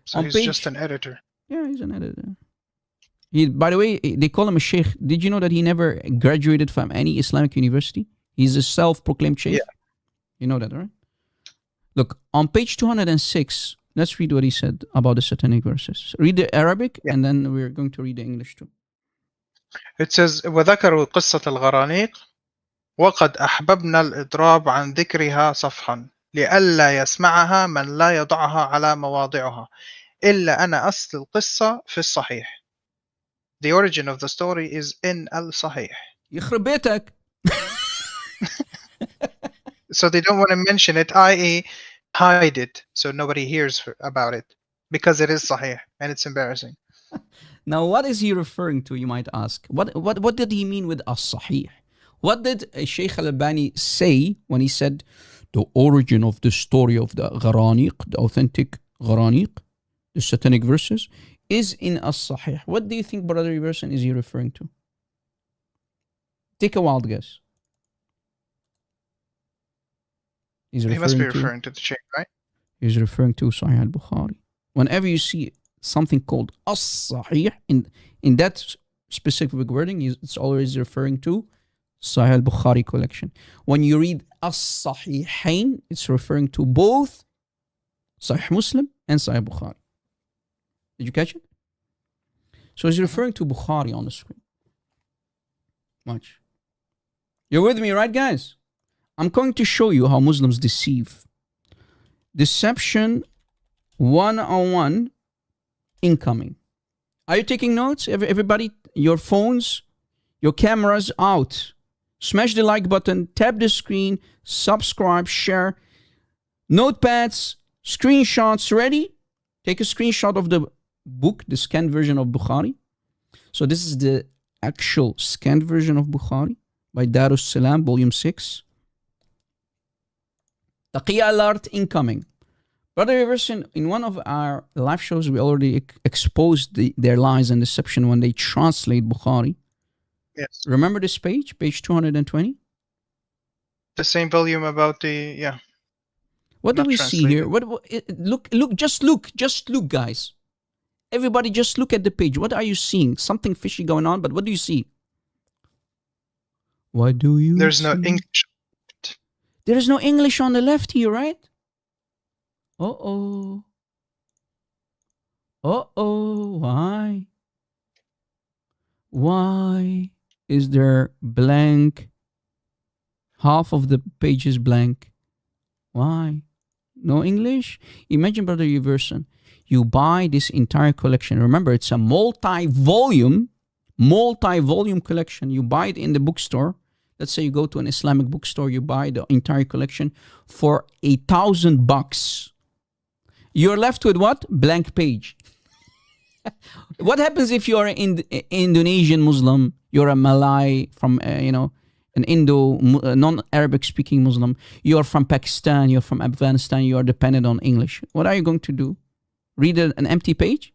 So On he's page- just an editor. Yeah, he's an editor. By the way, they call him a sheikh. Did you know that he never graduated from any Islamic university? He's a self-proclaimed sheikh. Yeah. You know that, right? Look, on page 206, let's read what he said about the satanic verses. Read the Arabic, Yeah. and then we're going to read the English too. It says وذكروا قصة الغرانيق وقد أحببنا الإضراب عن ذكرها صفحا لئلا يسمعها من لا يضعها على مواضعها إلا أن أصل القصة في الصحيح. The origin of the story is in al-Sahih. يخرب بيتك. So they don't want to mention it, i.e. hide it so nobody hears about it because it is Sahih and it's embarrassing. Now, what is he referring to, you might ask? What did he mean with as-sahih? What did Sheikh Al-Albani say when he said the origin of the story of the gharaniq, the authentic gharaniq, the satanic verses, is in as-sahih? What do you think, brother Iverson, is he referring to? Take a wild guess. He must be referring to the chain, right? He's referring to Sahih al-Bukhari. Whenever you see something called as-sahih in that specific wording, it's always referring to Sahih al-Bukhari collection. When you read as-sahihain, it's referring to both Sahih Muslim and Sahih Bukhari. Did you catch it? So he's referring to Bukhari on the screen. Much. You're with me, right, guys? I'm going to show you how Muslims deceive. Deception 101 incoming. Are you taking notes? Everybody, your phones, your cameras out. Smash the like button, tap the screen, subscribe, share. Notepads, screenshots, ready? Take a screenshot of the book, the scanned version of Bukhari. So this is the actual scanned version of Bukhari by Darus Salam, volume 6. Taqiyya alert incoming. Brother Everson, in one of our live shows, we already exposed their lies and deception when they translate Bukhari. Yes. Remember this page, page 220? The same volume about the, yeah. What do Not we see here? translated. Just look, guys. Everybody just look at the page. What are you seeing? Something fishy going on, but what do you see? What do you There's see? no English. There is no English on the left here, right? Uh-oh. Uh-oh. Why? Why is there blank? Half of the page is blank. Why? No English? Imagine, Brother Everson, you buy this entire collection. Remember, it's a multi-volume collection. You buy it in the bookstore. Let's say you go to an Islamic bookstore, you buy the entire collection for $1,000. You're left with what? Blank page. What happens if you're an Indonesian Muslim, you're a Malay from, an non-Arabic speaking Muslim, you're from Pakistan, you're from Afghanistan, you are dependent on English. What are you going to do? Read an empty page?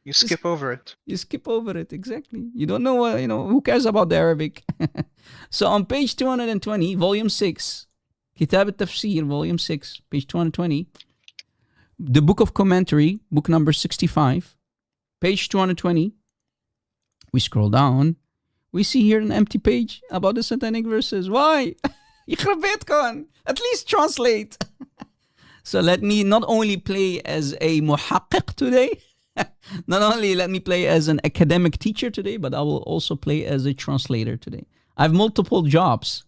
You skip over it. You skip over it, exactly. You don't know what, who cares about the Arabic? So on page 220, volume 6, Kitab al-Tafsir, volume 6, page 220, the book of commentary, book number 65, page 220, we scroll down, we see here an empty page about the satanic verses. Why? يخرب بيتكم. At least translate. So let me not only play as a muhaqqiq today, not only let me play as an academic teacher today, but I will also play as a translator today. I have multiple jobs.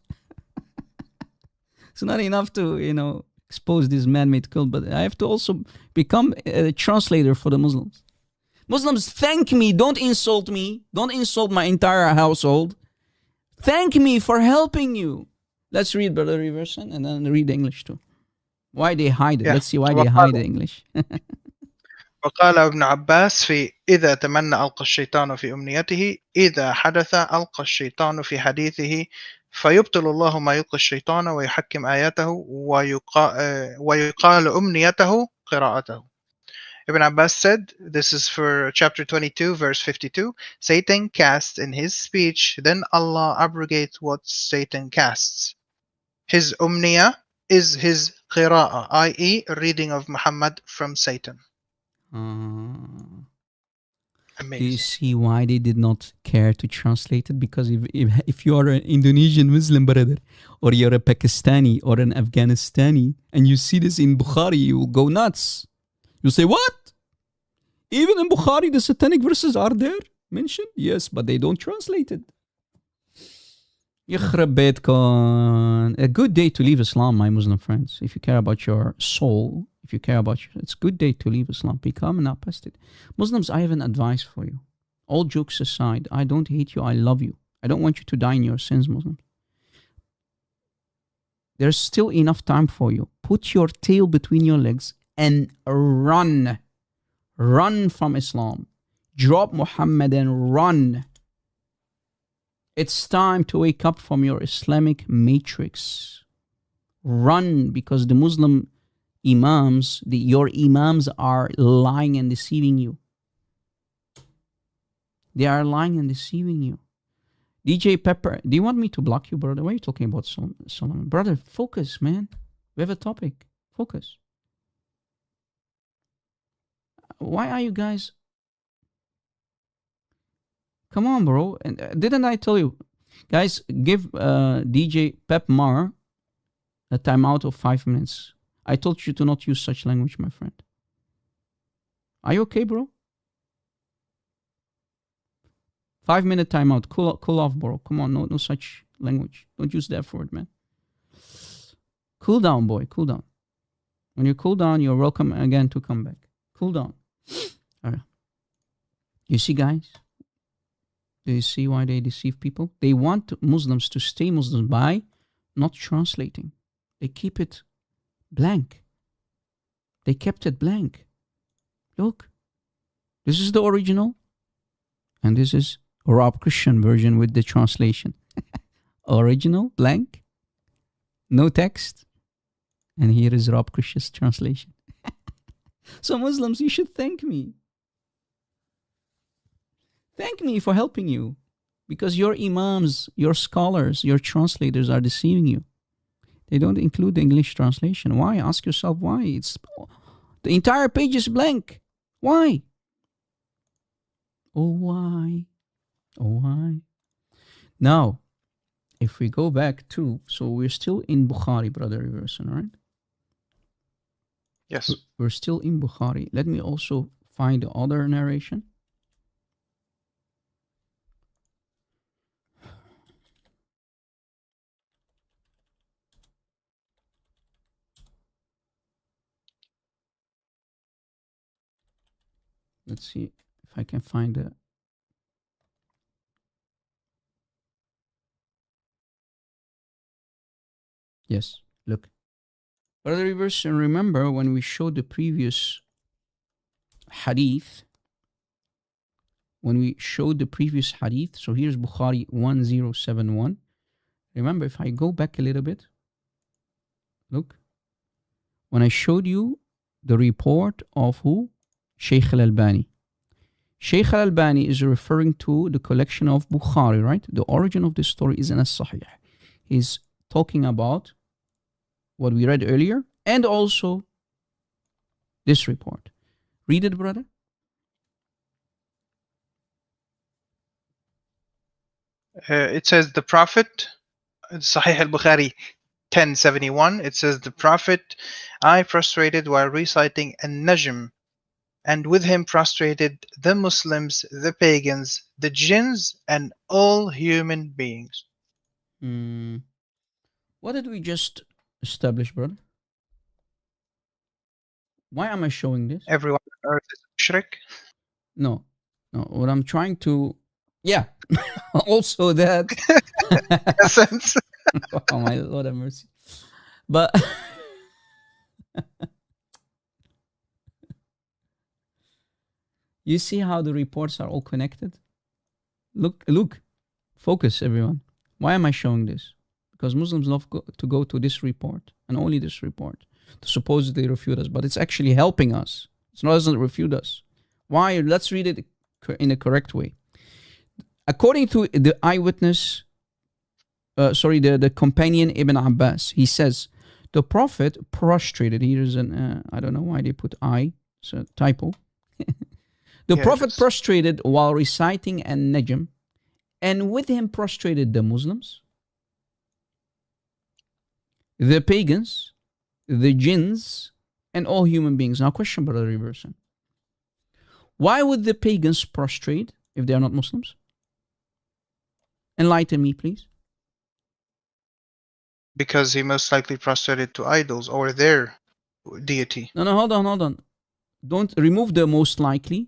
It's not enough to, expose this man-made cult, but I have to also become a translator for the Muslims. Muslims, thank me. Don't insult me. Don't insult my entire household. Thank me for helping you. Let's read Brother Reverson and then read the English too. Why they hide it. Yeah. Let's see why they hide the English. وقال ابن عباس في إذا تمنى ألقى الشيطان في أمنيته إذا حدث ألقى الشيطان في حديثه فيبطل الله ما يلقي الشيطان ويحكم آياته ويقال أمنيته قراءته. Ibn Abbas said, this is for chapter 22, verse 52, Satan casts in his speech, then Allah abrogates what Satan casts. His umniya is his qira'ah, i.e. reading of Muhammad from Satan. Amazing. Do you see why they did not care to translate it? Because if you are an Indonesian Muslim brother, or you're a Pakistani or an Afghanistani, and you see this in Bukhari, you will go nuts. You say, what? Even in Bukhari, the satanic verses are there mentioned? Yes, but they don't translate it. يخرب بيتكم. A good day to leave Islam, my Muslim friends. If you care about your soul, if you care about it's a good day to leave Islam. Become an apostate. Muslims, I have an advice for you. All jokes aside, I don't hate you, I love you. I don't want you to die in your sins, Muslims. There's still enough time for you. Put your tail between your legs and run. Run from Islam. Drop Muhammad and run. It's time to wake up from your Islamic matrix. Run, because the Muslim imams, your imams are lying and deceiving you. They are lying and deceiving you. DJ Pepper, do you want me to block you, brother? Why are you talking about Solomon? Brother, focus, man. We have a topic. Focus. Why are you guys... Come on, bro. And didn't I tell you? Guys, give DJ Pep Mar a timeout of 5 minutes. I told you to not use such language, my friend. Are you okay, bro? 5-minute timeout. Cool off, bro. Come on, no such language. Don't use that word, man. Cool down, boy. Cool down. When you cool down, you're welcome again to come back. Cool down. All right. You see, guys? Do you see why they deceive people? They want Muslims to stay Muslims by not translating. They keep it blank. They kept it blank. Look, this is the original, and this is Rob Christian version with the translation. Original, blank, no text, and here is Rob Christian's translation. So Muslims, you should thank me. Thank me for helping you, because your imams, your scholars, your translators are deceiving you. They don't include the English translation. Why? Ask yourself why. The entire page is blank. Why? Oh, why? Oh, why? Now, if we go back to, so we're still in Bukhari, Brother Reverson, right? Yes. We're still in Bukhari. Let me also find the other narration. Let's see if I can find it. Yes, look. Brother Reverse, and remember when we showed the previous hadith, so here's Bukhari 1071. Remember, if I go back a little bit, look, when I showed you the report of who? Shaykh al-Albani. Shaykh al-Albani is referring to the collection of Bukhari, right? The origin of this story is in as-Sahih. He's talking about what we read earlier and also this report. Read it, brother. It says the Prophet, Sahih al-Bukhari 1071, it says the Prophet, I prostrated while reciting an-Najm, and with him prostrated the Muslims, the pagans, the jinns, and all human beings. What did we just establish, brother? Why am I showing this? Everyone on earth is mushrik. No. What I'm trying to... Yeah. Also that... Essence. Oh, my Lord have mercy. But... You see how the reports are all connected? Look. Focus, everyone. Why am I showing this? Because Muslims love to go to this report, and only this report, to supposedly refute us. But it's actually helping us. It doesn't refute us. Why? Let's read it in a correct way. According to the eyewitness, the companion Ibn Abbas, he says, the Prophet prostrated. Here's an, I don't know why they put I, it's a typo. The Prophet prostrated while reciting an-Najm, and with him prostrated the Muslims, the pagans, the jinns, and all human beings. Now, question, Brother Reverson. Why would the pagans prostrate if they are not Muslims? Enlighten me, please. Because he most likely prostrated to idols or their deity. No, hold on. Don't remove the most likely.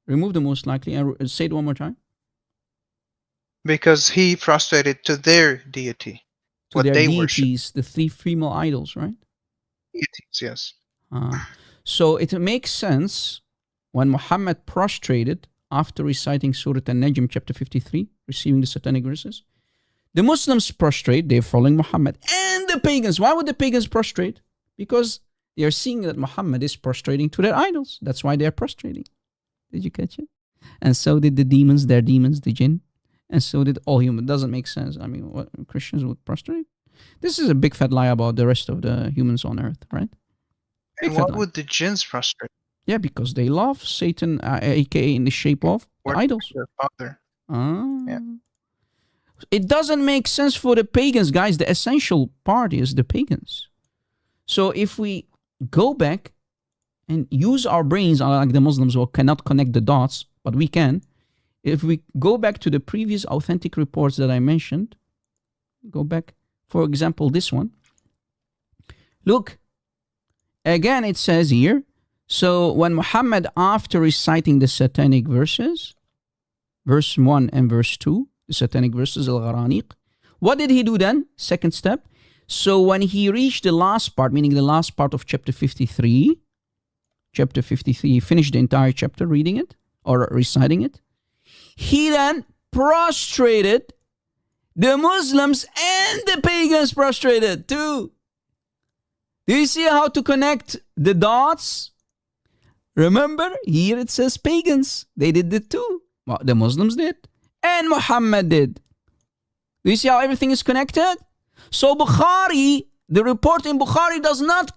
Remove the most likely and say it one more time. Because he prostrated to their deity. To what their they deities, worship. the three female idols, right? Deities, yes. So it makes sense when Muhammad prostrated after reciting Surah An-Najm chapter 53, receiving the satanic verses. The Muslims prostrate, they're following Muhammad. And the pagans, why would the pagans prostrate? Because they are seeing that Muhammad is prostrating to their idols. That's why they are prostrating. Did you catch it? And so did the demons, their demons, the jinn. And so did all humans. It doesn't make sense. I mean, what Christians would prostrate? This is a big fat lie about the rest of the humans on earth, right? And why would the jinns prostrate? Yeah, because they love Satan, aka in the shape of the idols. Their father. Yeah. It doesn't make sense for the pagans, guys. The essential part is the pagans. So if we go back and use our brains, like the Muslims who cannot connect the dots, but we can. If we go back to the previous authentic reports that I mentioned, go back, for example, this one. Look, again, it says here, so when Muhammad, after reciting the satanic verses, verse 1 and verse 2, the satanic verses, al-Gharaniq, what did he do then? Second step. So when he reached the last part, meaning the last part of chapter 53, he finished the entire chapter reading it or reciting it. He then prostrated. The Muslims and the pagans prostrated too. Do you see how to connect the dots? Remember, here it says pagans. They did it too. Well, the Muslims did. And Muhammad did. Do you see how everything is connected? So Bukhari, the report in Bukhari does not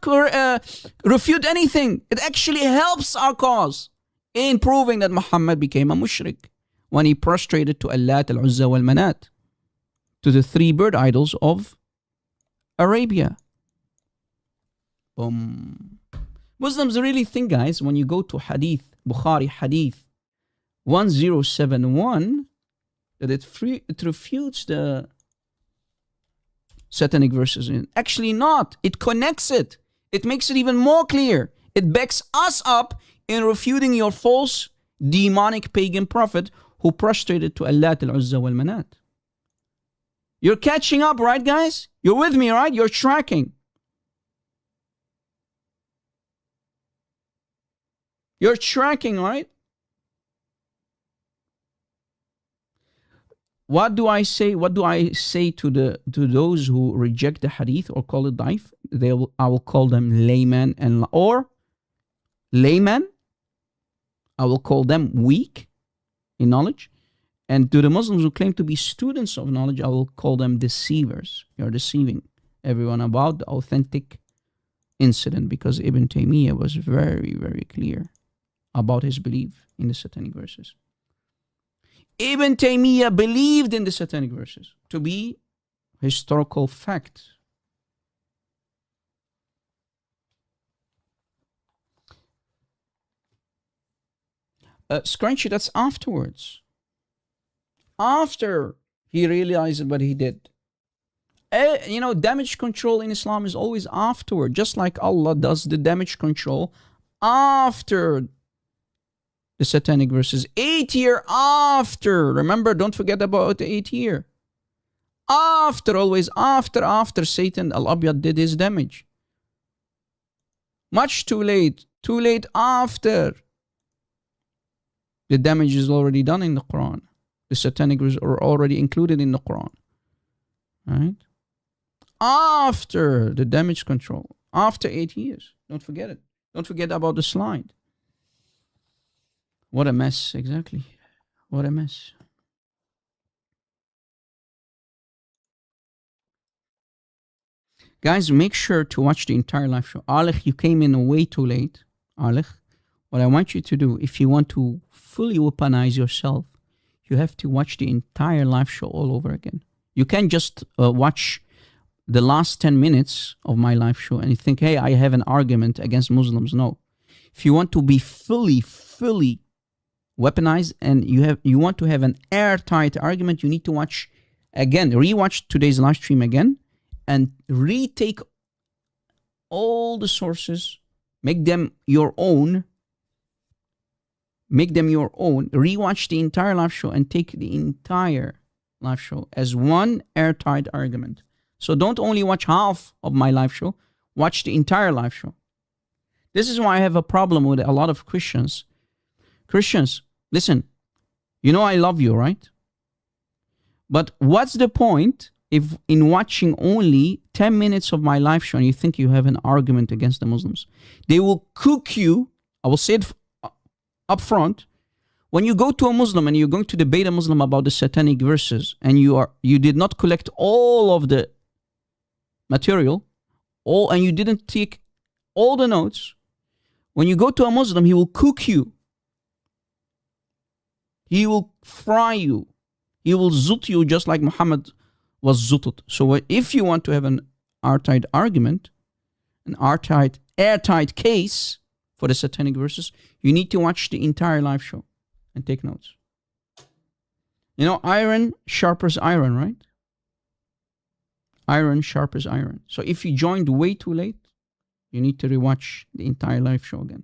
refute anything. It actually helps our cause in proving that Muhammad became a mushrik when he prostrated to Allat, Al-Uzza, Wal-Manat, to the three bird idols of Arabia. Muslims really think, guys, when you go to Hadith, Bukhari Hadith 1071, that it refutes the satanic verses. Actually not. It connects it. It makes it even more clear. It backs us up in refuting your false demonic pagan prophet who prostrated to Allat, Al-Uzza, Wal-Manat. You're catching up, right, guys? You're with me, right? You're tracking. You're tracking, right? What do I say? What do I say to those who reject the hadith or call it daif? I will call them layman or layman. I will call them weak in knowledge. And to the Muslims who claim to be students of knowledge, I will call them deceivers. You're deceiving everyone about the authentic incident, because Ibn Taymiyyah was very, very clear about his belief in the satanic verses. Ibn Taymiyyah believed in the satanic verses to be historical fact. Scrunchy, that's afterwards. After he realized what he did. Damage control in Islam is always afterward, just like Allah does the damage control after the satanic verses. 8 years after. Remember, don't forget about the 8 year. After, always after Satan al-Abyad did his damage. Much too late. Too late after. The damage is already done in the Quran. The satanic verses are already included in the Quran. Right? After the damage control. After 8 years. Don't forget it. Don't forget about the slide. What a mess, exactly. What a mess. Guys, make sure to watch the entire live show. Alec, you came in way too late. Alec, what I want you to do, if you want to fully weaponize yourself, you have to watch the entire live show all over again. You can't just watch the last 10 minutes of my live show and you think, hey, I have an argument against Muslims. No. If you want to be fully weaponized and you want to have an airtight argument, you need to watch again, rewatch today's live stream again and retake all the sources, make them your own, rewatch the entire live show and take the entire live show as one airtight argument. So don't only watch half of my live show, watch the entire live show. This is why I have a problem with a lot of Christians. Christians, listen, you know I love you, right? But what's the point if in watching only 10 minutes of my live show and you think you have an argument against the Muslims? They will cook you. I will say it up front. When you go to a Muslim and you're going to debate a Muslim about the satanic verses and you did not collect all of the material, and you didn't take all the notes, when you go to a Muslim, he will cook you. He will fry you. He will zut you just like Muhammad was zutut. So if you want to have an airtight argument, an airtight case for the satanic verses, you need to watch the entire live show and take notes. You know, iron sharpens iron, right? Iron sharpens iron. So if you joined way too late, you need to rewatch the entire live show again.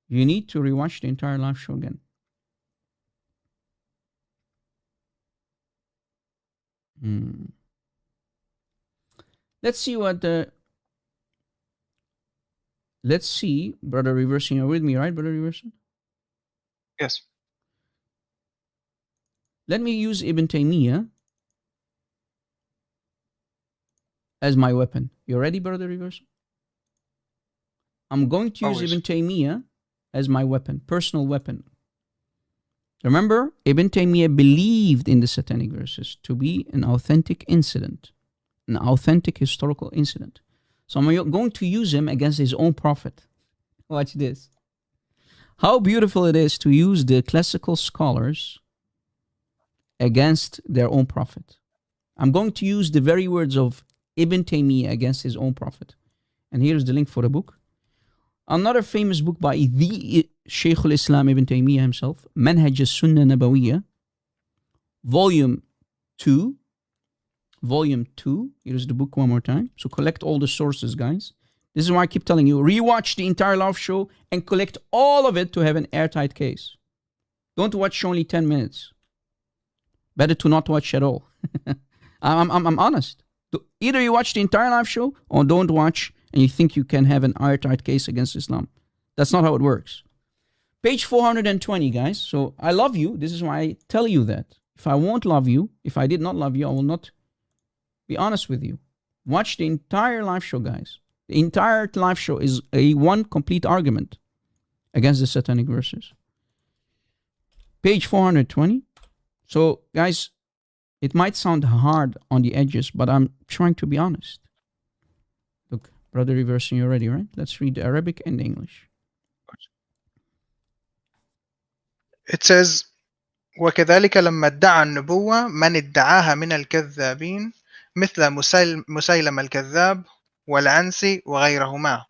You need to rewatch the entire live show again. Let's see what the... Let's see, Brother Reversing, you're with me, right, Brother Reversing? Yes. Let me use Ibn Taymiyyah as my weapon. You ready, Brother Reversing? I'm going to use Ibn Taymiyyah as my weapon, personal weapon. Remember, Ibn Taymiyyah believed in the satanic verses to be an authentic incident, an authentic historical incident. So I'm going to use him against his own prophet. Watch this. How beautiful it is to use the classical scholars against their own prophet. I'm going to use the very words of Ibn Taymiyyah against his own prophet. And here's the link for the book. Another famous book by the Shaykh al-Islam Ibn Taymiyyah himself, Manhaj al-Sunnah Nabawiyya, Volume 2. Volume 2. Here's the book one more time. So collect all the sources, guys. This is why I keep telling you, rewatch the entire live show and collect all of it to have an airtight case. Don't watch only 10 minutes. Better to not watch at all. I'm honest. Either you watch the entire live show or don't watch and you think you can have an airtight case against Islam. That's not how it works. Page 420, guys. So I love you. This is why I tell you that. If I won't love you, if I did not love you, I will not be honest with you. Watch the entire live show, guys. The entire live show is a one complete argument against the satanic verses. Page 420. So, guys, it might sound hard on the edges, but I'm trying to be honest. Look, brother reversing, you're ready, right? Let's read the Arabic and the English. It says, وكذلك لما ادعى النبوة من ادعاها من الكذابين مثل مسيلم الكذاب والعنسي وغيرهما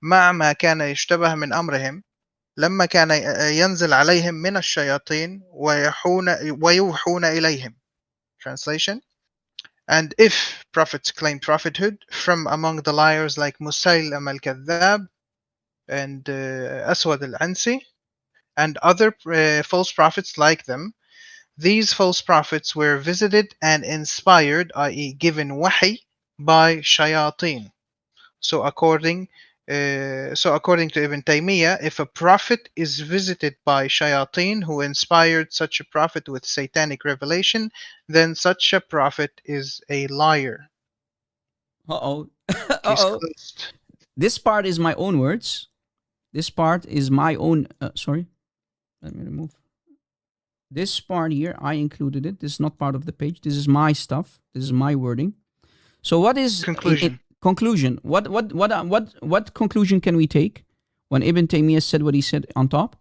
مع ما كان يشتبه من أمرهم لما كان ينزل عليهم من الشياطين ويوحون إليهم. Translation. And if prophets claim prophethood from among the liars like Musaylam al-Kadhab and Aswad al-Ansi and other false prophets like them, these false prophets were visited and inspired, i.e. given wahi, by shayateen. So according to Ibn Taymiyyah, if a prophet is visited by shayateen who inspired such a prophet with satanic revelation, then such a prophet is a liar. Uh-oh. Uh-oh. This part is my own words. This part is my own... sorry. Let me remove. This part here, I included it. This is not part of the page. This is my stuff. This is my wording. So what is... Conclusion. Conclusion. What conclusion can we take when Ibn Taymiyyah said what he said on top?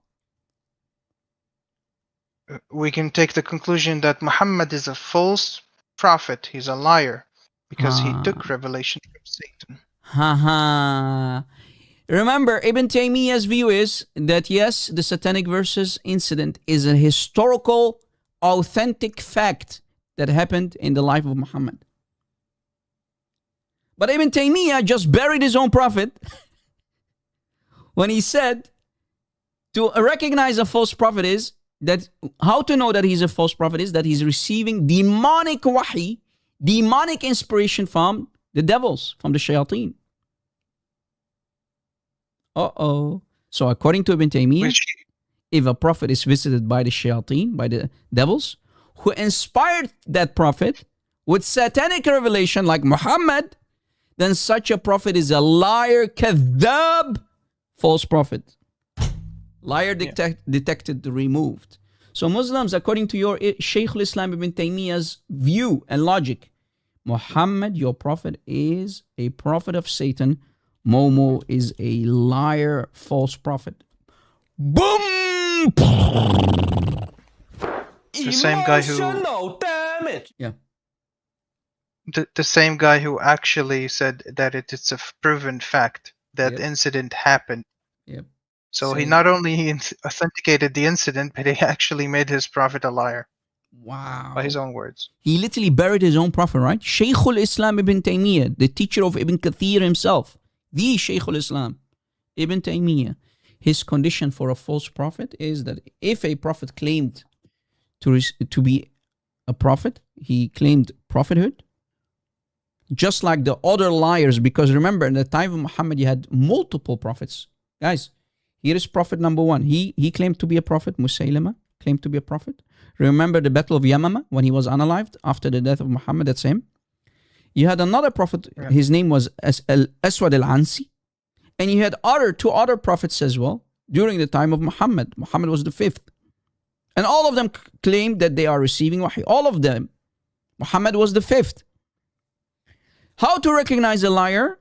We can take the conclusion that Muhammad is a false prophet. He's a liar because he took revelation from Satan. Haha. Remember, Ibn Taymiyyah's view is that yes, the satanic verses incident is a historical, authentic fact that happened in the life of Muhammad. But Ibn Taymiyyah just buried his own prophet when he said to recognize a false prophet is that, how to know that he's a false prophet is that he's receiving demonic wahi, demonic inspiration from the devils, from the shayāteen. Uh-oh. So according to Ibn Taymiyyah, if a prophet is visited by the shayāteen, by the devils, who inspired that prophet with satanic revelation like Muhammad, then such a prophet is a liar, kadhab, false prophet. Liar detected, removed. So Muslims, according to your Shaykh al-Islam Ibn Taymiyyah's view and logic, Muhammad, your prophet, is a prophet of Satan. Momo is a liar, false prophet. Boom! The same guy who... Damn it! Yeah. The same guy who actually said that it's a proven fact that the incident happened. Yep. So he not only authenticated the incident, but he actually made his prophet a liar. Wow. By his own words. He literally buried his own prophet, right? Shaykh al-Islam Ibn Taymiyyah, the teacher of Ibn Kathir himself, the Shaykh al-Islam Ibn Taymiyyah, his condition for a false prophet is that if a prophet claimed to be a prophet, he claimed prophethood, just like the other liars, because remember, in the time of Muhammad, you had multiple prophets. Guys, here is prophet number one. He claimed to be a prophet. Musaylama claimed to be a prophet. Remember the battle of Yamama when he was unalived after the death of Muhammad? That's him. You had another prophet. Yeah. His name was Aswad al-Ansi. And you had two other prophets as well during the time of Muhammad. Muhammad was the fifth. And all of them claimed that they are receiving wahi. All of them. Muhammad was the fifth. How to recognize a liar?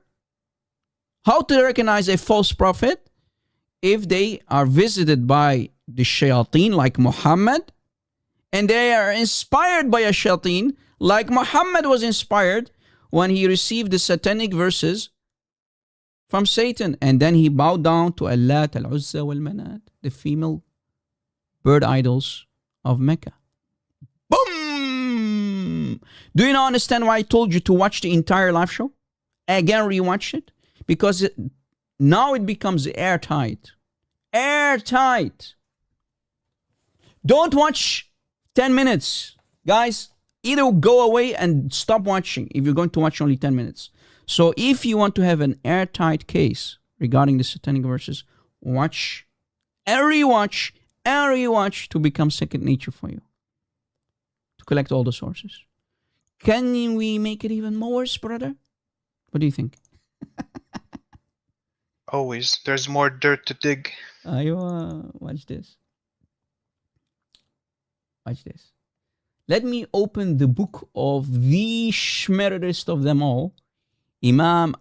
How to recognize a false prophet? If they are visited by the shayāteen like Muhammad, and they are inspired by a shayāteen like Muhammad was inspired when he received the satanic verses from Satan, and then he bowed down to Allat, Al-Uzza, Wal-Manat, the female bird idols of Mecca. Boom! Do you now understand why I told you to watch the entire live show? Again, rewatch it. Because now it becomes airtight. Airtight. Don't watch 10 minutes. Guys, either go away and stop watching if you're going to watch only 10 minutes. So if you want to have an airtight case regarding the satanic verses, watch and rewatch to become second nature for you. To collect all the sources. Can we make it even more worse, brother? What do you think? Always. There's more dirt to dig. Watch this. Watch this. Let me open the book of the schmerderist of them all, Imam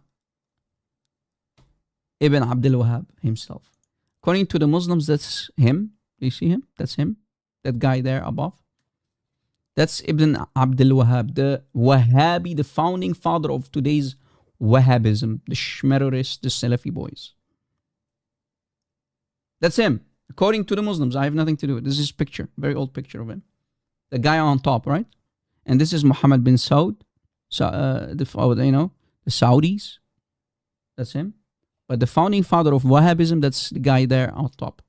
Ibn Abdul Wahhab himself. According to the Muslims, that's him. You see him? That's him. That guy there above. That's Ibn Abdul Wahhab, the Wahhabi, the founding father of today's Wahhabism, the Shmerorist, the Salafi boys. That's him. According to the Muslims, I have nothing to do with it. This is his picture, very old picture of him. The guy on top, right? And this is Muhammad bin Saud, the Saudis. That's him. But the founding father of Wahhabism, that's the guy there on top.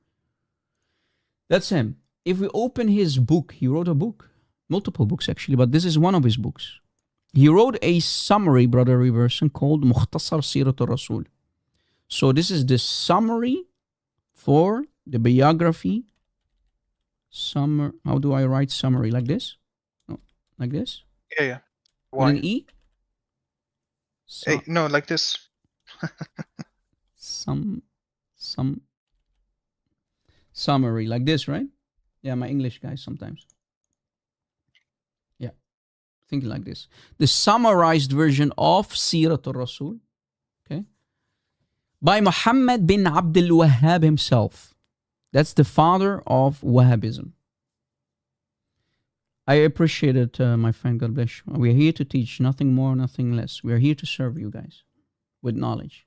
That's him. If we open his book, he wrote a book. Multiple books actually, but this is one of his books. He wrote a summary, Brother Reverson, called Mukhtasar Sirat al-Rasul. So this is the summary for the biography. How do I write summary? Like this? No, like this? Yeah. With an E? Hey, no, like this. Summary, like this, right? Yeah, my English guys sometimes. Yeah, think like this. The summarized version of Sirat al-Rasul, okay, by Muhammad bin Abdul Wahhab himself. That's the father of Wahhabism. I appreciate it, my friend. God bless you. We are here to teach, nothing more, nothing less. We are here to serve you guys with knowledge.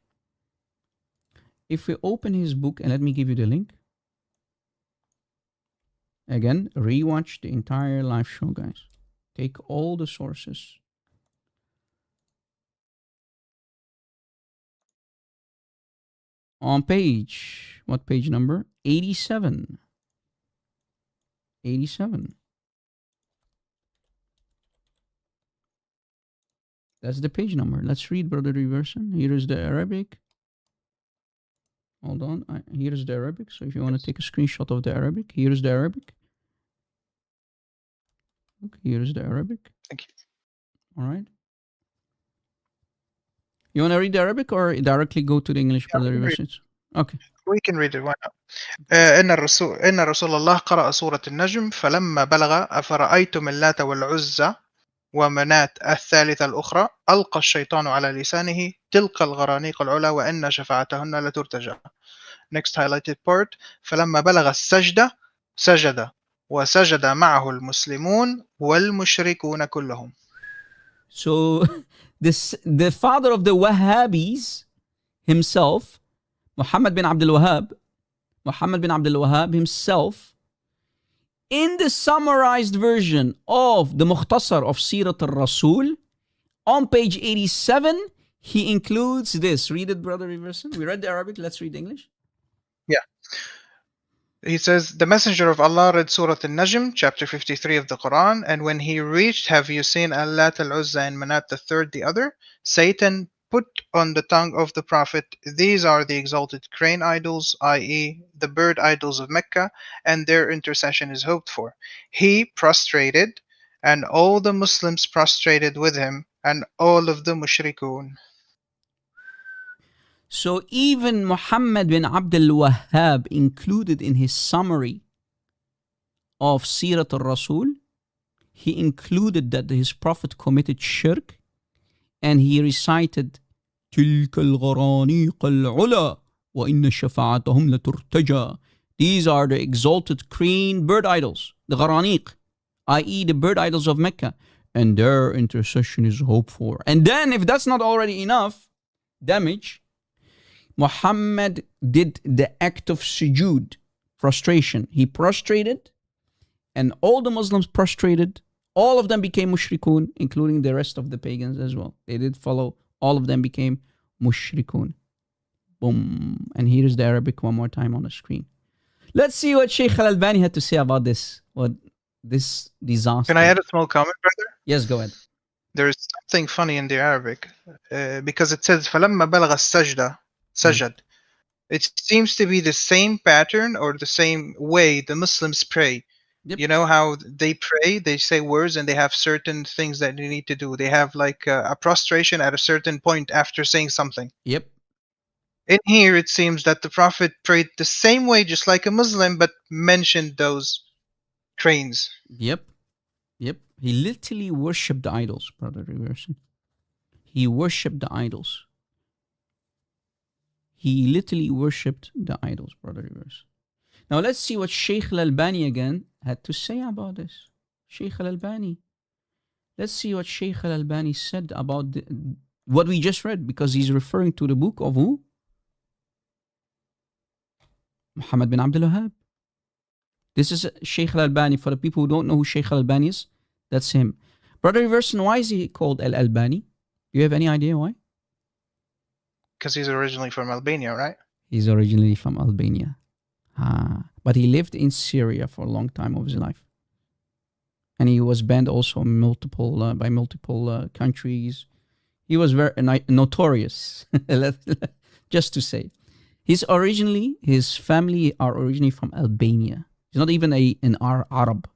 If we open his book, and let me give you the link. Again, rewatch the entire live show, guys. Take all the sources. On page, what page number? 87. 87. That's the page number. Let's read, Brother Reverson. Here is the Arabic. Hold on. Here is the Arabic. So if you want to take a screenshot of the Arabic, here is the Arabic. Okay, here is the Arabic. Thank you. All right. You want to read the Arabic or directly go to the English, Brother Reverson? Okay. We can read it. Why not? إن رسول الله قرأ سورة النجم فلما بلغ أفرأيتم اللات والعزى ومنات الثالثة الأخرى ألقى الشيطان على لسانه تلك الغرانيق العلا وإن شفاعتهن لترتجى. Next highlighted part. فلما بلغ السجدة سجد وسجد معه المسلمون والمشركون كلهم. So the father of the Wahhabis himself, Muhammad bin Abdul Wahhab himself, in the summarized version of the Mukhtasar of Sirat al-Rasul, on page 87, he includes this. Read it, Brother Reverson. We read the Arabic, let's read English. Yeah. He says, the Messenger of Allah read Surah Al-Najm, chapter 53 of the Quran, and when he reached, have you seen Al-Lat, Al-Uzza, and Manat, the third, the other? Satan put on the tongue of the Prophet, these are the exalted crane idols, i.e., the bird idols of Mecca, and their intercession is hoped for. He prostrated, and all the Muslims prostrated with him, and all of the mushrikun. So even Muhammad bin Abdul Wahhab included in his summary of Sirat al-Rasul, he included that his prophet committed shirk, and he recited تلك الغرانيق العلا وإن شفاعتهم لترتجى. These are the exalted crane bird idols, the gharaniq, i.e. the bird idols of Mecca, and their intercession is hoped for. And then, if that's not already enough damage, Muhammad did the act of sujood, prostration. He prostrated, and all the Muslims prostrated. All of them became mushrikun, including the rest of the pagans as well. They did follow. All of them became mushrikun. Boom. And here is the Arabic one more time on the screen. Let's see what Sheikh Al-Albani had to say about this. What this disaster. Can I add a small comment, brother? Yes, go ahead. There is something funny in the Arabic because it says فَلَمَّا بَلَغَ السَّجْدَ sajad. It seems to be the same pattern or the same way the Muslims pray. Yep. You know how they pray, they say words and they have certain things that they need to do. They have like a prostration at a certain point after saying something. Yep. In here, it seems that the Prophet prayed the same way, just like a Muslim, but mentioned those cranes. Yep. He literally worshipped the idols, Brother Reversion. He worshipped the idols. He literally worshipped the idols, Brother Reverse. Now let's see what Shaykh Al-Albani again had to say about this. Shaykh Al-Albani. Let's see what Shaykh Al-Albani said about what we just read, because he's referring to the book of who? Muhammad bin Abdul Wahhab. This is Shaykh Al-Albani. For the people who don't know who Shaykh Al-Albani is, that's him. Brother Reverson, why is he called Al-Albani? Do you have any idea why? Because he's originally from Albania, right? He's originally from Albania. But he lived in Syria for a long time of his life. And he was banned also by multiple countries. He was very notorious, just to say. His family are originally from Albania. He's not even an Arab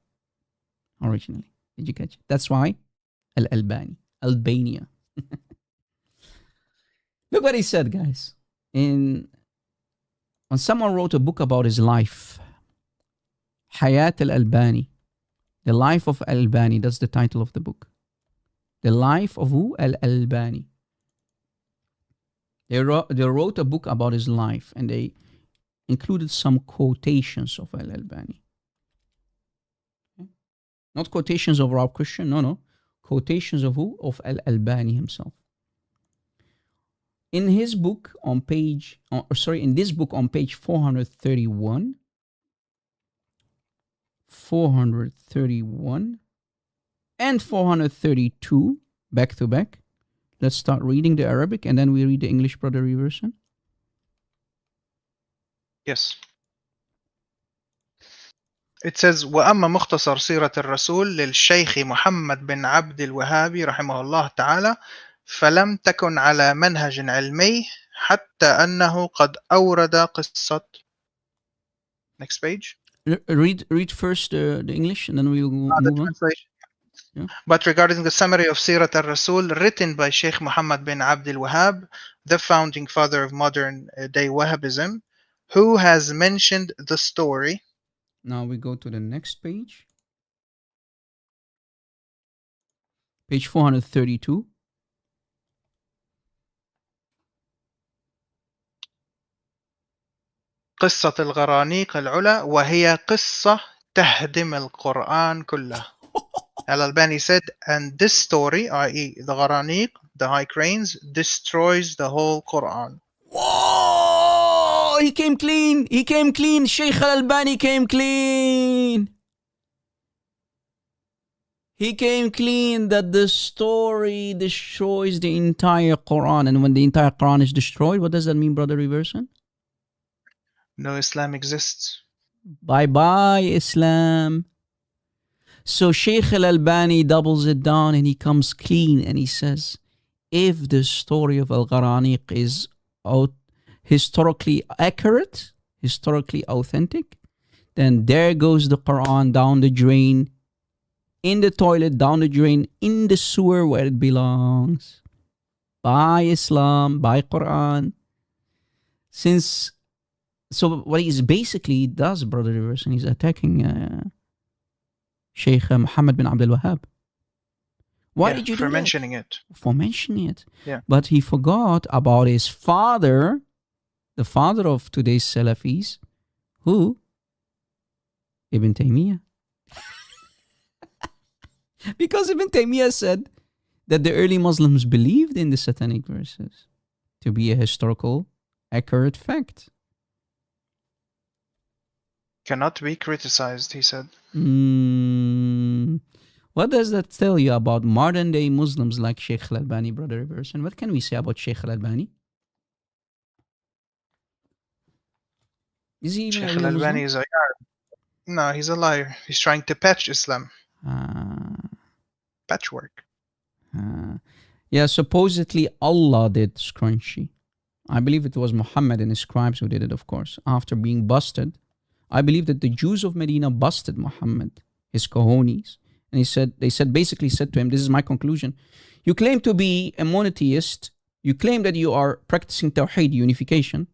originally. Did you catch it? That's why Al-Albani, Albania. Look what he said, guys. When someone wrote a book about his life, Hayat Al-Albani, the life of Al-Albani, that's the title of the book. The life of who? Al-Albani. They wrote a book about his life, and they included some quotations of Al-Albani. Okay? Not quotations of Rob Christian, no. Quotations of who? Of Al-Albani himself. In this book on page 431, and 432, back to back. Let's start reading the Arabic and then we read the English, Brother Reverson. Yes. It says, وأما مختصر سيرة الرسول للشيخ محمد بن عبد الوهاب رحمه الله تعالى فلم تكن على منهج علمي حتى أنه قد أورد قصة. Next page. Read first the English and then we'll move on. Yeah. But regarding the summary of Sirat al-Rasul written by Sheikh Muhammad bin Abdul Wahhab, the founding father of modern day Wahhabism, who has mentioned the story. Now we go to the next page. Page 432. قصة الغرانيق العلا وهي قصة تهدم القرآن كله. Al-Albani said, and this story, i.e. the Gharaniq, the high cranes, destroys the whole Quran. Whoa! He came clean. Shaykh Al-Albani came clean. He came clean that the story destroys the entire Quran. And when the entire Quran is destroyed, what does that mean, Brother Reverson? No Islam exists. Bye-bye, Islam. So Shaykh Al-Albani doubles it down and he comes clean and he says, if the story of Al-Gharaniq is historically accurate, historically authentic, then there goes the Quran down the drain, in the toilet, down the drain, in the sewer where it belongs. By Islam, by Quran. So what he basically does, Brother Reverson, he's attacking Sheikh Muhammad bin Abdul Wahhab. Why did you do that? mentioning it. For mentioning it. Yeah. But he forgot about his father, the father of today's Salafis, who? Ibn Taymiyyah. Because Ibn Taymiyyah said that the early Muslims believed in the satanic verses to be a historical, accurate fact. Cannot be criticized, he said. What does that tell you about modern day Muslims like Shaykh Al-Albani, Brother Reverson? What can we say about Shaykh Al-Albani? Is he even Shaykh Al-Albani is a liar. No, he's a liar. He's trying to patch Islam. Patchwork. Yeah, supposedly Allah did scrunchy. I believe it was Muhammad and his scribes who did it, of course. After being busted, I believe that the Jews of Medina busted Muhammad, his cojones. And they basically said to him, this is my conclusion. You claim to be a monotheist. You claim that you are practicing Tawheed, unification.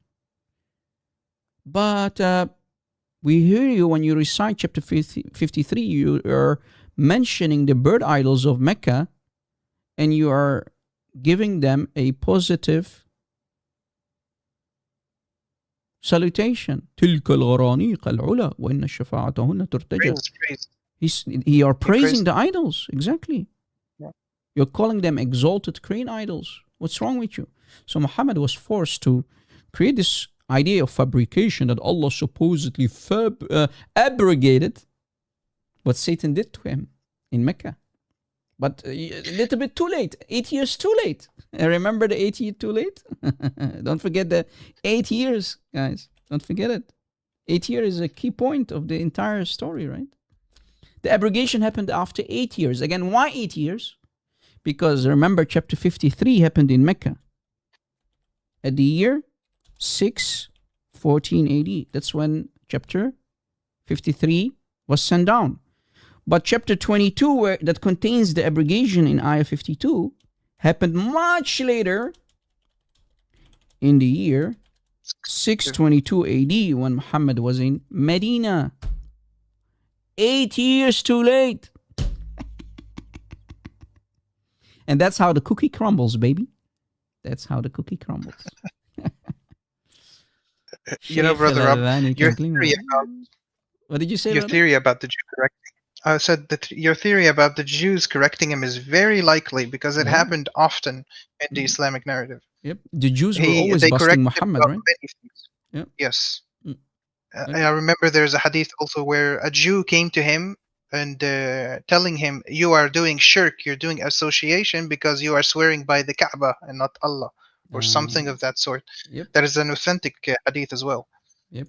But we hear you when you recite chapter 53, you are mentioning the bird idols of Mecca, and you are giving them a positive salutation. تلك الغرانيق العلا وإن شفاعتهن ترتجى. You are praising the idols. Exactly. Yeah. You're calling them exalted crane idols. What's wrong with you? So Muhammad was forced to create this idea of fabrication that Allah supposedly abrogated what Satan did to him in Mecca. But a little bit too late. 8 years too late. Remember the 8 years too late? Don't forget the 8 years, guys. Don't forget it. 8 years is a key point of the entire story, right? The abrogation happened after 8 years. Again, why 8 years? Because remember, chapter 53 happened in Mecca at the year 614 AD. That's when chapter 53 was sent down. But chapter 22, that contains the abrogation in ayah 52, happened much later in the year 622 AD when Muhammad was in Medina. 8 years too late. And that's how the cookie crumbles, baby. That's how the cookie crumbles. You know, Brother Rob, your theory about, what did you say? your theory about the Jew correcting. I said that your theory about the Jews correcting him is very likely because it happened often in the Islamic narrative. Yep. The Jews were always busting Muhammad, right? Yep. Yes. Mm. I remember there's a hadith also where a Jew came to him and telling him, you are doing shirk, you're doing association because you are swearing by the Kaaba and not Allah, or something of that sort. Yep. That is an authentic hadith as well. Yep.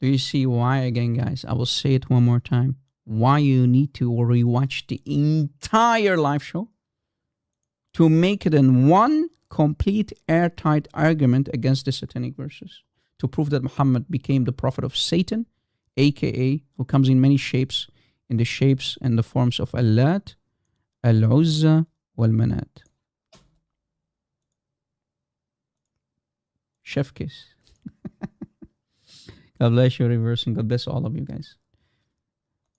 Do you see why, again, guys? I will say it one more time. Why you need to rewatch the entire live show to make it in one complete airtight argument against the satanic verses, to prove that Muhammad became the prophet of Satan, aka who comes in many shapes, in the shapes and the forms of Allat, Al-Uzza, Wal-Manat. Chef kiss. God bless you, Reverse, and God bless all of you guys.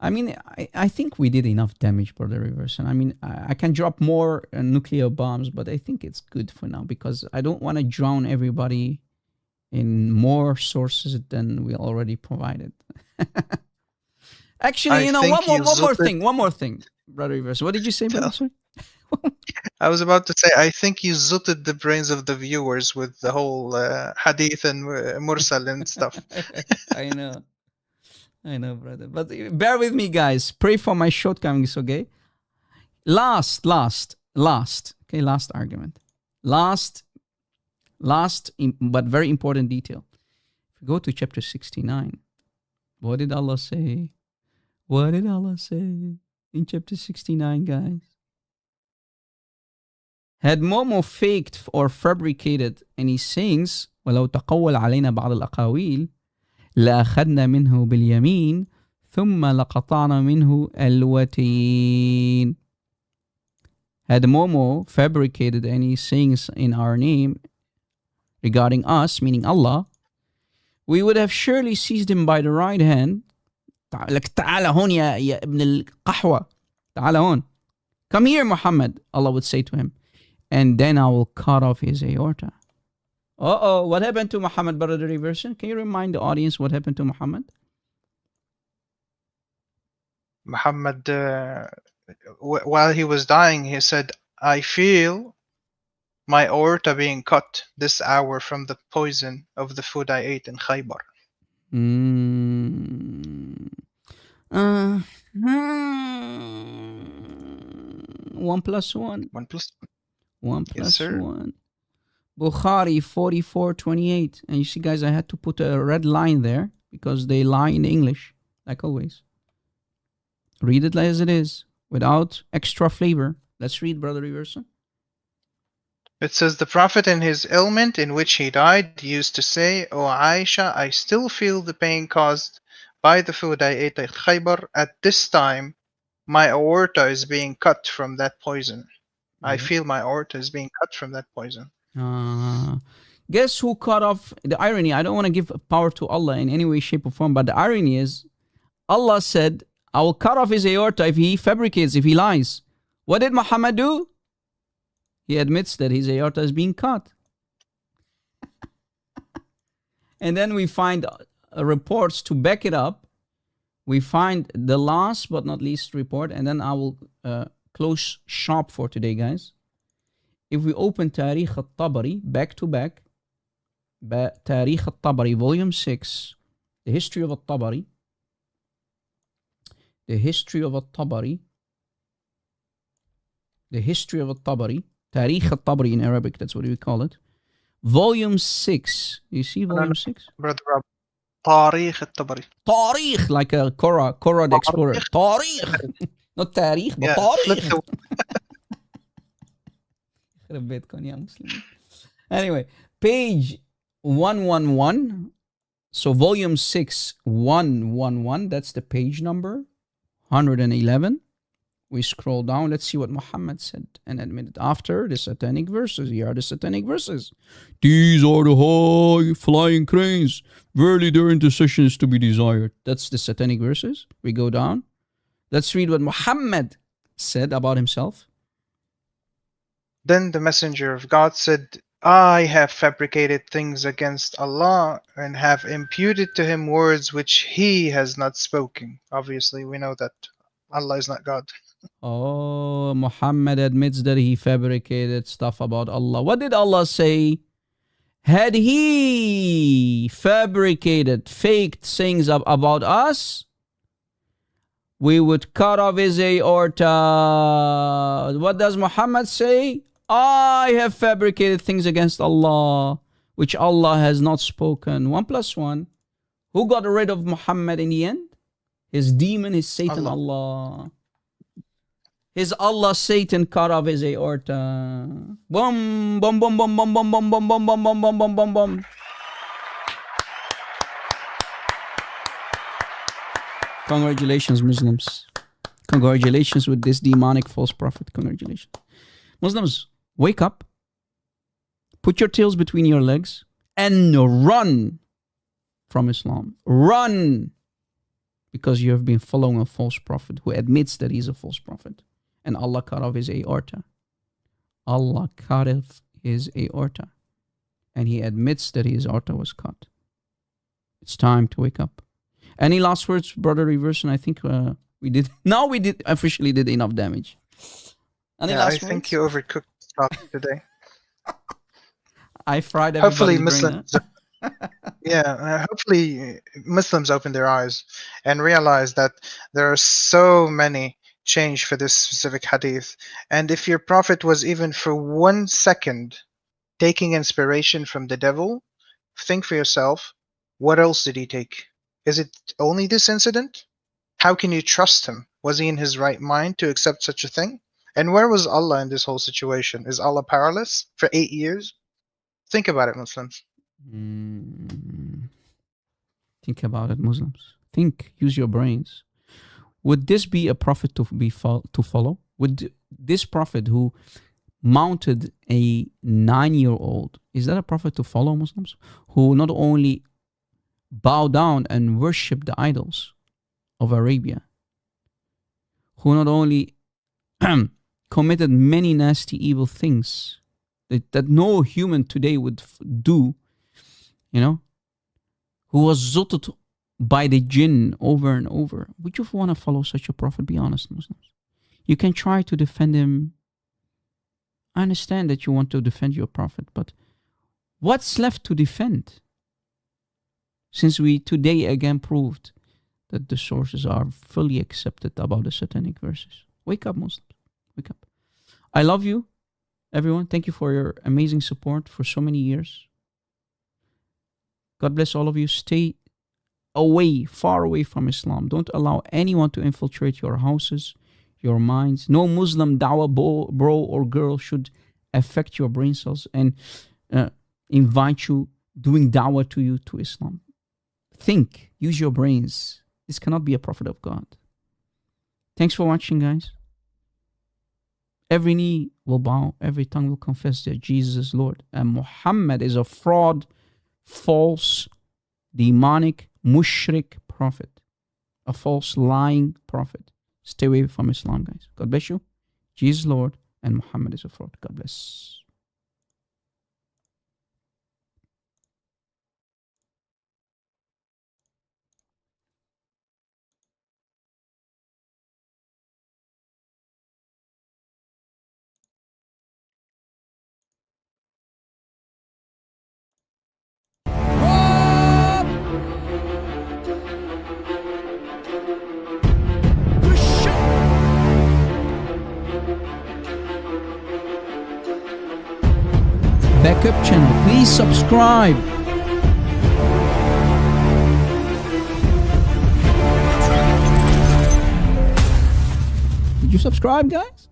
I mean, I think we did enough damage, Brother Reverse. And I mean, I can drop more nuclear bombs, but I think it's good for now because I don't want to drown everybody in more sources than we already provided. Actually, one more thing, Brother Reverse. What did you say, brother? Sorry? I was about to say, I think you zooted the brains of the viewers with the whole hadith and mursal and stuff. I know, brother. But bear with me, guys. Pray for my shortcomings, okay? Last argument. Last, but very important detail. If you go to chapter 69, what did Allah say? What did Allah say in chapter 69, guys? Had Momo faked or fabricated any sayings, وَلَوْ تَقَوَّلْ عَلَيْنَا بَعْضَ الْأَقَاوِيلِ لأخذنا منه باليمين ثم لقطعنا منه الوتين. Had Momo fabricated any sayings in our name regarding us, meaning Allah, we would have surely seized him by the right hand. لك تعال هون يا ابن القحوة. تعال هون. Come here, Muhammad, Allah would say to him. And then I will cut off his aorta. What happened to Muhammad, brother Reversion? Can you remind the audience what happened to Muhammad? Muhammad, while he was dying, he said, I feel my aorta being cut this hour from the poison of the food I ate in Khaybar. 1 plus 1. 1 plus 1 plus yes, sir. 1. Bukhari 44:28. And you see, guys, I had to put a red line there because they lie in English, like always. Read it as it is, without extra flavor. Let's read, Brother Reverson. It says, the Prophet in his ailment in which he died used to say, O Aisha, I still feel the pain caused by the food I ate at Khaybar. At this time, my aorta is being cut from that poison. I feel my aorta is being cut from that poison. Guess who cut off the irony? I don't want to give power to Allah in any way, shape, or form, but the irony is Allah said, I will cut off his aorta if he fabricates, if he lies. What did Muhammad do? He admits that his aorta is being cut. And then we find reports to back it up. We find the last but not least report, and then I will close shop for today, guys. If we open Tariq al-Tabari back to back, Tariq al-Tabari, volume 6, the history of al-Tabari, the history of al-Tabari, the history of al-Tabari, Tariq al-Tabari in Arabic, that's what we call it. Volume 6. You see volume 6? Brother Rob. Tariq al-Tabari. Tariq, like a Korra the Explorer. Tariq. Not Tariq, but Tariq. Anyway, page 111. So volume 6, 111. That's the page number. 111. We scroll down. Let's see what Muhammad said and admitted after the satanic verses. Here are the satanic verses. These are the high flying cranes. Verily their intercession is to be desired. That's the satanic verses. We go down. Let's read what Muhammad said about himself. Then the messenger of God said, I have fabricated things against Allah and have imputed to him words which he has not spoken. Obviously, we know that Allah is not God. Oh, Muhammad admits that he fabricated stuff about Allah. What did Allah say? Had he fabricated, faked things about us, we would cut off his aorta. What does Muhammad say? I have fabricated things against Allah, which Allah has not spoken. 1 + 1. Who got rid of Muhammad in the end? His demon, his Satan, Allah. His Allah, Satan, cut off his aorta. Boom, boom, boom, boom, boom, boom, boom, boom, boom, boom, boom, boom, boom, boom, boom. Congratulations, Muslims. Congratulations with this demonic false prophet. Congratulations. Muslims, wake up. Put your tails between your legs and run from Islam. Run. Because you have been following a false prophet who admits that he's a false prophet. And Allah cut off his aorta. Allah cut off his aorta. And he admits that his aorta was cut. It's time to wake up. Any last words, Brother Reverse? And I think we did. Now we did officially did enough damage. Any last words? I think you overcooked the topic today. I fried everybody's Hopefully brain, Muslims. Hopefully Muslims open their eyes and realize that there are so many change for this specific hadith. And if your prophet was even for 1 second taking inspiration from the devil, think for yourself, what else did he take? Is it only this incident? How can you trust him? Was he in his right mind to accept such a thing? And where was Allah in this whole situation? Is Allah powerless for 8 years? Think about it, Muslims. Think about it, Muslims. Think. Use your brains. Would this be a prophet to follow? Would this prophet who mounted a 9-year-old, is that a prophet to follow, Muslims? Who not only bow down and worship the idols of Arabia, who not only committed many nasty evil things that no human today would do, you know, who was zutted by the jinn over and over. Would you want to follow such a prophet? Be honest, Muslims. You can try to defend him. I understand that you want to defend your prophet, but what's left to defend? Since we today again proved that the sources are fully accepted about the satanic verses. Wake up, Muslims. Wake up. I love you, everyone. Thank you for your amazing support for so many years. God bless all of you. Stay away, far away from Islam. Don't allow anyone to infiltrate your houses, your minds. No Muslim dawah bro or girl should affect your brain cells and invite you, doing dawah to you to Islam. Think, use your brains. This cannot be a prophet of God. Thanks for watching, guys. Every knee will bow, every tongue will confess that Jesus is Lord. And Muhammad is a fraud, false, demonic, mushrik prophet. A false, lying prophet. Stay away from Islam, guys. God bless you. Jesus is Lord and Muhammad is a fraud. God bless. Backup channel, please subscribe. Did you subscribe, guys?